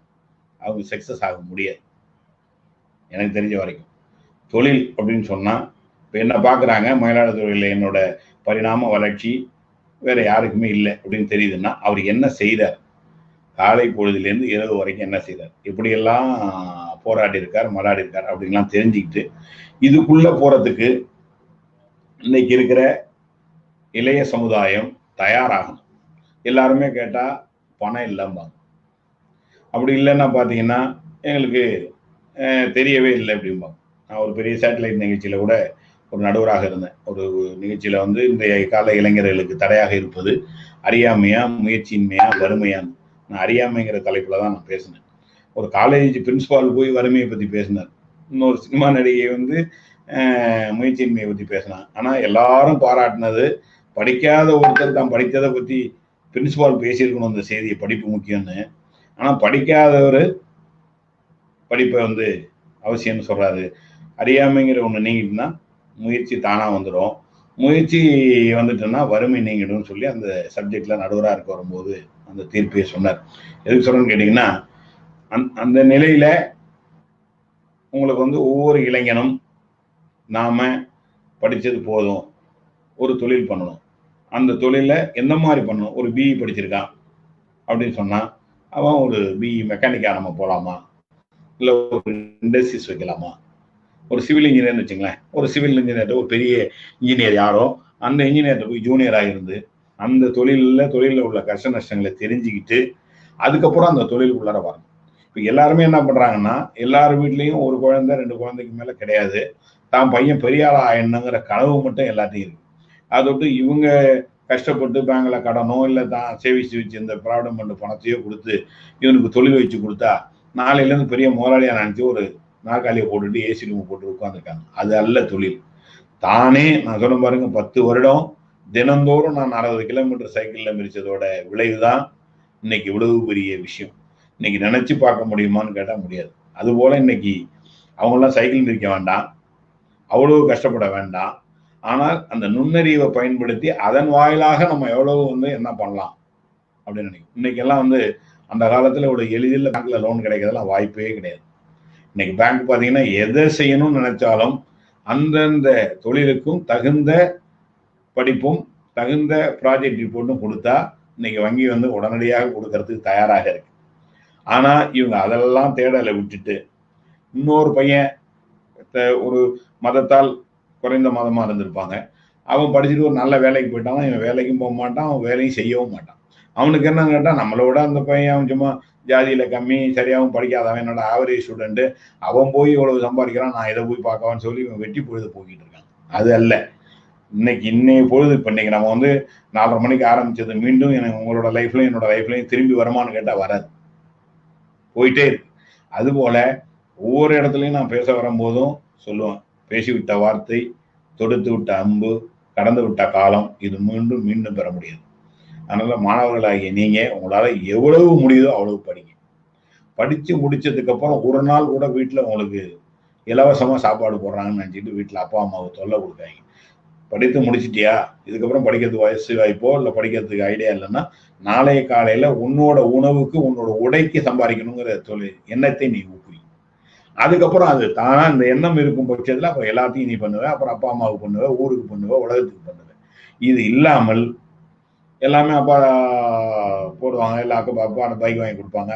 அவங்க சக்சஸ் ஆக முடியாது. எனக்கு தெரிஞ்ச வரைக்கும் தொழில் அப்படின்னு சொன்னா இப்ப என்ன பாக்குறாங்க, மயிலாடுதுறையில என்னோட பரிணாம வளர்ச்சி வேற யாருக்குமே இல்லை அப்படின்னு தெரியுதுன்னா அவர் என்ன செய்தார், காலை பொழுதுலேருந்து இரவு வரைக்கும் என்ன செய்தார், இப்படியெல்லாம் போராடி இருக்கார், மலாடி இருக்கார் அப்படின்லாம் தெரிஞ்சுக்கிட்டு இதுக்குள்ள போறதுக்கு இன்னைக்கு இருக்கிற இளைய சமுதாயம் தயாராகணும். எல்லாருமே கேட்டா பணம் இல்லம்பாங்க. அப்படி இல்லைன்னா பாத்தீங்கன்னா எங்களுக்கு தெரியவே இல்லை அப்படிம்பாங்க. நான் ஒரு பெரிய சேட்டலைட் நிகழ்ச்சியில கூட ஒரு நடுவராக இருந்தேன். ஒரு நிகழ்ச்சியில வந்து இன்றைய கால இளைஞர்களுக்கு தடையாக இருப்பது அறியாமையா, முயற்சியின்மையா, வறுமையான்னு. நான் அறியாமைங்கிற தலைப்புல தான் நான் பேசினேன். ஒரு காலேஜ் பிரின்சிபால் போய் வறுமையை பத்தி பேசினார். இன்னொரு சினிமா நடிகை வந்து முயற்சியின்மையை பத்தி பேசினான். ஆனா எல்லாரும் பாராட்டினது படிக்காத ஒருத்தர் தான் படித்ததை பத்தி பிரின்சிபால் பேசியிருக்கணும் அந்த செய்தியை, படிப்பு முக்கியம்னு. ஆனா படிக்காதவர் படிப்பை வந்து அவசியம்னு சொல்றாரு. அறியாமைங்கிற ஒண்ணு நீங்கிட்டுன்னா முயற்சி தானா வந்துடும். முயற்சி வந்துட்டுன்னா வறுமை நீங்கிடும் சொல்லி அந்த சப்ஜெக்ட்ல நடுவராக இருக்க வரும்போது அந்த தீர்ப்பையை சொன்னார். எதுக்கு சொல்றேன்னு கேட்டீங்கன்னா, அந்த நிலையில உங்களுக்கு வந்து ஒவ்வொரு இளைஞனும் நாம படிச்சது போதும், ஒரு தொழில் பண்ணணும். அந்த தொழில எந்த மாதிரி பண்ணணும்? ஒரு பிஇ படிச்சிருக்கான் அப்படின்னு சொன்னா அவன் ஒரு பிஇ மெக்கானிக்கா நம்ம போலாமா, இல்ல ஒரு இண்டஸ்ட்ரீஸ் வைக்கலாமா? ஒரு சிவில் இன்ஜினியர்னு வச்சுங்களேன், ஒரு சிவில் இன்ஜினியர் ஒரு பெரிய இன்ஜினியர் யாரோ அந்த இன்ஜினியர்கிட்ட போய் ஜூனியராக இருந்து அந்த தொழிலில் உள்ள கஷ்ட நஷ்டங்களை தெரிஞ்சுக்கிட்டு அதுக்கப்புறம் அந்த தொழிலுக்குள்ளார வரணும். இப்போ எல்லாருமே என்ன பண்றாங்கன்னா, எல்லார் வீட்லயும் ஒரு குழந்தை 2 குழந்தைக்கு மேல கிடையாது. தான் பையன் பெரிய ஆளா ஆயிடணுங்கிற கனவு மட்டும் எல்லாத்தையும் இருக்கு. அதை விட்டு இவங்க கஷ்டப்பட்டு பேங்க்ல கடனோ இல்லை தான் சேவிச்சு வச்சு இந்த ப்ராவிடன்ட் ஃபண்ட் பணத்தையோ கொடுத்து இவனுக்கு தொழில் வச்சு கொடுத்தா நாளையிலேருந்து பெரிய முதலாளியா நினைச்சு ஒரு நாற்காலியை போட்டுட்டு ஏசி ரூம் போட்டு உட்காந்துருக்காங்க. அது அல்ல தொழில். தானே நான் சொன்ன பாருங்க, 10 வருடம் தினந்தோறும் நான் 60 கிலோமீட்டர் சைக்கிள்ல மிதிச்சதோட விளைவுதான் இன்னைக்கு இவ்வளவு பெரிய விஷயம். இன்னைக்கு நினைச்சு பார்க்க முடியுமான்னு கேட்டா முடியாது. அதுபோல இன்னைக்கு அவங்கெல்லாம் சைக்கிள் மிதிக்க வேண்டாம், அவ்வளவு கஷ்டப்பட வேண்டாம். ஆனால் அந்த நுண்ணறிவை பயன்படுத்தி அதன் வாயிலாக நம்ம எவ்வளவு வந்து என்ன பண்ணலாம் அப்படின்னு நினைக்கும். இன்னைக்கு எல்லாம் வந்து அந்த காலத்துல ஒரு எளிதில் பேங்க்ல லோன் கிடைக்கிறதெல்லாம் வாய்ப்பே கிடையாது. இன்னைக்கு பேங்க் பாத்தீங்கன்னா எதை செய்யணும்னு நினைச்சாலும் அந்தந்த தொழிலுக்கும் தகுந்த படிப்பும் தகுந்த ப்ராஜெக்ட் ரிப்போர்ட்டும் கொடுத்தா இன்னைக்கு வங்கி வந்து உடனடியாக கொடுக்கறதுக்கு தயாராக இருக்கு. ஆனா இவங்க அதெல்லாம் தேடலை விட்டுட்டு இன்னொரு பையன் ஒரு மதத்தால் குறைந்த மதமா இருந்திருப்பாங்க, அவன் படிச்சுட்டு ஒரு நல்ல வேலைக்கு போயிட்டான், இவன் வேலைக்கும் போக மாட்டான், அவன் வேலையும் செய்யவும் மாட்டான். அவனுக்கு என்ன கேட்டா, நம்மளோட அந்த பையன் அவன் சும்மா ஜாதியில கம்மி, சரியாகவும் படிக்காதவன், என்னோட ஆவரேஜ் ஸ்டூடெண்ட், அவன் போய் இவ்வளவு சம்பாதிக்கிறான், நான் இதை போய் பார்க்கவான்னு சொல்லி இவன் வெட்டி பொழுது போக்கிட்டு இருக்கான். அது அல்ல இன்னைய பொழுது. இப்ப இன்னைக்கு நம்ம வந்து 4:30 மணிக்கு ஆரம்பிச்சது மீண்டும் எனக்கு உங்களோட லைஃப்லயும் என்னோட லைஃப்லயும் திரும்பி வருமானு கேட்டா வராது, போயிட்டே இருக்கு. அதுபோல ஒவ்வொரு இடத்துலயும் நான் பேச வரும்போதும் சொல்லுவேன், பேசிவிட்ட வார்த்தை, தொடுத்து விட்ட அம்பு, கடந்து விட்ட காலம், இது மீண்டும் மீண்டும் பெற முடியாது. அதனால மாணவர்களாகிய நீங்க உங்களால எவ்வளவு முடியுதோ அவ்வளவு படிங்க. படிச்சு முடிச்சதுக்கு அப்புறம் ஒரு நாள் கூட வீட்டுல உங்களுக்கு இலவசமா சாப்பாடு போடுறாங்கன்னு நினைச்சிட்டு வீட்டுல அப்பா அம்மாவுக்கு தொல்லை கொடுக்காங்க. படித்து முடிச்சிட்டியா, இதுக்கப்புறம் படிக்கிறதுக்கு வயசு வாய்ப்போ இல்லை படிக்கிறதுக்கு ஐடியா இல்லைன்னா நாளைய காலையில உன்னோட உணவுக்கு உன்னோட உடைக்கு சம்பாதிக்கணுங்கிற தொழில் எண்ணத்தை நீ ஊக்குவி. அதுக்கப்புறம் அது தானா இந்த எண்ணம் இருக்கும் பட்சத்துல அப்புறம் எல்லாத்தையும் நீ பண்ணுவ, அப்புறம் அப்பா அம்மாவுக்கு பண்ணுவ, ஊருக்கு பண்ணுவ, உலகத்துக்கு பண்ணுவ. இது இல்லாமல் எல்லாமே அப்பா போடுவாங்க, இல்லை அப்பா பைக் வாங்கி கொடுப்பாங்க,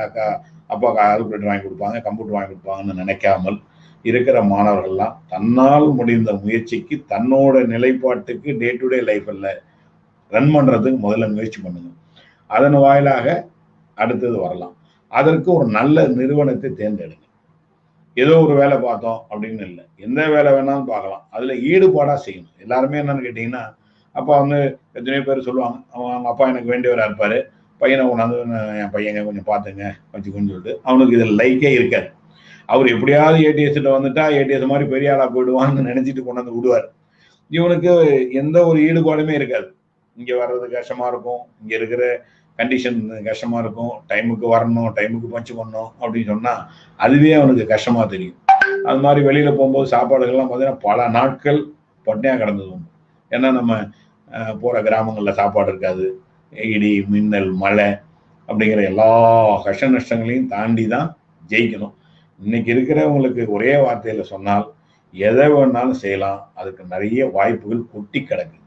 அப்பா கால்குலேட்டர் வாங்கி கொடுப்பாங்க, கம்ப்யூட்டர் வாங்கி கொடுப்பாங்கன்னு நினைக்காமல் இருக்கிற மாணவர்கள்லாம் தன்னால் முடிந்த முயற்சிக்கு தன்னோட நிலைப்பாட்டுக்கு டே டு டே லைஃப்ல ரன் பண்றதுக்கு முதல்ல முயற்சி பண்ணுங்க. அதன் வாயிலாக அடுத்தது வரலாம். அதற்கு ஒரு நல்ல நிறுவனத்தை தேர்ந்தெடுங்க. ஏதோ ஒரு வேலை பார்த்தோம் அப்படின்னு இல்லை, எந்த வேலை வேணாலும் பார்க்கலாம், அதுல ஈடுபாடா செய்யணும். எல்லாருமே என்னன்னு கேட்டீங்கன்னா, அப்பா வந்து எத்தனையோ பேர் சொல்லுவாங்க, அவங்க அப்பா எனக்கு வேண்டியவராக இருப்பாரு, பையனை கொண்டாந்து என் பையங்க கொஞ்சம் பார்த்துங்க வச்சுக்கோன்னு சொல்லிட்டு அவனுக்கு இதில் லைக்கே இருக்காது. அவர் எப்படியாவது ஏடிஎஸ்கிட்ட வந்துட்டா ஏடிஎஸ் மாதிரி பெரிய ஆளா போயிடுவான்னு நினைச்சிட்டு கொண்டாந்து விடுவார். இவனுக்கு எந்த ஒரு ஈடுபாடுமே இருக்காது. இங்க வர்றது கஷ்டமா இருக்கும், இங்க இருக்கிற கண்டிஷன் கஷ்டமா இருக்கும், டைமுக்கு வரணும், டைமுக்கு பஞ்சு பண்ணணும் அப்படின்னு சொன்னா அதுவே அவனுக்கு கஷ்டமா தெரியும். அது மாதிரி வெளியில போகும்போது சாப்பாடுகள்லாம் பார்த்தீங்கன்னா பல நாட்கள் பட்னியா கிடந்தது உண்டு. ஏன்னா நம்ம போற கிராமங்கள்ல சாப்பாடு இருக்காது, இடி மின்னல் மழை அப்படிங்கிற எல்லா கஷ்ட நஷ்டங்களையும் தாண்டி தான் ஜெயிக்கணும். இன்னைக்கு இருக்கிறவங்களுக்கு ஒரே வார்த்தையில சொன்னால் எதை வேணாலும் செய்யலாம், அதுக்கு நிறைய வாய்ப்புகள் கொட்டி கிடக்கு.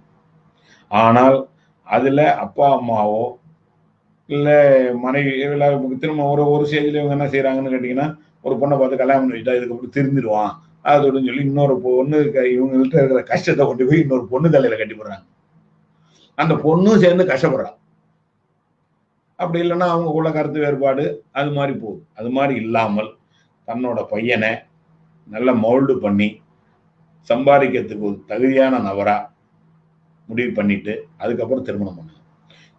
ஆனால் அதுல அப்பா அம்மாவோ இல்லை மனைவி திரும்ப ஒரு ஸ்டேஜ்ல இவங்க என்ன செய்யறாங்கன்னு கேட்டீங்கன்னா, ஒரு பொண்ணை பார்த்து கல்யாணம் பண்ணி வச்சுட்டா இதுக்கப்புறம் திருந்திடுவான் அதோட சொல்லி இன்னொரு பொண்ணு இவங்கள்ட்ட இருக்கிற கஷ்டத்தை கொண்டு போய் இன்னொரு பொண்ணு தலையில கட்டி போடுறாங்க. அந்த பொண்ணும் சேர்ந்து கஷ்டப்படுறாங்க. அப்படி இல்லைன்னா அவங்களுக்குள்ள கருத்து வேறுபாடு அது மாதிரி போகுது. அது மாதிரி இல்லாமல் தன்னோட பையனை நல்ல மோல்டு பண்ணி சம்பாதிக்கிறதுக்கு ஒரு தகுதியான நபரா முடிவு பண்ணிட்டு அதுக்கப்புறம் திருமணம் பண்ணுங்க.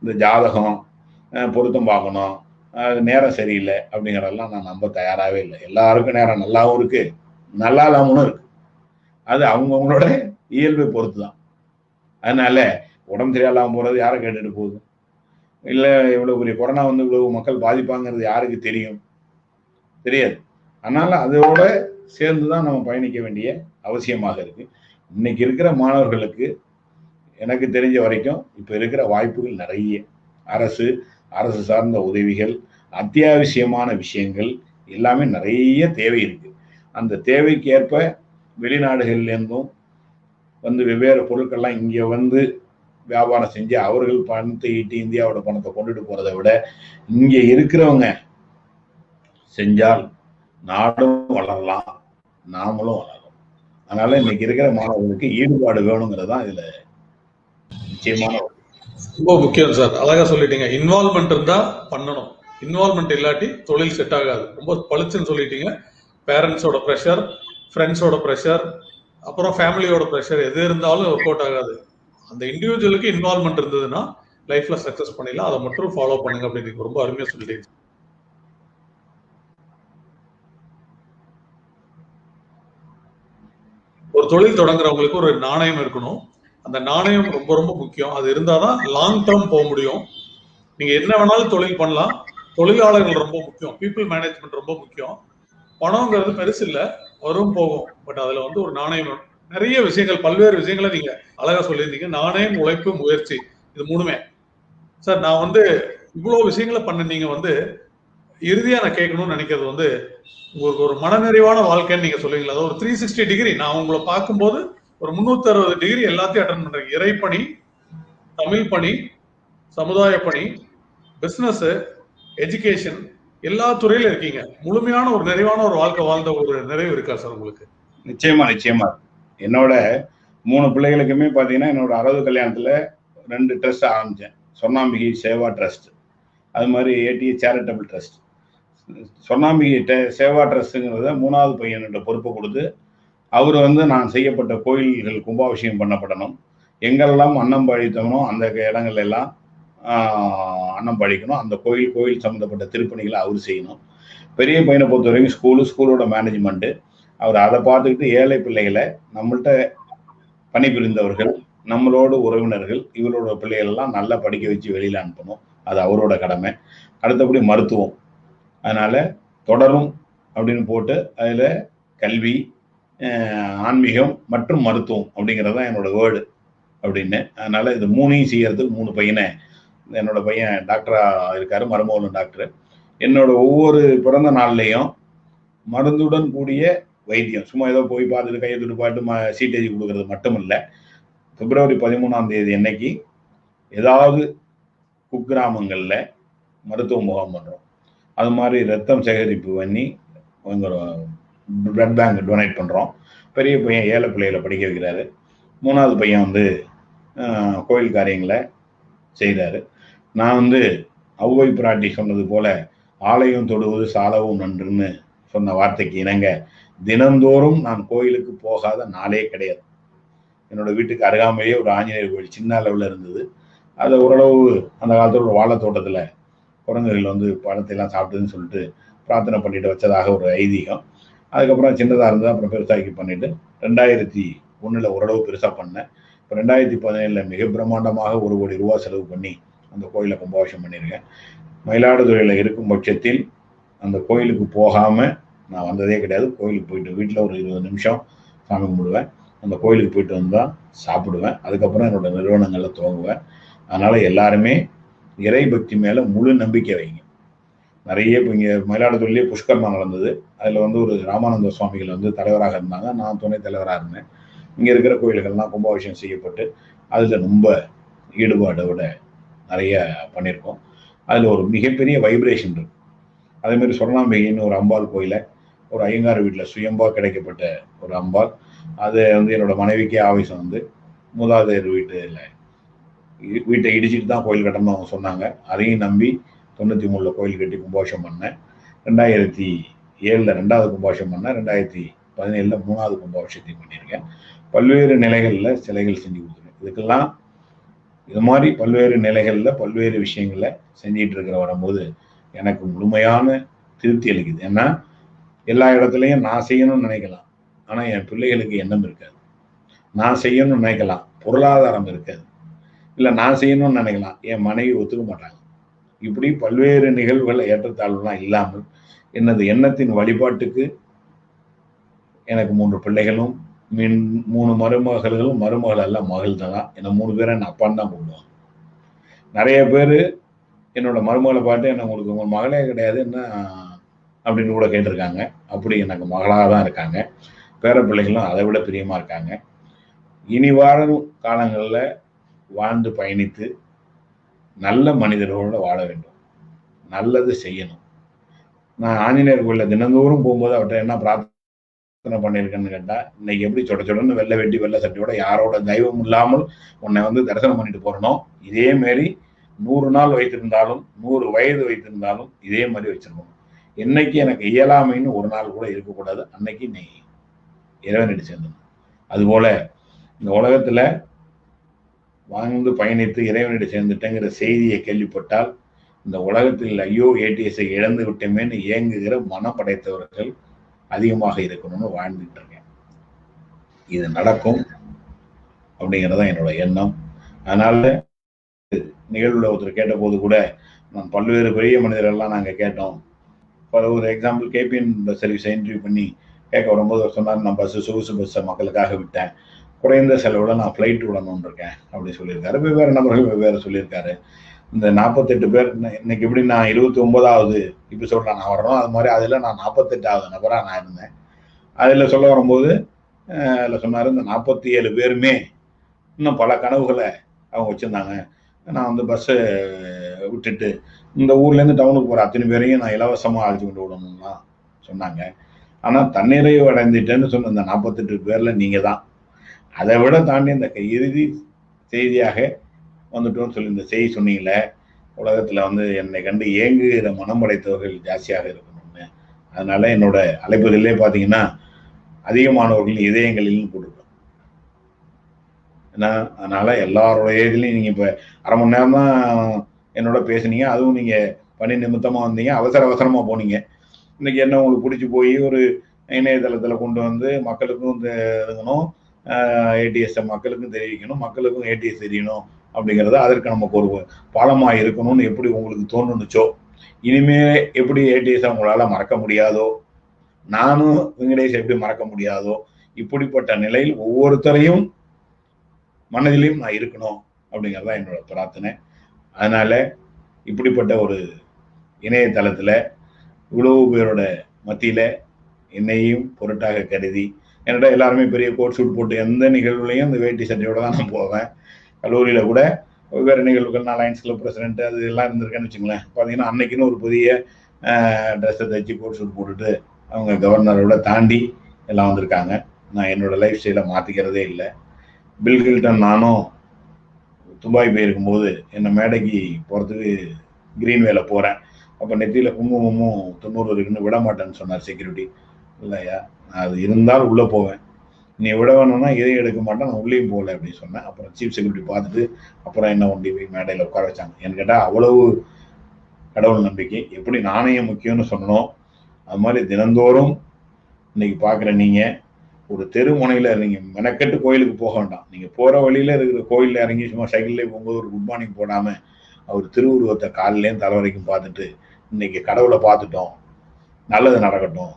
இந்த ஜாதகம் பொருத்தம் பார்க்கணும், நேரம் சரியில்லை அப்படிங்கிறதெல்லாம் நான் நம்ப தயாராகவே இல்லை. எல்லாருக்கும் நேரம் நல்லாவும் இருக்கு, நல்லா இல்லாமலும் இருக்கு. அது அவங்கவுங்களோட இயல்பை பொறுத்து தான். அதனால உடம்பு சரியில்லாம போறது யாரை கேட்டுட்டு போகுது? இல்லை இவ்வளவு பெரிய கொரோனா வந்து இவ்வளவு மக்கள் பாதிப்பாங்கிறது யாருக்கு தெரியும்? தெரியாது. அதனால அதோட சேர்ந்துதான் நம்ம பயணிக்க வேண்டிய அவசியமாக இருக்கு. இன்னைக்கு இருக்கிற மாணவர்களுக்கு எனக்கு தெரிஞ்ச வரைக்கும் இப்ப இருக்கிற வாய்ப்புகள் நிறைய, அரசு சார்ந்த உதவிகள், அத்தியாவசியமான விஷயங்கள் எல்லாமே நிறைய தேவை இருக்கு. அந்த தேவைக்கு ஏற்ப வெளிநாடுகள்ல இருந்தும் வந்து வெவ்வேறு பொருட்கள்லாம் இங்க வந்து வியாபாரம் செஞ்சு அவர்கள் பணத்தை ஈட்டி இந்தியாவோட பணத்தை கொண்டுட்டு போறதை விட இங்க இருக்கிறவங்க செஞ்சால் நாடும் வளரலாம், நாமளும் வளரும். அதனால இன்னைக்கு இருக்கிற மாணவர்களுக்கு ஈடுபாடு வேணுங்கிறதான் இதுல நிச்சயமான ரொம்ப முக்கியம் சார். அழகா சொல்லிட்டீங்க. இன்வால்மெண்ட் இருந்தா பண்ணணும், இன்வால்மெண்ட் இல்லாட்டி தொழில் செட் ஆகாது. ரொம்ப பளிச்சுன்னு சொல்லிட்டீங்க. பேரண்ட்ஸோட ப்ரெஷர், ஃப்ரெண்ட்ஸோட ப்ரெஷர், அப்புறம் ஃபேமிலியோட ப்ரெஷர் எது இருந்தாலும் ஒர்க் அவுட் ஆகாது. அந்த இண்டிவிஜுவலுக்கு இன்வால்மெண்ட் இருந்ததுன்னா லைஃப்ல சக்சஸ் பண்ணிடலாம். அதை மட்டும் ஃபாலோ பண்ணுங்க அப்படின்னு ரொம்ப அருமையா சொல்லிட்டீங்க. ஒரு தொழில் தொடங்குறவங்களுக்கு ஒரு நாணயம் இருக்கணும். அந்த நாணயம் ரொம்ப ரொம்ப முக்கியம். அது இருந்தாதான் லாங் டேர்ம் போக முடியும். நீங்க என்ன வேணாலும் தொழில் பண்ணலாம். தொழிலாளர்கள் ரொம்ப முக்கியம், பீப்புள் மேனேஜ்மெண்ட் ரொம்ப முக்கியம். பணம்ங்கிறது பெருசு இல்லை, வரும் போகும். பட் அதுல வந்து ஒரு நாணயம், நிறைய விஷயங்கள், பல்வேறு விஷயங்களை நீங்க அழகா சொல்லியிருந்தீங்க. நாணயம், உழைப்பு, முயற்சி, இது மூணுமே. சார் நான் வந்து இவ்வளவு விஷயங்களை பண்ண நீங்க வந்து இறுதியா நான் கேட்கணும்னு நினைக்கிறது வந்து உங்களுக்கு ஒரு மனநிறைவான வாழ்க்கைன்னு நீங்க சொல்லுவீங்களா? அதாவது ஒரு 360 டிகிரி நான் உங்களை பார்க்கும்போது ஒரு 360 டிகிரி எல்லாத்தையும் அட்டன் பண்றீங்க. இறைப்பணி, தமிழ் பணி, சமுதாய பணி, பிசினஸ், எஜுகேஷன், எல்லா துறையில இருக்கீங்க. முழுமையான ஒரு நிறைவான ஒரு வாழ்க்கை வாழ்ந்த ஒரு நிறைவு இருக்கா சார் உங்களுக்கு? நிச்சயமா. என்னோட 3 பிள்ளைகளுக்குமே பாத்தீங்கன்னா என்னோட 60 கல்யாணத்துல 2 ட்ரஸ்ட் ஆரம்பிச்சேன். சொர்ணாம்பிகை சேவா ட்ரஸ்ட், அது மாதிரி ADA charitable trust. Swarnambigai Seva ட்ரஸ்ட்ங்கிறத 3வது பையனோட பொறுப்பை கொடுத்து அவர் வந்து நான் செய்யப்பட்ட கோயில்கள் கும்பாபிஷேகம் பண்ணப்படணும், எங்கெல்லாம் அன்னம் பழித்தவனோ அந்த இடங்கள்ல எல்லாம் அன்னம் பழிக்கணும், அந்த கோயில் சம்மந்தப்பட்ட திருப்பணிகளை அவர் செய்யணும். பெரிய பையனை பொறுத்த வரைக்கும் ஸ்கூலோட மேனேஜ்மெண்ட்டு, அவர் அதை பார்த்துக்கிட்டு ஏழை பிள்ளைகளை நம்மள்கிட்ட பணிபுரிந்தவர்கள், நம்மளோட உறவினர்கள், இவரோட பிள்ளைகள் எல்லாம் நல்லா படிக்க வச்சு வெளியில அனுப்பணும். அது அவரோட கடமை. அடுத்தபடி மருத்துவம், அதனால தொடரும் அப்படின்னு போட்டு அதில் கல்வி, ஆன்மீகம் மற்றும் மருத்துவம் அப்படிங்கிறது தான் என்னோட வேர்டு அப்படின்னு. அதனால இது 3ஐயும் செய்யறதுக்கு 3 பையனை, என்னோட பையன் டாக்டரா இருக்காரு, மருமகனும் டாக்டர். என்னோட ஒவ்வொரு பிறந்த நாள்லையும் மருந்துடன் கூடிய வைத்தியம், சும்மா ஏதோ போய் பார்த்துட்டு கையை துட்டு பாட்டு சீட்டேஜ் கொடுக்கறது மட்டும் இல்லை. பிப்ரவரி 13ஆம் தேதி அன்னைக்கு ஏதாவது குக்கிராமங்கள்ல மருத்துவ முகாம் பண்றோம். அது மாதிரி ரத்தம் சேகரிப்பு பண்ணி பிளட் பேங்க் டொனேட் பண்றோம். பெரிய பையன் ஏழை பிள்ளைகளை படிக்க வைக்கிறாரு. 3வது பையன் வந்து கோயில் காரியங்களை செய்கிறாரு. நான் வந்து ஔவை பிராட்டி சொன்னது போல ஆலயம் தொடுவது சாலவும் நன்றுன்னு சொன்ன வார்த்தைக்கு இணங்க தினந்தோறும் நான் கோயிலுக்கு போகாத நாளே கிடையாது. என்னோட வீட்டுக்கு அருகாமையே ஒரு ஆஞ்சநேயர் கோயில் சின்ன அளவில் இருந்தது. அதை ஓரளவு அந்த காலத்தில் ஒரு வாழைத்தோட்டத்தில் குரங்குகள் வந்து பழத்தை எல்லாம் சாப்பிட்டுன்னு சொல்லிட்டு பிரார்த்தனை பண்ணிட்டு வச்சதாக ஒரு ஐதீகம். அதுக்கப்புறம் சின்னதாக இருந்தது, அப்புறம் பெருசாக்கி பண்ணிட்டு 2001 ஓரளவு பெருசாக பண்ணேன். இப்போ 2017 மிக பிரம்மாண்டமாக 1 கோடி ரூபாய் செலவு பண்ணி அந்த கோயிலை கும்பாபிஷேகம் பண்ணியிருக்கேன். மயிலாடுதுறையில் இருக்கும் பட்சத்தில் அந்த கோயிலுக்கு போகாமல் நான் வந்ததே கிடையாது. கோயிலுக்கு போயிட்டு வீட்டில் ஒரு 20 நிமிஷம் சாமி கும்பிடுவேன், அந்த கோயிலுக்கு போயிட்டு வந்தால் சாப்பிடுவேன், அதுக்கப்புறம் என்னோட நிறுவனங்களில் துவங்குவேன். அதனால எல்லாருமே இறை பக்தி மேலே முழு நம்பிக்கை வைங்க. நிறைய இப்போ இங்கே மயிலாடுதுறையிலேயே புஷ்கர்மா நடந்தது. அதில் வந்து ஒரு ராமானந்த சுவாமிகள் வந்து தலைவராக இருந்தாங்க, நான் துணைத் தலைவராக இருந்தேன். இங்கே இருக்கிற கோயில்கள்லாம் கும்பாபிஷேகம் செய்யப்பட்டு அதில் ரொம்ப ஈடுபாடோட நிறைய பண்ணியிருக்கோம். அதில் ஒரு மிகப்பெரிய வைப்ரேஷன் இருக்கு. அதேமாதிரி சொர்ணாம்பிகைன்னு ஒரு அம்பாள் கோயிலை ஒரு ஐயங்கார் வீட்டில் சுயம்பா கிடைக்கப்பட்ட ஒரு அம்பாள். அது வந்து என்னோட மனைவிக்கே ஆவேசம் வந்து மூதாதையர் வீட்டை இடிச்சிட்டு தான் கோயில் கட்டணும்னு அவங்க சொன்னாங்க. அதையும் நம்பி 93 கோயில் கட்டி கும்பாபிஷேகம் பண்ணேன். 2007 2வது கும்பாபிஷேகம் பண்ணேன். 2017 3வது கும்பாபிஷேகத்தையும் பண்ணியிருக்கேன். பல்வேறு நிலைகளில் சிலைகள் செஞ்சு கொடுத்துருக்கேன். இதுக்கெல்லாம் இது மாதிரி பல்வேறு நிலைகளில் பல்வேறு விஷயங்களை செஞ்சிட்டு இருக்கிற வரும்போது எனக்கு முழுமையான திருப்தி அளிக்குது. ஏன்னா எல்லா இடத்துலையும் நான் செய்யணும்னு நினைக்கலாம், ஆனால் என் பிள்ளைகளுக்கு எண்ணம் இருக்காது. நான் செய்யணும்னு நினைக்கலாம், பொருளாதாரம் இருக்காது. இல்லை நான் செய்யணும்னு நினைக்கலாம், என் மனைவி ஒத்துக்க மாட்டாங்க. இப்படி பல்வேறு நிகழ்வுகள் ஏற்றத்தாழ்வுலாம் இல்லாமல் எனது எண்ணத்தின் வழிபாட்டுக்கு எனக்கு 3 பிள்ளைகளும் 3 மருமகள்களும், மருமகள் எல்லாம் மகள் தான். என்ன 3 பேரை என்ன அப்பான்னு தான் கூப்பிடுவாங்க. நிறைய பேர் என்னோட மருமகளை பார்த்து என்ன உங்களுக்கு உங்க மகளே கிடையாது என்ன அப்படின்னு கூட கேட்டிருக்காங்க. அப்படி எனக்கு மகளாக தான் இருக்காங்க. பேர பிள்ளைகளும் அதை விட பிரியமா இருக்காங்க. இனி வாழும் காலங்களில் வாழ்ந்து பயணித்து நல்ல மனிதர்களோடு வாழ வேண்டும், நல்லது செய்யணும். நான் ஆஞ்சநேயர் கோயிலில் தினந்தோறும் போகும்போது அவர்கிட்ட என்ன பிரார்த்தனை பண்ணியிருக்கேன்னு கேட்டால், இன்னைக்கு எப்படி சொடன்னு வெள்ளை வெட்டி வெள்ளை சட்டையோட யாரோட தெய்வம் இல்லாமல் உன்னை வந்து தரிசனம் பண்ணிட்டு போறனோ, இதே மாதிரி 100 நாள் வைத்திருந்தாலும் 100 வயது வைத்திருந்தாலும் இதே மாதிரி வச்சிருக்கணும். என்னைக்கு எனக்கு இயலாமைன்னு ஒரு நாள் கூட இருக்கக்கூடாது, அன்னைக்கு நீ இறைவனடி சேர்ந்தணும். அதுபோல இந்த உலகத்துல வாழ்ந்து பயணித்து இறைவனடி சேர்ந்துட்டேங்கிற செய்தியை கேள்விப்பட்டால் இந்த உலகத்தில் ஐயோ ஏடிஎஸ்ஐ இழந்து விட்டோமேன்னு ஏங்குகிற மனம் படைத்தவர்கள் அதிகமாக இருக்கணும்னு வாழ்ந்துட்டு இருக்கேன். இது நடக்கும் அப்படிங்கிறதான் என்னோட எண்ணம். அதனால நிகழ்வுல ஒருத்தர் கேட்ட போது கூட நான் பல்வேறு பெரிய மனிதர்கள்லாம் நாங்கள் கேட்டோம். ஒரு எக்ஸாம்பிள் கேபிஎன் பஸ் சர்வீஸை இன்டர்வியூ பண்ணி கேட்க வரும்போது அவர் சொன்னார், நான் சொகுசு பஸ்ஸை மக்களுக்காக விட்டேன், குறைந்த செலவுல நான் ஃப்ளைட் விடணும்னு இருக்கேன் அப்படி சொல்லியிருக்காரு. வெவ்வேறு நபர்கள் வெவ்வேறு சொல்லியிருக்காரு. இந்த 48 பேர் இன்னைக்கு எப்படி நான் 29வது எபிசோட்ல நான் வரணும், அது மாதிரி அதில் நான் 48வது நபராக நான் இருந்தேன். அதில் சொல்ல வரும்போது அதில் சொன்னார், இந்த 47 பேருமே இன்னும் பல கனவுகளை அவங்க வச்சுருந்தாங்க. நான் வந்து பஸ்ஸை விட்டுட்டு இந்த ஊர்லேருந்து டவுனுக்கு போகிற அத்தனை பேரையும் நான் இலவசமாக அழைச்சி கொண்டு விடணும்னா சொன்னாங்க. ஆனால் தன்னிறைவு அடைந்துட்டேன்னு சொன்ன இந்த 48 பேரில் நீங்கள் தான். அதை விட தாண்டி இந்த இறுதி செய்தியாக வந்துட்டோம்னு சொல்லி இந்த செய்தி சொன்னீங்களே, உலகத்தில் வந்து என்னை கண்டு ஏங்குகிற மனம் படைத்தவர்கள் ஜாஸ்தியாக இருக்கணும்னு. அதனால என்னோட அழைப்புகளிலே பார்த்தீங்கன்னா அதிகமானவர்கள் இதயங்களிலும் போட்டிருக்கோம். ஏன்னா அதனால எல்லாரோட இதுலையும் நீங்கள் இப்போ அரை மணி நேரம் தான் என்னோட பேசுனீங்க, அதுவும் நீங்கள் பணி நிமித்தமாக வந்தீங்க, அவசரமாக போனீங்க. இன்னைக்கு என்ன உங்களுக்கு பிடிச்சி போய் ஒரு இணையதளத்தில் கொண்டு வந்து மக்களுக்கும் இதுங்கணும், ஏடிஎஸ்ஸை மக்களுக்கும் தெரிவிக்கணும், மக்களுக்கும் ஏடிஎஸ் தெரியணும் அப்படிங்கிறது அதற்கு நமக்கு ஒரு பாலமாக இருக்கணும்னு எப்படி உங்களுக்கு தோணுச்சோ, இனிமே எப்படி ஏடிஎஸ் உங்களால் மறக்க முடியாதோ, நானும் வெங்கடேஷ் எப்படி மறக்க முடியாதோ, இப்படிப்பட்ட நிலையில் ஒவ்வொருத்தரையும் மனதிலையும் நான் இருக்கணும் அப்படிங்கிறதான் என்னோட பிரார்த்தனை. அதனால இப்படிப்பட்ட ஒரு இணையதளத்தில் இவ்வளவு பேரோட மத்தியில் என்னையும் பொருட்டாக கருதி, என்னோட எல்லாருமே பெரிய கோட் சூட் போட்டு எந்த நிகழ்வுலையும் இந்த வேட்டி சட்டையோட தான் நான் போவேன். கல்லூரியில் கூட வெவ்வேறு நிகழ்வுகள், நான் லயன்ஸ் கிளப் பிரசிடென்ட் அது எல்லாம் இருந்திருக்கேன்னு வச்சுங்களேன். பார்த்தீங்கன்னா அன்னைக்குன்னு ஒரு புதிய ட்ரெஸ்ஸை தைச்சி கோட் சூட் போட்டுட்டு அவங்க கவர்னரோட தாண்டி எல்லாம் வந்திருக்காங்க. நான் என்னோட லைஃப் ஸ்டைலை மாற்றிக்கிறதே இல்லை. பில் கில்டன் நானும் துபாய் போயிருக்கும்போது என்னை மேடைக்கு போகிறதுக்கு கிரீன் வேல போகிறேன். அப்போ நெத்தியில் குங்குமமும் 90 இருக்குன்னு விட மாட்டேன்னு சொன்னார் செக்யூரிட்டி. இல்லையா, அது இருந்தால் உள்ளே போவேன், நீ விட வேணும்னா இதையும் எடுக்க மாட்டேன், நான் உள்ளேயும் போகல அப்படின்னு சொன்னேன். அப்புறம் சீஃப் செக்யூரிட்டி பார்த்துட்டு அப்புறம் என்ன ஒண்டி போய் மேடையில் உட்கார வச்சாங்க. எனக்கு கேட்டால் அவ்வளவு கடவுள் நம்பிக்கை. எப்படி நாணயம் முக்கியம்னு சொன்னோம், அது மாதிரி தினந்தோறும் இன்னைக்கு பார்க்குற நீங்கள் ஒரு தெரு முனையில் நீங்கள் மெனக்கெட்டு கோயிலுக்கு போக வேண்டாம். நீங்கள் போகிற வழியில் இருக்கிற கோயிலில் இறங்கி சும்மா சைக்கிள்லேயே போகும்போது ஒரு குட் மார்னிங் போடாமல் அவர் திருவுருவத்தை காலிலேயும் தலை வரைக்கும் பார்த்துட்டு இன்னைக்கு கடவுளை பார்த்துட்டோம், நல்லது நடக்கட்டும்,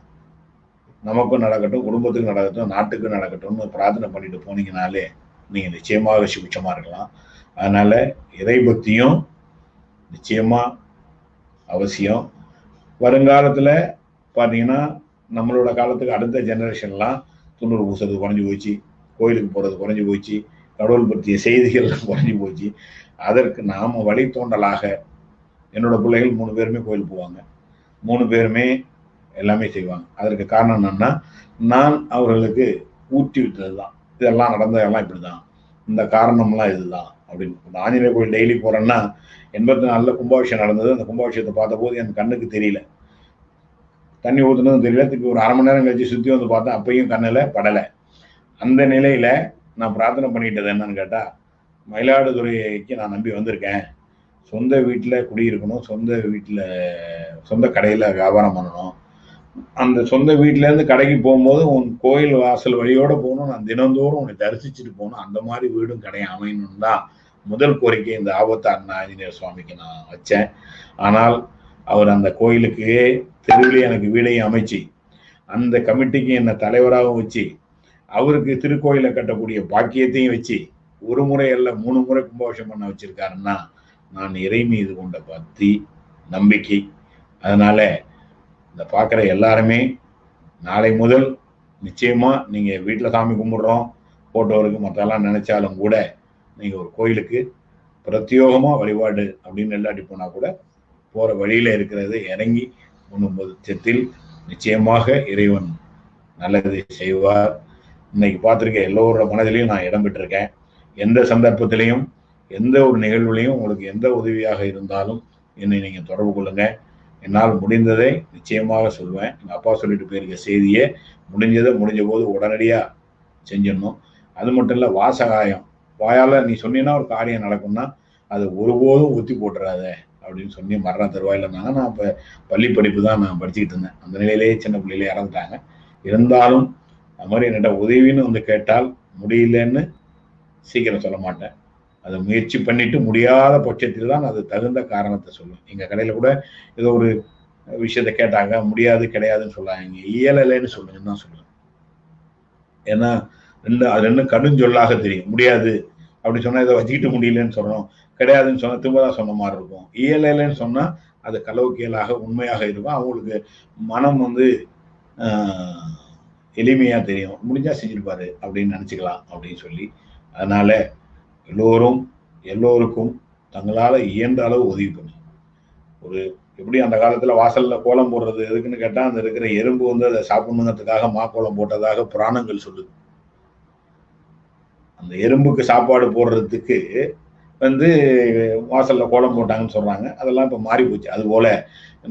நமக்கும் நடக்கட்டும், குடும்பத்துக்கும் நடக்கட்டும், நாட்டுக்கும் நடக்கட்டும்னு பிரார்த்தனை பண்ணிட்டு போனீங்கனாலே நீங்கள் நிச்சயமாக சுபிட்சமாக இருக்கலாம். அதனால இறை பக்தியும் நிச்சயமா அவசியம். வருங்காலத்தில் பார்த்தீங்கன்னா நம்மளோட காலத்துக்கு அடுத்த ஜெனரேஷன்லாம் 90% குறைஞ்சி போச்சு, கோயிலுக்கு போகிறது குறைஞ்சி போச்சு, கடவுள் பற்றிய செய்திகள் குறைஞ்சி போச்சு. அதற்கு நாம் வழித்தோண்டலாக என்னோட பிள்ளைகள் 3 பேருமே கோயில் போவாங்க. 3 பேருமே எல்லாமே செய்வாங்க. அதற்கு காரணம் என்னன்னா, நான் அவர்களுக்கு ஊட்டி விட்டது தான். இதெல்லாம் நடந்ததெல்லாம் இப்படிதான், இந்த காரணம்லாம் இதுதான் அப்படின்னு. ஆஞ்சநேயர் கோயில் டெய்லி போறேன்னா 84ல கும்பாபிஷேகம் நடந்தது. அந்த கும்பாபிஷேகத்தை பார்த்தபோது என் கண்ணுக்கு தெரியல, தண்ணி ஊற்றுனதும் தெரியல. திருப்பி ஒரு 1/2 மணி நேரம் கழிச்சு சுற்றி வந்து பார்த்தேன், அப்பயும் கண்ணில் படலை. அந்த நிலையில நான் பிரார்த்தனை பண்ணிட்டது என்னன்னு கேட்டா, மயிலாடுதுறைக்கு நான் நம்பி வந்திருக்கேன், சொந்த வீட்டில் குடியிருக்கணும், சொந்த கடையில் வியாபாரம் பண்ணணும். அந்த சொந்த வீட்டிலேருந்து கடைக்கு போகும்போது உன் கோயில் வாசல் வழியோடு போகணும், நான் தினந்தோறும் உன்னை தரிசிச்சுட்டு போகணும், அந்த மாதிரி வீடும் கடையும் அமையணும் தான் முதல் கோரிக்கை இந்த ஆபத்து அண்ணா ஆஞ்சநேயர் சுவாமிக்கு நான் வச்சேன். ஆனால் அவர் அந்த கோயிலுக்கு தெருவிலே எனக்கு வீடையும் அமைச்சு, அந்த கமிட்டிக்கு என்னை தலைவராகவும் வச்சு, அவருக்கு திருக்கோயிலை கட்டக்கூடிய பாக்கியத்தையும் வச்சு, ஒரு முறை அல்ல 3 முறை கும்பாபிஷேகம் பண்ண வச்சிருக்காருன்னா நான் இறை மீது கொண்ட பக்தி, நம்பிக்கை. அதனால இந்த பார்க்குற எல்லாருமே நாளை முதல் நிச்சயமா நீங்க வீட்டில் சாமி கும்பிடுறோம் போட்டோருக்கு மற்றெல்லாம் நினைச்சாலும் கூட நீங்க ஒரு கோயிலுக்கு பிரத்யோகமா வழிபாடு அப்படின்னு இல்லாட்டி போனா கூட போற வழியில இருக்கிறது இறங்கி உண்ணும் பட்சத்தில் நிச்சயமாக இறைவன் நல்லதை செய்வார். இன்னைக்கு பார்த்துருக்க எல்லோரோட மனதிலையும் நான் இடம் பெற்றிருக்கேன். எந்த சந்தர்ப்பத்திலையும் எந்த ஒரு நிகழ்வுலையும் உங்களுக்கு எந்த உதவியாக இருந்தாலும் என்னை நீங்க தொடர்பு கொள்ளுங்க. என்னால் முடிந்ததை நிச்சயமாக சொல்லுவேன். எங்கள் அப்பா சொல்லிட்டு போயிருக்க செய்தியை முடிஞ்ச போது உடனடியா செஞ்சிடணும். அது மட்டும் இல்லை, வாசகாயம் வாயால நீ சொன்னீங்கன்னா ஒரு காரியம் நடக்கும்னா அது ஒருபோதும் ஒத்தி போட்டுறாத அப்படின்னு சொல்லி மரண தருவாயில் இருந்தாங்க. நான் இப்போ பள்ளி படிப்பு தான் நான் படிச்சுக்கிட்டு இருந்தேன். அந்த நிலையிலேயே சின்ன பிள்ளையிலே இறந்துட்டாங்க. இருந்தாலும் அது மாதிரி என்னோட உதவின்னு வந்து கேட்டால் முடியலன்னு சீக்கிரம் சொல்ல மாட்டேன். அதை முயற்சி பண்ணிட்டு முடியாத பட்சத்தில் தான் அது தகுந்த காரணத்தை சொல்லுவேன். எங்கள் கடையில் கூட ஏதோ ஒரு விஷயத்த கேட்டாங்க, முடியாது கிடையாதுன்னு சொல்லாங்க, இயலலைன்னு சொல்லுங்கன்னு தான் சொல்லுவேன். ஏன்னா அது ரெண்டும் கடுஞ்சொல்லாக தெரியும். முடியாது அப்படின்னு சொன்னா இதை வச்சுக்கிட்டு முடியலன்னு சொல்லணும், கிடையாதுன்னு சொன்னா திரும்பதான் சொன்ன மாதிரி இருக்கும். இயலலைன்னு சொன்னா அது கலவுக்கியலாக உண்மையாக இருக்கும். அவங்களுக்கு மனம் வந்து எளிமையா தெரியும், முடிஞ்சா செஞ்சிருப்பாரு அப்படின்னு நினைச்சுக்கலாம் அப்படின்னு சொல்லி. அதனால எல்லோருக்கும் தங்களால இயன்ற அளவு உதவி பண்ணும். ஒரு எப்படி அந்த காலத்துல வாசல்ல கோலம் போடுறது எதுக்குன்னு கேட்டா, அந்த இருக்கிற எறும்பு வந்து அதை சாப்பிடணுங்கிறதுக்காக மாக்கோலம் போட்டதாக புராணங்கள் சொல்லுது. அந்த எறும்புக்கு சாப்பாடு போடுறதுக்கு வந்து வாசல்ல கோலம் போட்டாங்கன்னு சொல்றாங்க. அதெல்லாம் இப்ப மாறி போச்சு. அது போல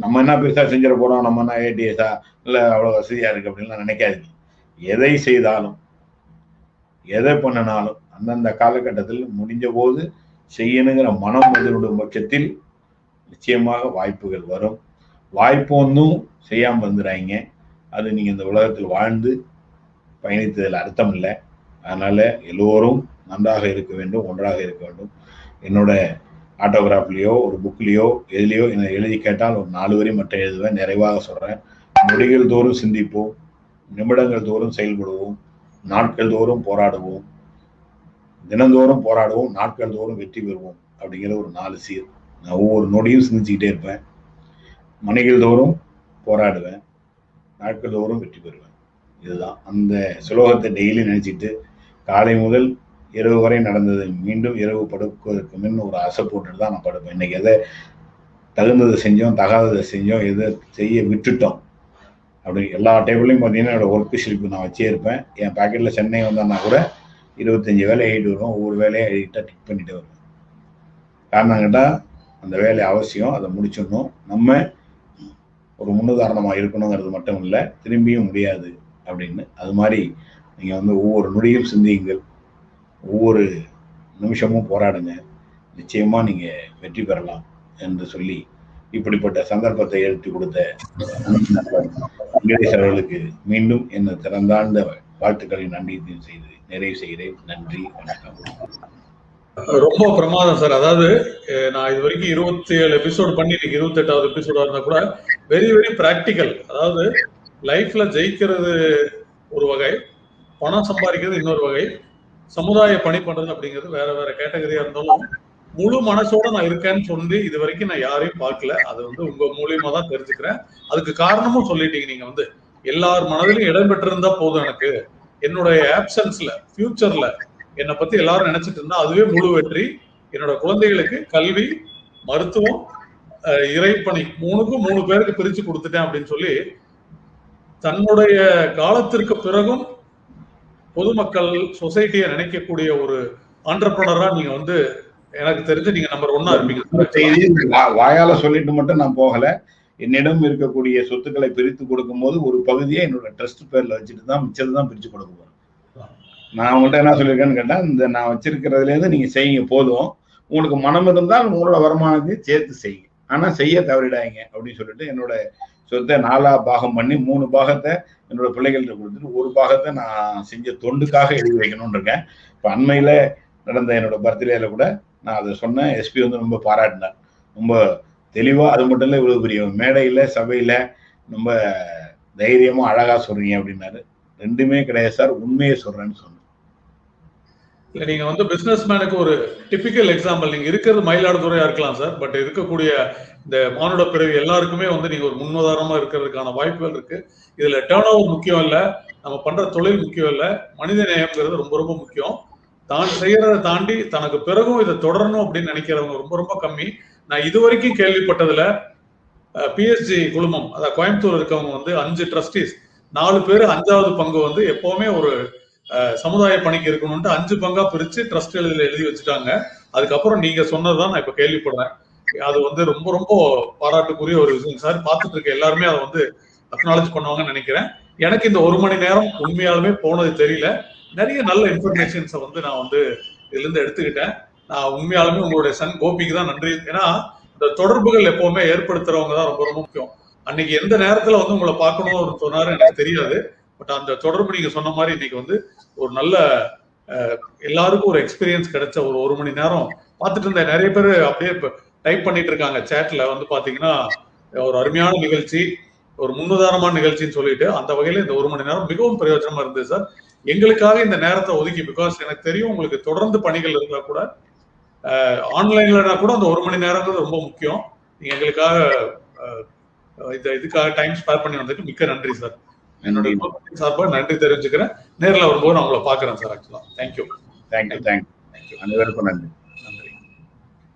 நம்ம என்ன பெருசா செஞ்சிட போறோம், நம்ம என்ன ஏடிஎஸா இல்ல அவ்வளவு வசதியா இருக்கு அப்படின்லாம் நினைக்காதீங்க. எதை செய்தாலும் எதை பண்ணினாலும் அந்தந்த காலகட்டத்தில் முடிஞ்ச போது செய்யணுங்கிற மனம் வந்துவிடும் பட்சத்தில் நிச்சயமாக வாய்ப்புகள் வரும். வாய்ப்பு ஒன்றும் செய்யாம வந்துடுறாங்க. அது நீங்க இந்த உலகத்தில் வாழ்ந்து பயணித்ததில் அர்த்தம் இல்லை. அதனால எல்லோரும் நன்றாக இருக்க வேண்டும், ஒன்றாக இருக்க வேண்டும். என்னோட ஆட்டோகிராஃப்லேயோ ஒரு புக்லேயோ எதுலேயோ என்னை எழுதி கேட்டால் ஒரு 4 வரி மட்டும் எழுதுவேன். நிறைவாக சொல்கிறேன். நொடிகள் தோறும் சிந்திப்போம், நிமிடங்கள் தோறும் செயல்படுவோம், நாட்கள் தோறும் போராடுவோம், தினந்தோறும் போராடுவோம், நாட்கள் தோறும் வெற்றி பெறுவோம் அப்படிங்கிற ஒரு 4 சீர். நான் ஒவ்வொரு நொடியும் சிந்திச்சுக்கிட்டே இருப்பேன். மணிகள் தோறும் போராடுவேன், நாட்கள் தோறும் வெற்றி பெறுவேன். இதுதான் அந்த சுலோகத்தை டெய்லி நினைச்சிட்டு காலை முதல் இரவு வரை நடந்தது மீண்டும் இரவு படுப்பதற்கு முன் ஒரு அசை போட்டுட்டு தான் நான் படுப்பேன். இன்னைக்கு எதை தகுந்ததை செஞ்சோம், தகாததை செஞ்சோம், எதை செய்ய விட்டுட்டோம் அப்படி எல்லா டேபிளையும் பார்த்தீங்கன்னா என்னோட ஒர்க்கு ஷில்ப்பு நான் வச்சே இருப்பேன். என் பாக்கெட்டில் சென்னை வந்தோன்னா கூட 25 வேலை எழுதிட்டு வருவோம். ஒவ்வொரு வேலையை எழுதிட்டா டிக் பண்ணிட்டு வருவேன். காரணம் கேட்டால் அந்த வேலை அவசியம், அதை முடிச்சிடணும். நம்ம ஒரு முன்னுதாரணமாக இருக்கணுங்கிறது மட்டும் இல்லை, திரும்பியும் முடியாது அப்படின்னு. அது மாதிரி நீங்கள் வந்து ஒவ்வொரு நொடியும் சிந்தியுங்கள், ஒவ்வொரு நிமிஷமும் போராடுங்க, நிச்சயமாக நீங்கள் வெற்றி பெறலாம் என்று சொல்லி இப்படிப்பட்ட சந்தர்ப்பத்தை எடுத்து கொடுத்த வெங்கடேஷ் அவர்களுக்கு மீண்டும் என்ன திறந்தாண்ட வாழ்த்துக்களை நன்றியும் செய்து நிறைவு செய்கிறேன். நன்றி, வணக்கம். ரொம்ப பிரமாதம் சார். அதாவது நான் இது வரைக்கும் 27 எபிசோடு பண்ணி இன்னைக்கு 28வது எபிசோடா இருந்தா கூட வெரி வெரி பிராக்டிக்கல். அதாவது லைஃப்ல ஜெயிக்கிறது ஒரு வகை, பணம் சம்பாதிக்கிறது இன்னொரு வகை, சமுதாய பணி பண்றது அப்படிங்கிறது வேற வேற கேட்டகரியா இருந்தாலும் முழு மனசோட நான் இருக்கேன்னு சொல்லி இது வரைக்கும் நான் யாரையும் பார்க்கல. அது வந்து உங்க மூலியமா தான் தெரிஞ்சுக்கிறேன். அதுக்கு காரணமும் சொல்லிட்டீங்க. நீங்க வந்து எல்லார் மனதிலும் இடம் பெற்றிருந்தா போதும், எனக்கு என்னுடைய ஆப்சன்ஸ்ல ஃபியூச்சர்ல என்னை பத்தி எல்லாரும் நினைச்சிட்டு இருந்தா அதுவே முழு வெற்றி. என்னோட குழந்தைகளுக்கு கல்வி, மருத்துவம், இறைப்பணி 3க்கும் 3 பேருக்கு பிரிச்சு கொடுத்துட்டேன் அப்படின்னு சொல்லி தன்னுடைய காலத்திற்கு பிறகும் பொதுமக்கள் சொசைட்டியை நினைக்கக்கூடிய ஒரு ஆண்டர்பிரனரா நீங்க வந்து எனக்கு தெரிஞ்சு நீங்க நம்பர் 1 இருப்பீங்க. வாயால சொல்லிட்டு மட்டும் நான் போகல. என்னிடம் இருக்கக்கூடிய சொத்துக்களை பிரித்து கொடுக்கும் போது ஒரு பகுதியை என்னோட ட்ரஸ்ட் பேர்ல வச்சுட்டு தான் மிச்சத்தை தான் பிரிச்சு கொடுக்க போறேன். நான் உங்கள்கிட்ட என்ன சொல்லியிருக்கேன்னு கேட்டா, இந்த நான் வச்சிருக்கிறதுல இருந்து நீங்க செய்யுங்க போதும், உங்களுக்கு மனம் இருந்தால் உங்களோட வருமானத்தையும் சேர்த்து செய்யுங்க, ஆனா செய்ய தவறிடாங்க அப்படின்னு சொல்லிட்டு என்னோட சொத்தை 4 பாகம் பண்ணி 3 பாகத்தை என்னோட பிள்ளைகள்கிட்ட கொடுத்துட்டு 1 பாகத்தை நான் செஞ்ச தொண்டுக்காக எழுதி வைக்கணும்னு இருக்கேன். இப்ப அண்மையில நடந்த என்னோட பர்த்டேல கூட நான் அதை சொன்னேன். எஸ்பி வந்து ரொம்ப பாராட்டினார், ரொம்ப தெளிவா. அது மட்டும் இல்ல, இவ்வளவு பெரிய மேடையில சபையில ரொம்ப தைரியமா அழகா சொல்றீங்க அப்படின்னாரு. 2மே கிடையாது சார், உண்மையை சொல்றேன்னு சொன்னேன். இல்ல, நீங்க வந்து பிசினஸ் மேனுக்கு ஒரு டிபிக்கல் எக்ஸாம்பிள். நீங்க இருக்கிறது மயிலாடுதுறையா இருக்கலாம் சார், பட் இருக்கக்கூடிய இந்த மானுட பிறவி எல்லாருக்குமே வந்து நீங்க ஒரு முன்னுதாரணமா இருக்கிறதுக்கான வாய்ப்புகள் இருக்கு. இதுல டேர்ன் ஓவர் முக்கியம் இல்ல, நம்ம பண்ற தொழில் முக்கியம் இல்ல, மனித நேயம்ங்கிறது ரொம்ப ரொம்ப முக்கியம். தான் செய்யறதை தாண்டி தனக்கு பிறகும் இதை தொடரணும் அப்படின்னு நினைக்கிறவங்க ரொம்ப ரொம்ப கம்மி. நான் இதுவரைக்கும் கேள்விப்பட்டதுல பிஎஸ்ஜி குழுமம், அதாவது கோயம்புத்தூர் இருக்கவங்க வந்து 5 ட்ரஸ்டீஸ், 4 பேர் 5வது பங்கு வந்து எப்பவுமே ஒரு சமுதாய பணிக்கு இருக்கணும்ட்டு 5 பங்கா பிரிச்சு ட்ரஸ்ட் எழுதி வச்சுட்டாங்க. அதுக்கப்புறம் நீங்க சொன்னதுதான் நான் இப்ப கேள்விப்படுறேன். அது வந்து ரொம்ப ரொம்ப பாராட்டுக்குரிய ஒரு விஷயம் சார். பார்த்துட்டு இருக்க எல்லாருமே அதை வந்து அக்னாலஜ் பண்ணுவாங்கன்னு நினைக்கிறேன். எனக்கு இந்த 1 மணி நேரம் உண்மையாலுமே போனது தெரியல. நிறைய நல்ல இன்ஃபர்மேஷன்ஸை வந்து நான் வந்து இதுல இருந்து எடுத்துக்கிட்டேன். நான் உண்மையாலுமே உங்களுடைய சன் கோபிக்கு தான் நன்றி. ஏன்னா இந்த தொடர்புகள் எப்பவுமே ஏற்படுத்துறவங்க தான் ரொம்ப ரொம்ப முக்கியம். அன்னைக்கு எந்த நேரத்துல வந்து உங்களை பார்க்கணும்னு சொன்னாரு எனக்கு தெரியாது. பட் அந்த தொடர்பு நீங்க சொன்ன மாதிரி இன்னைக்கு வந்து ஒரு நல்ல எல்லாருக்கும் ஒரு எக்ஸ்பீரியன்ஸ் கிடைச்ச ஒரு 1 மணி நேரம் பார்த்துட்டு இருந்த நிறைய பேர் அப்படியே டைப் பண்ணிட்டு இருக்காங்க சேட்ல வந்து பாத்தீங்கன்னா, ஒரு அருமையான நிகழ்ச்சி, ஒரு முன்னுதாரணமான நிகழ்ச்சின்னு சொல்லிட்டு அந்த வகையில இந்த 1 மணி நேரம் மிகவும் பிரயோஜனமா இருந்தது சார். எங்களுக்காக இந்த நேரத்தை ஒதுக்கி, பிகாஸ் எனக்கு தெரியும் உங்களுக்கு தொடர்ந்து பணிகள் இருந்தா கூட ஆன்லைன்லனா கூட அந்த 1 மணி நேரங்கிறது ரொம்ப முக்கியம். நீங்க எங்களுக்காக இதுக்காக டைம் ஸ்பேர் பண்ணி வந்துட்டு மிக்க நன்றி சார். என்னோட சார்பாக நன்றி தெரிவிச்சுக்கிறேன். நேரில் வரும்போது நான் உங்களை பாக்குறேன் சார். ஆக்சுவலா தேங்க்யூ. அனைவருக்கும் நன்றி.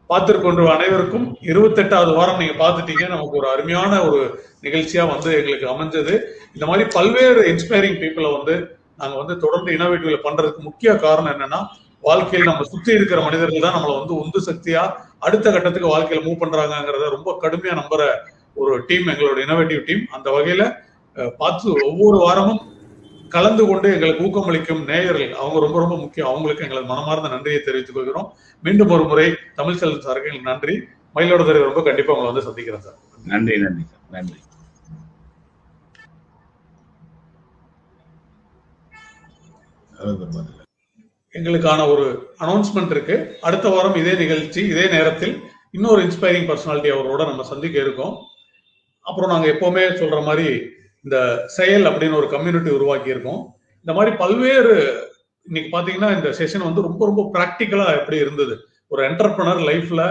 பார்த்திருக்கின்ற அனைவருக்கும் 28வது வாரம் நீங்க பாத்துட்டீங்க. நமக்கு ஒரு அருமையான ஒரு நிகழ்ச்சியா வந்து எங்களுக்கு அமைஞ்சது. இந்த மாதிரி பல்வேறு இன்ஸ்பைரிங் பீப்புளை வந்து நாங்க வந்து தொடர்ந்து இனோவேட்டிவ்ல பண்றதுக்கு முக்கிய காரணம் என்னன்னா, வாழ்க்கையில் நம்ம சுத்தி இருக்கிற மனிதர்கள் தான் நம்மளை வந்து உந்து சக்தியா அடுத்த கட்டத்துக்கு வாழ்க்கையில மூவ் பண்றாங்கிறத ரொம்ப கடுமையா நம்புற ஒரு டீம் எங்களோட இனோவேட்டிவ் டீம். அந்த வகையில பார்த்து ஒவ்வொரு வாரமும் கலந்து கொண்டு எங்களுக்கு ஊக்கமளிக்கும் நேயர்கள் அவங்க ரொம்ப ரொம்ப முக்கியம். அவங்களுக்கு எங்களது மனமார்ந்த நன்றியை தெரிவித்துக் கொள்கிறோம். மீண்டும் ஒரு முறை தமிழ் செல்வன் சாருக்கு எங்களுக்கு நன்றி. மயிலாடுதுறை ரொம்ப கண்டிப்பா உங்களை வந்து சந்திக்கிறேன் சார். நன்றி நன்றி சார், நன்றி. எங்களுக்கான ஒரு அனௌன்ஸ்மெண்ட் இருக்கு. அடுத்த வாரம் இதே நிகழ்ச்சி இதே நேரத்தில் இன்னொரு இன்ஸ்பைரிங் பர்சனாலிட்டி அவரோட நம்ம சந்திக்க இருக்கோம். அப்புறம் நாங்க எப்பவுமே சொல்ற மாதிரி இந்த செயல் அப்படின்னு ஒரு கம்யூனிட்டி உருவாக்கி இருக்கோம். இந்த மாதிரி பல்வேறு இன்னைக்கு பாத்தீங்கன்னா இந்த செஷன் வந்து ரொம்ப ரொம்ப பிராக்டிக்கலா எப்படி இருந்தது, ஒரு என்டர்பிரனர் லைஃப்ல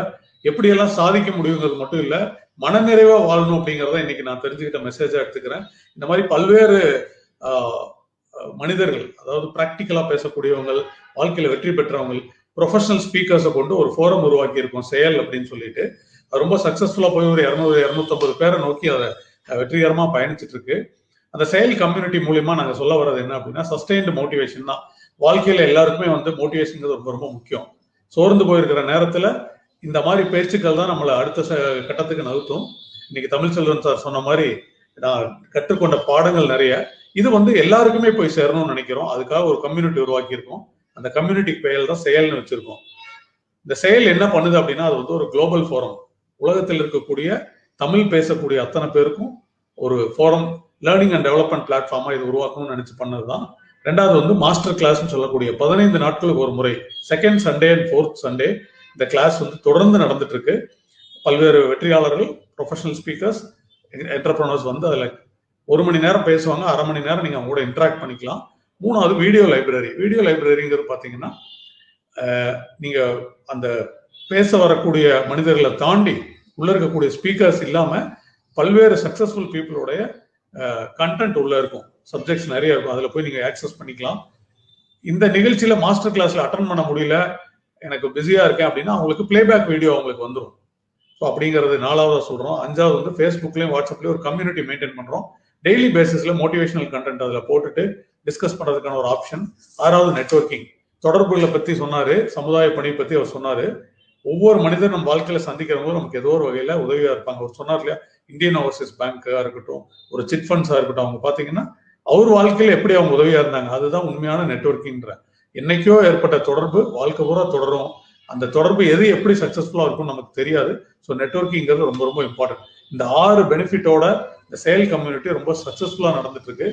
எப்படி எல்லாம் சாதிக்க முடியுங்கிறது மட்டும் இல்ல, மனநிறைவா வாழணும் அப்படிங்கிறத இன்னைக்கு நான் தெரிஞ்சுக்கிட்ட மெசேஜா எடுத்துக்கிறேன். இந்த மாதிரி பல்வேறு மனிதர்கள், அதாவது பிராக்டிக்கலா பேசக்கூடியவங்க, வாழ்க்கையில வெற்றி பெற்றவங்க, ப்ரொஃபஷனல் ஸ்பீக்கர்ஸை கொண்டு ஒரு ஃபோரம் உருவாக்கி இருக்கோம் செயல் அப்படின்னு சொல்லிட்டு. அது ரொம்ப சக்சஸ்ஃபுல்லா போய் ஒரு 200-250 பேரை நோக்கி அதை வெற்றிகரமா பயணிச்சுட்டு இருக்கு. அந்த செயல் கம்யூனிட்டி மூலியமா நாங்க சொல்ல வர்றது என்ன அப்படின்னா, சஸ்டெயின்டு மோட்டிவேஷன் தான். வாழ்க்கையில எல்லாருக்குமே வந்து மோட்டிவேஷன் ரொம்ப ரொம்ப முக்கியம். சோர்ந்து போயிருக்கிற நேரத்துல இந்த மாதிரி பேச்சுக்கள் தான் நம்மளை அடுத்த கட்டத்துக்கு நகர்த்தும். இன்னைக்கு தமிழ் செல்வன் சார் சொன்ன மாதிரி நான் கற்றுக்கொண்ட பாடங்கள் நிறைய. இது வந்து எல்லாருக்குமே போய் சேரணும்னு நினைக்கிறோம். அதுக்காக ஒரு கம்யூனிட்டி உருவாக்கி இருக்கோம். அந்த கம்யூனிட்டிக்கு பெயர் தான் செயல்னு வச்சிருக்கோம். இந்த செயல் என்ன பண்ணுது அப்படின்னா, அது வந்து ஒரு குளோபல் ஃபோரம். உலகத்தில் இருக்கக்கூடிய தமிழ் பேசக்கூடிய அத்தனை பேருக்கும் ஒரு ஃபோரம், லேர்னிங் அண்ட் டெவலப்மெண்ட் பிளாட்ஃபார்மா இது உருவாக்கணும்னு நினைச்சு பண்ணதுதான். 2வது வந்து மாஸ்டர் கிளாஸ்ன்னு சொல்லக்கூடிய 15 நாட்களுக்கு ஒரு முறை, second Sunday and 4th Sunday இந்த கிளாஸ் வந்து தொடர்ந்து நடந்துட்டு இருக்கு. பல்வேறு வெற்றியாளர்கள், ப்ரொஃபஷனல் ஸ்பீக்கர்ஸ், என்டர்பிரனர்ஸ் வந்து அதுல 1 மணி நேரம் பேசுவாங்க, அரை மணி நேரம் நீங்க அவங்க கூட இன்டராக்ட் பண்ணிக்கலாம். 3வது வீடியோ லைப்ரரி. வீடியோ லைப்ரரிங்கிறது பாத்தீங்கன்னா, நீங்க அந்த பேச வரக்கூடிய மனிதர்களை தாண்டி உள்ள இருக்கக்கூடிய ஸ்பீக்கர்ஸ் இல்லாம பல்வேறு சக்சஸ்ஃபுல் பீப்புளோடைய கண்டென்ட் உள்ள இருக்கும், சப்ஜெக்ட்ஸ் நிறைய இருக்கும். அதுல போய் நீங்க ஆக்சஸ் பண்ணிக்கலாம். இந்த நிகழ்ச்சியில மாஸ்டர் கிளாஸ்ல அட்டன் பண்ண முடியல, எனக்கு பிஸியா இருக்கேன் அப்படின்னா அவங்களுக்கு பிளேபேக் வீடியோ அவங்களுக்கு வந்துடும். ஸோ அப்படிங்கிறது 4வது சொல்றோம். 5வது வந்து ஃபேஸ்புக்லயும் வாட்ஸ்அப்லயும் ஒரு கம்யூனிட்டி மெயின்டைன் பண்றோம். டெய்லி பேசிஸ்ல மோட்டிவேஷனல் கண்டென்ட் அதுல போட்டுட்டு டிஸ்கஸ் பண்றதுக்கான ஒரு ஆப்ஷன். 6வது நெட்வொர்க்கிங், தொடர்புகளை பத்தி சொன்னாரு, சமுதாய பணி பத்தி அவர் சொன்னாரு. ஒவ்வொரு மனிதர் நம்ம வாழ்க்கையில சந்திக்கிறவங்களும் நமக்கு ஏதோ ஒரு வகையில உதவியா இருப்பாங்க. அவர் சொன்னார் இல்லையா, இந்தியன் ஓவர்சீஸ் பேங்கா இருக்கட்டும், ஒரு சிட் ஃபண்ட்ஸா இருக்கட்டும், அவங்க பாத்தீங்கன்னா அவர் வாழ்க்கையில எப்படி அவங்க உதவியா இருந்தாங்க, அதுதான் உண்மையான நெட்வொர்க்கிங்ன்ற. என்னைக்கோ ஏற்பட்ட தொடர்பு வாழ்க்கை பூரா தொடரும். அந்த தொடர்பு எது எப்படி சக்சஸ்ஃபுல்லா இருக்கும் நமக்கு தெரியாது. ஸோ நெட்வொர்க்கிங்கிறது ரொம்ப ரொம்ப இம்பார்ட்டன்ட். இந்த 6 பெனிஃபிட்டோட இந்த சேல் கம்யூனிட்டி ரொம்ப சக்சஸ்ஃபுல்லா நடந்துட்டு இருக்கு.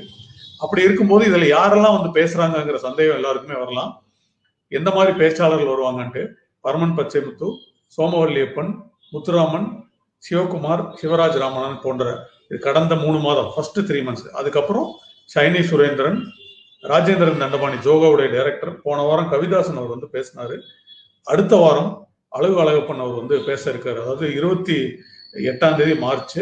அப்படி இருக்கும்போது இதுல யாரெல்லாம் வந்து பேசுறாங்கிற சந்தேகம் எல்லாருக்குமே வரலாம். எந்த மாதிரி பேச்சாளர்கள் வருவாங்கன்ட்டு. பரமன் பச்சைமுத்து, சோமவல்லியப்பன், முத்துராமன், சிவகுமார், சிவராஜ் ராமணன் போன்ற கடந்த 3 மாதம், ஃபர்ஸ்ட் 3 months. அதுக்கப்புறம் ஷைனி சுரேந்திரன், ராஜேந்திரன் தண்டபாணி, ஜோகாவுடைய டைரக்டர். போன வாரம் கவிதாசன் அவர் வந்து பேசினாரு. அடுத்த வாரம் அழகு அழகப்பன் அவர் வந்து பேச இருக்காரு. அதாவது 28 மார்ச்.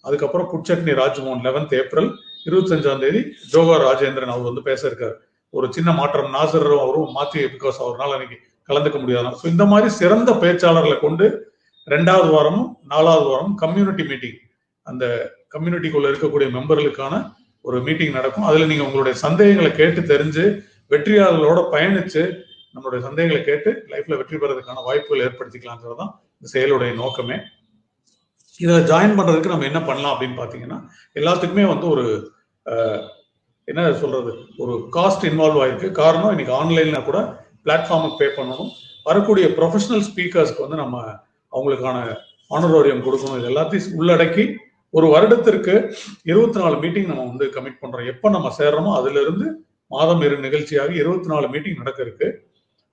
அதுக்கப்புறம் புட்சட்னி ராஜ்மோகன் 11 ஏப்ரல். 25 ஜோகா ராஜேந்திரன் அவர் வந்து பேச இருக்காரு. ஒரு சின்ன மாற்றம், நாசர் அவரும் மாத்தி, பிகாஸ் அவர்னால அன்னைக்கு கலந்துக்க முடியாது. ஸோ இந்த மாதிரி சிறந்த பேச்சாளர்களை கொண்டு 2வது வாரமும் 4வது வாரமும் கம்யூனிட்டி மீட்டிங், அந்த கம்யூனிட்டிக்குள்ள இருக்கக்கூடிய மெம்பர்களுக்கான ஒரு மீட்டிங் நடக்கும். அதுல நீங்க உங்களுடைய சந்தேகங்களை கேட்டு தெரிஞ்சு வெற்றியாளர்களோட பயணிச்சு நம்மளுடைய சந்தேகங்களை கேட்டு லைஃப்ல வெற்றி பெறதுக்கான வாய்ப்புகள் ஏற்படுத்திக்கலாம்ன்றதுதான் இந்த செயலுடைய நோக்கமே. இதுல ஜாயின் பண்றதுக்கு நம்ம என்ன பண்ணலாம் அப்படின்னு பாத்தீங்கன்னா, எல்லாத்துக்குமே வந்து ஒரு என்ன சொல்றது, ஒரு காஸ்ட் இன்வால்வ் ஆயிருக்கு. காரணம், இன்னைக்கு ஆன்லைன்ல கூட பிளாட்ஃபார்முக்கு பே பண்ணணும். வரக்கூடிய ப்ரொஃபஷனல் ஸ்பீக்கர்ஸ்க்கு வந்து நம்ம அவங்களுக்கான ஆனரோரியம் கொடுக்கணும். இது எல்லாத்தையும் உள்ளடக்கி ஒரு வருடத்திற்கு 24 மீட்டிங் நம்ம வந்து கமிட் பண்றோம். எப்போ நம்ம சேர்றோமோ அதுல இருந்து மாதம் 2 நிகழ்ச்சியாக 24 மீட்டிங் நடக்க இருக்கு.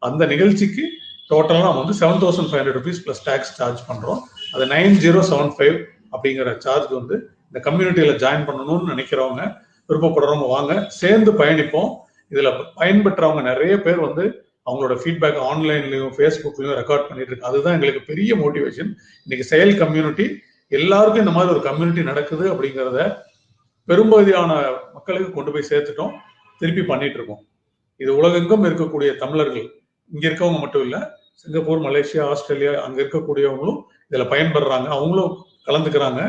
அந்த நிகழ்ச்சிக்கு டோட்டலா நம்ம வந்து 7,500 rupees பிளஸ் டாக்ஸ் சார்ஜ் பண்றோம். அது 9075 அப்படிங்கிற சார்ஜ் வந்து இந்த கம்யூனிட்டியில ஜாயின் பண்ணணும்னு நினைக்கிறவங்க, விருப்பப்படுறவங்க வாங்க, சேர்ந்து பயணிப்போம். இதுல பயன்பெற்றவங்க நிறைய பேர் வந்து அவங்களோட ஃபீட்பேக் ஆன்லைன்லயும் ஃபேஸ்புக்லயும் ரெக்கார்ட் பண்ணிட்டு இருக்கு. அதுதான் எங்களுக்கு பெரிய மோட்டிவேஷன். இன்னைக்கு செயல் கம்யூனிட்டி, எல்லாருக்கும் இந்த மாதிரி ஒரு கம்யூனிட்டி நடக்குது அப்படிங்கிறத பெரும்பகுதியான மக்களுக்கு கொண்டு போய் சேர்த்துட்டோம், திருப்பி பண்ணிட்டு இருக்கோம். இது உலகெங்கும் இருக்கக்கூடிய தமிழர்கள், இங்க இருக்கவங்க மட்டும் இல்ல, சிங்கப்பூர், மலேசியா, ஆஸ்திரேலியா அங்க இருக்கக்கூடியவங்களும் இதுல பயன்படுறாங்க, அவங்களும் கலந்துக்கிறாங்க.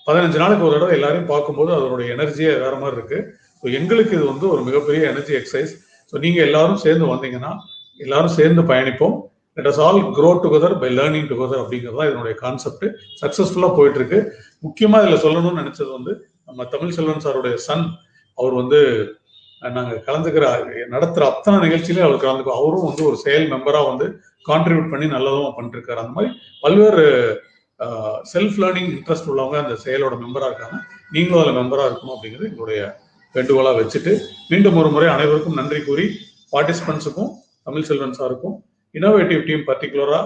15 நாளுக்கு ஒரு தடவை எல்லாரையும் பார்க்கும்போது அதனுடைய எனர்ஜியே வேற மாதிரி இருக்கு. ஸோ எங்களுக்கு இது வந்து ஒரு மிகப்பெரிய எனர்ஜி எக்ஸசைஸ். ஸோ நீங்க எல்லாரும் சேர்ந்து வந்தீங்கன்னா எல்லாரும் சேர்ந்து பயணிப்போம். Let us all grow together by learning together அப்படிங்கிறதா இதனுடைய கான்செப்ட். சக்சஸ்ஃபுல்லா போயிட்டு இருக்கு. முக்கியமா இதுல சொல்லணும்னு நினைச்சது வந்து நம்ம தமிழ் செல்வன் சாருடைய சன். அவர் வந்து நாங்க கலந்துக்கிற நடத்துற அத்தனை நிகழ்ச்சியிலே அவர் கலந்துக்கோ. அவரும் வந்து ஒரு செயல் மெம்பரா வந்து கான்ட்ரிபியூட் பண்ணி நல்லதுமா பண்ணிட்டு இருக்காரு. அந்த மாதிரி பல்வேறு செல்ஃப் லேர்னிங் இன்ட்ரெஸ்ட் உள்ளவங்க அந்த செயலோட மெம்பரா இருக்காங்க. நீங்களும் அதில் மெம்பரா இருக்கணும் அப்படிங்கிறது எங்களுடைய வேண்டுகோளா வச்சுட்டு, மீண்டும் ஒரு முறை அனைவருக்கும் நன்றி கூறி, பார்ட்டிசிபென்ட்ஸுக்கும் தமிழ் செல்வன் சாருக்கும், இனோவேட்டிவ் டீம் பர்டிகுலரா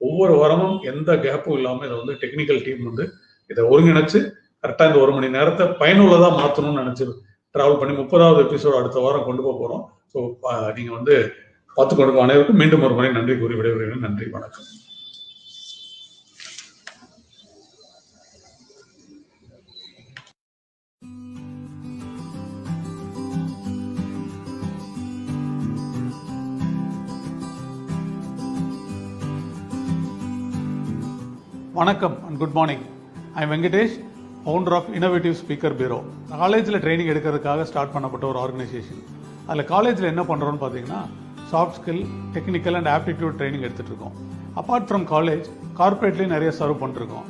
ஒவ்வொரு வாரமும் எந்த கேப்பும் இல்லாம இதை வந்து டெக்னிக்கல் டீம் வந்து இதை ஒருங்கிணைச்சு கரெக்டா இந்த 1 மணி நேரத்தை பயனுள்ளதா மாற்றணும்னு நினைச்சு டிராவல் பண்ணி 30வது எபிசோடு அடுத்த வாரம் கொண்டு போக போறோம். ஸோ நீங்க வந்து பார்த்து கொடுக்கும் அனைவருக்கும் மீண்டும் ஒரு முறை நன்றி கூறி விடைபெறுகிறேன். நன்றி, வணக்கம். வணக்கம் and good morning. I am Venkatesh, founder of innovative speaker bureau. காலேஜில் ட்ரைனிங் எடுக்கிறதுக்காக ஸ்டார்ட் பண்ணப்பட்ட ஒரு ஆர்கனைசேஷன். அதில் காலேஜில் என்ன பண்ணுறோன்னு பார்த்தீங்கன்னா, soft skill, technical and aptitude training எடுத்துகிட்டு இருக்கோம். அப்பார்ட் ஃப்ரம் காலேஜ், கார்பரேட்லேயும் நிறைய சர்வ் பண்ணிருக்கோம்.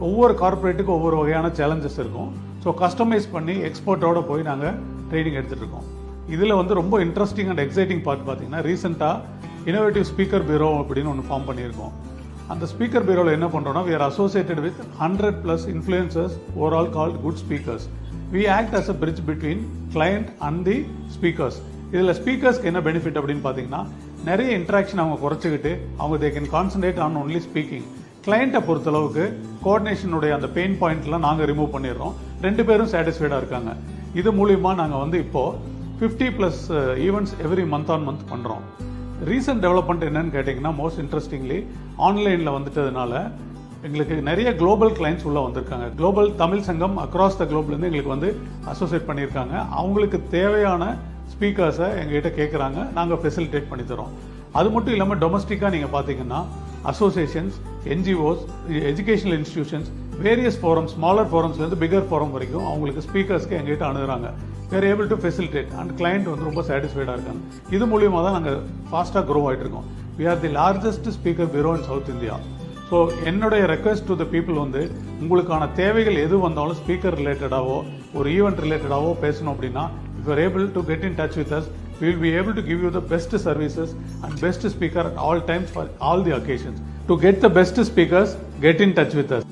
ஒவ்வொரு கார்பரேட்டுக்கும் ஒவ்வொரு வகையான சேலஞ்சஸ் இருக்கும். ஸோ கஸ்டமைஸ் பண்ணி எக்ஸ்பர்ட்டோட போய் நாங்கள் ட்ரைனிங் எடுத்துகிட்டு இருக்கோம். இதில் வந்து ரொம்ப இன்ட்ரெஸ்டிங் அண்ட் எக்ஸைட்டிங் பார்ட் பார்த்தீங்கன்னா, ரீசெண்டாக இனோவேட்டிவ் ஸ்பீக்கர் பியூரோ அப்படின்னு ஒன்று ஃபார்ம் பண்ணியிருக்கோம். அந்த ஸ்பீக்கர் பியூரோவில் என்ன பண்ணுறோம்னா, we are associated with 100+ influencers overall called good speakers. We act as a bridge between client and the speakers. இதில் ஸ்பீக்கர்ஸ்க்கு என்ன பெனிஃபிட் அப்படின்னு பார்த்தீங்கன்னா, நிறைய இன்ட்ராக்ஷன் அவங்க குறைச்சிக்கிட்டு அவங்க they can concentrate on only speaking. கிளைண்ட்டை பொறுத்தளவுக்கு கோஆர்டினேஷனுடைய அந்த பெயின் பாயிண்ட்லாம் நாங்கள் ரிமூவ் பண்ணிடுறோம். 2 பேரும் சாட்டிஸ்ஃபைடாக இருக்காங்க. இது மூலிமா நாங்கள் வந்து இப்போது 50+ events every month on month பண்ணுறோம். ரீசன்ட் டெவலப்மெண்ட் என்னன்னு கேட்டிங்கன்னா, மோஸ்ட் இன்ட்ரெஸ்டிங்லி ஆன்லைனில் வந்துட்டதுனால எங்களுக்கு நிறைய குளோபல் கிளைண்ட்ஸ் உள்ளே வந்திருக்காங்க. குளோபல் தமிழ் சங்கம் அக்ராஸ் த குளோப்லேருந்து எங்களுக்கு வந்து அசோசியேட் பண்ணியிருக்காங்க. அவங்களுக்கு தேவையான ஸ்பீக்கர்ஸை எங்ககிட்ட கேட்குறாங்க, நாங்கள் ஃபெசிலிட்டேட் பண்ணி தரோம். அது மட்டும் இல்லாமல் டொமஸ்டிக்காக நீங்கள் பார்த்தீங்கன்னா, associations, NGOs, educational institutions, various forum, smaller ஃபோரம்ஸ்லேருந்து பிகர் ஃபோரம் வரைக்கும் அவங்களுக்கு ஸ்பீக்கர்ஸ்க்கு எங்ககிட்ட அணுகுறாங்க. They're able to facilitate and client வந்து ரொம்ப சாட்டிஸ்ஃபைடாக இருக்காங்க. இது மூலியமாக தான் நாங்கள் ஃபாஸ்ட்டாக க்ரோ ஆகிட்டு இருக்கோம். We are the largest speaker bureau in south India. So என்னுடைய ரெக்வெஸ்ட் டு த பீப்புள் வந்து, உங்களுக்கான தேவைகள் எது வந்தாலும் ஸ்பீக்கர் ரிலேட்டடாவோ ஒரு ஈவெண்ட் ரிலேட்டடாவோ பேசணும் அப்படின்னா, if you are able to get in touch with us, we will be able to give you the best services and best speaker at all times for all the occasions. To get the best speakers, get in touch with us.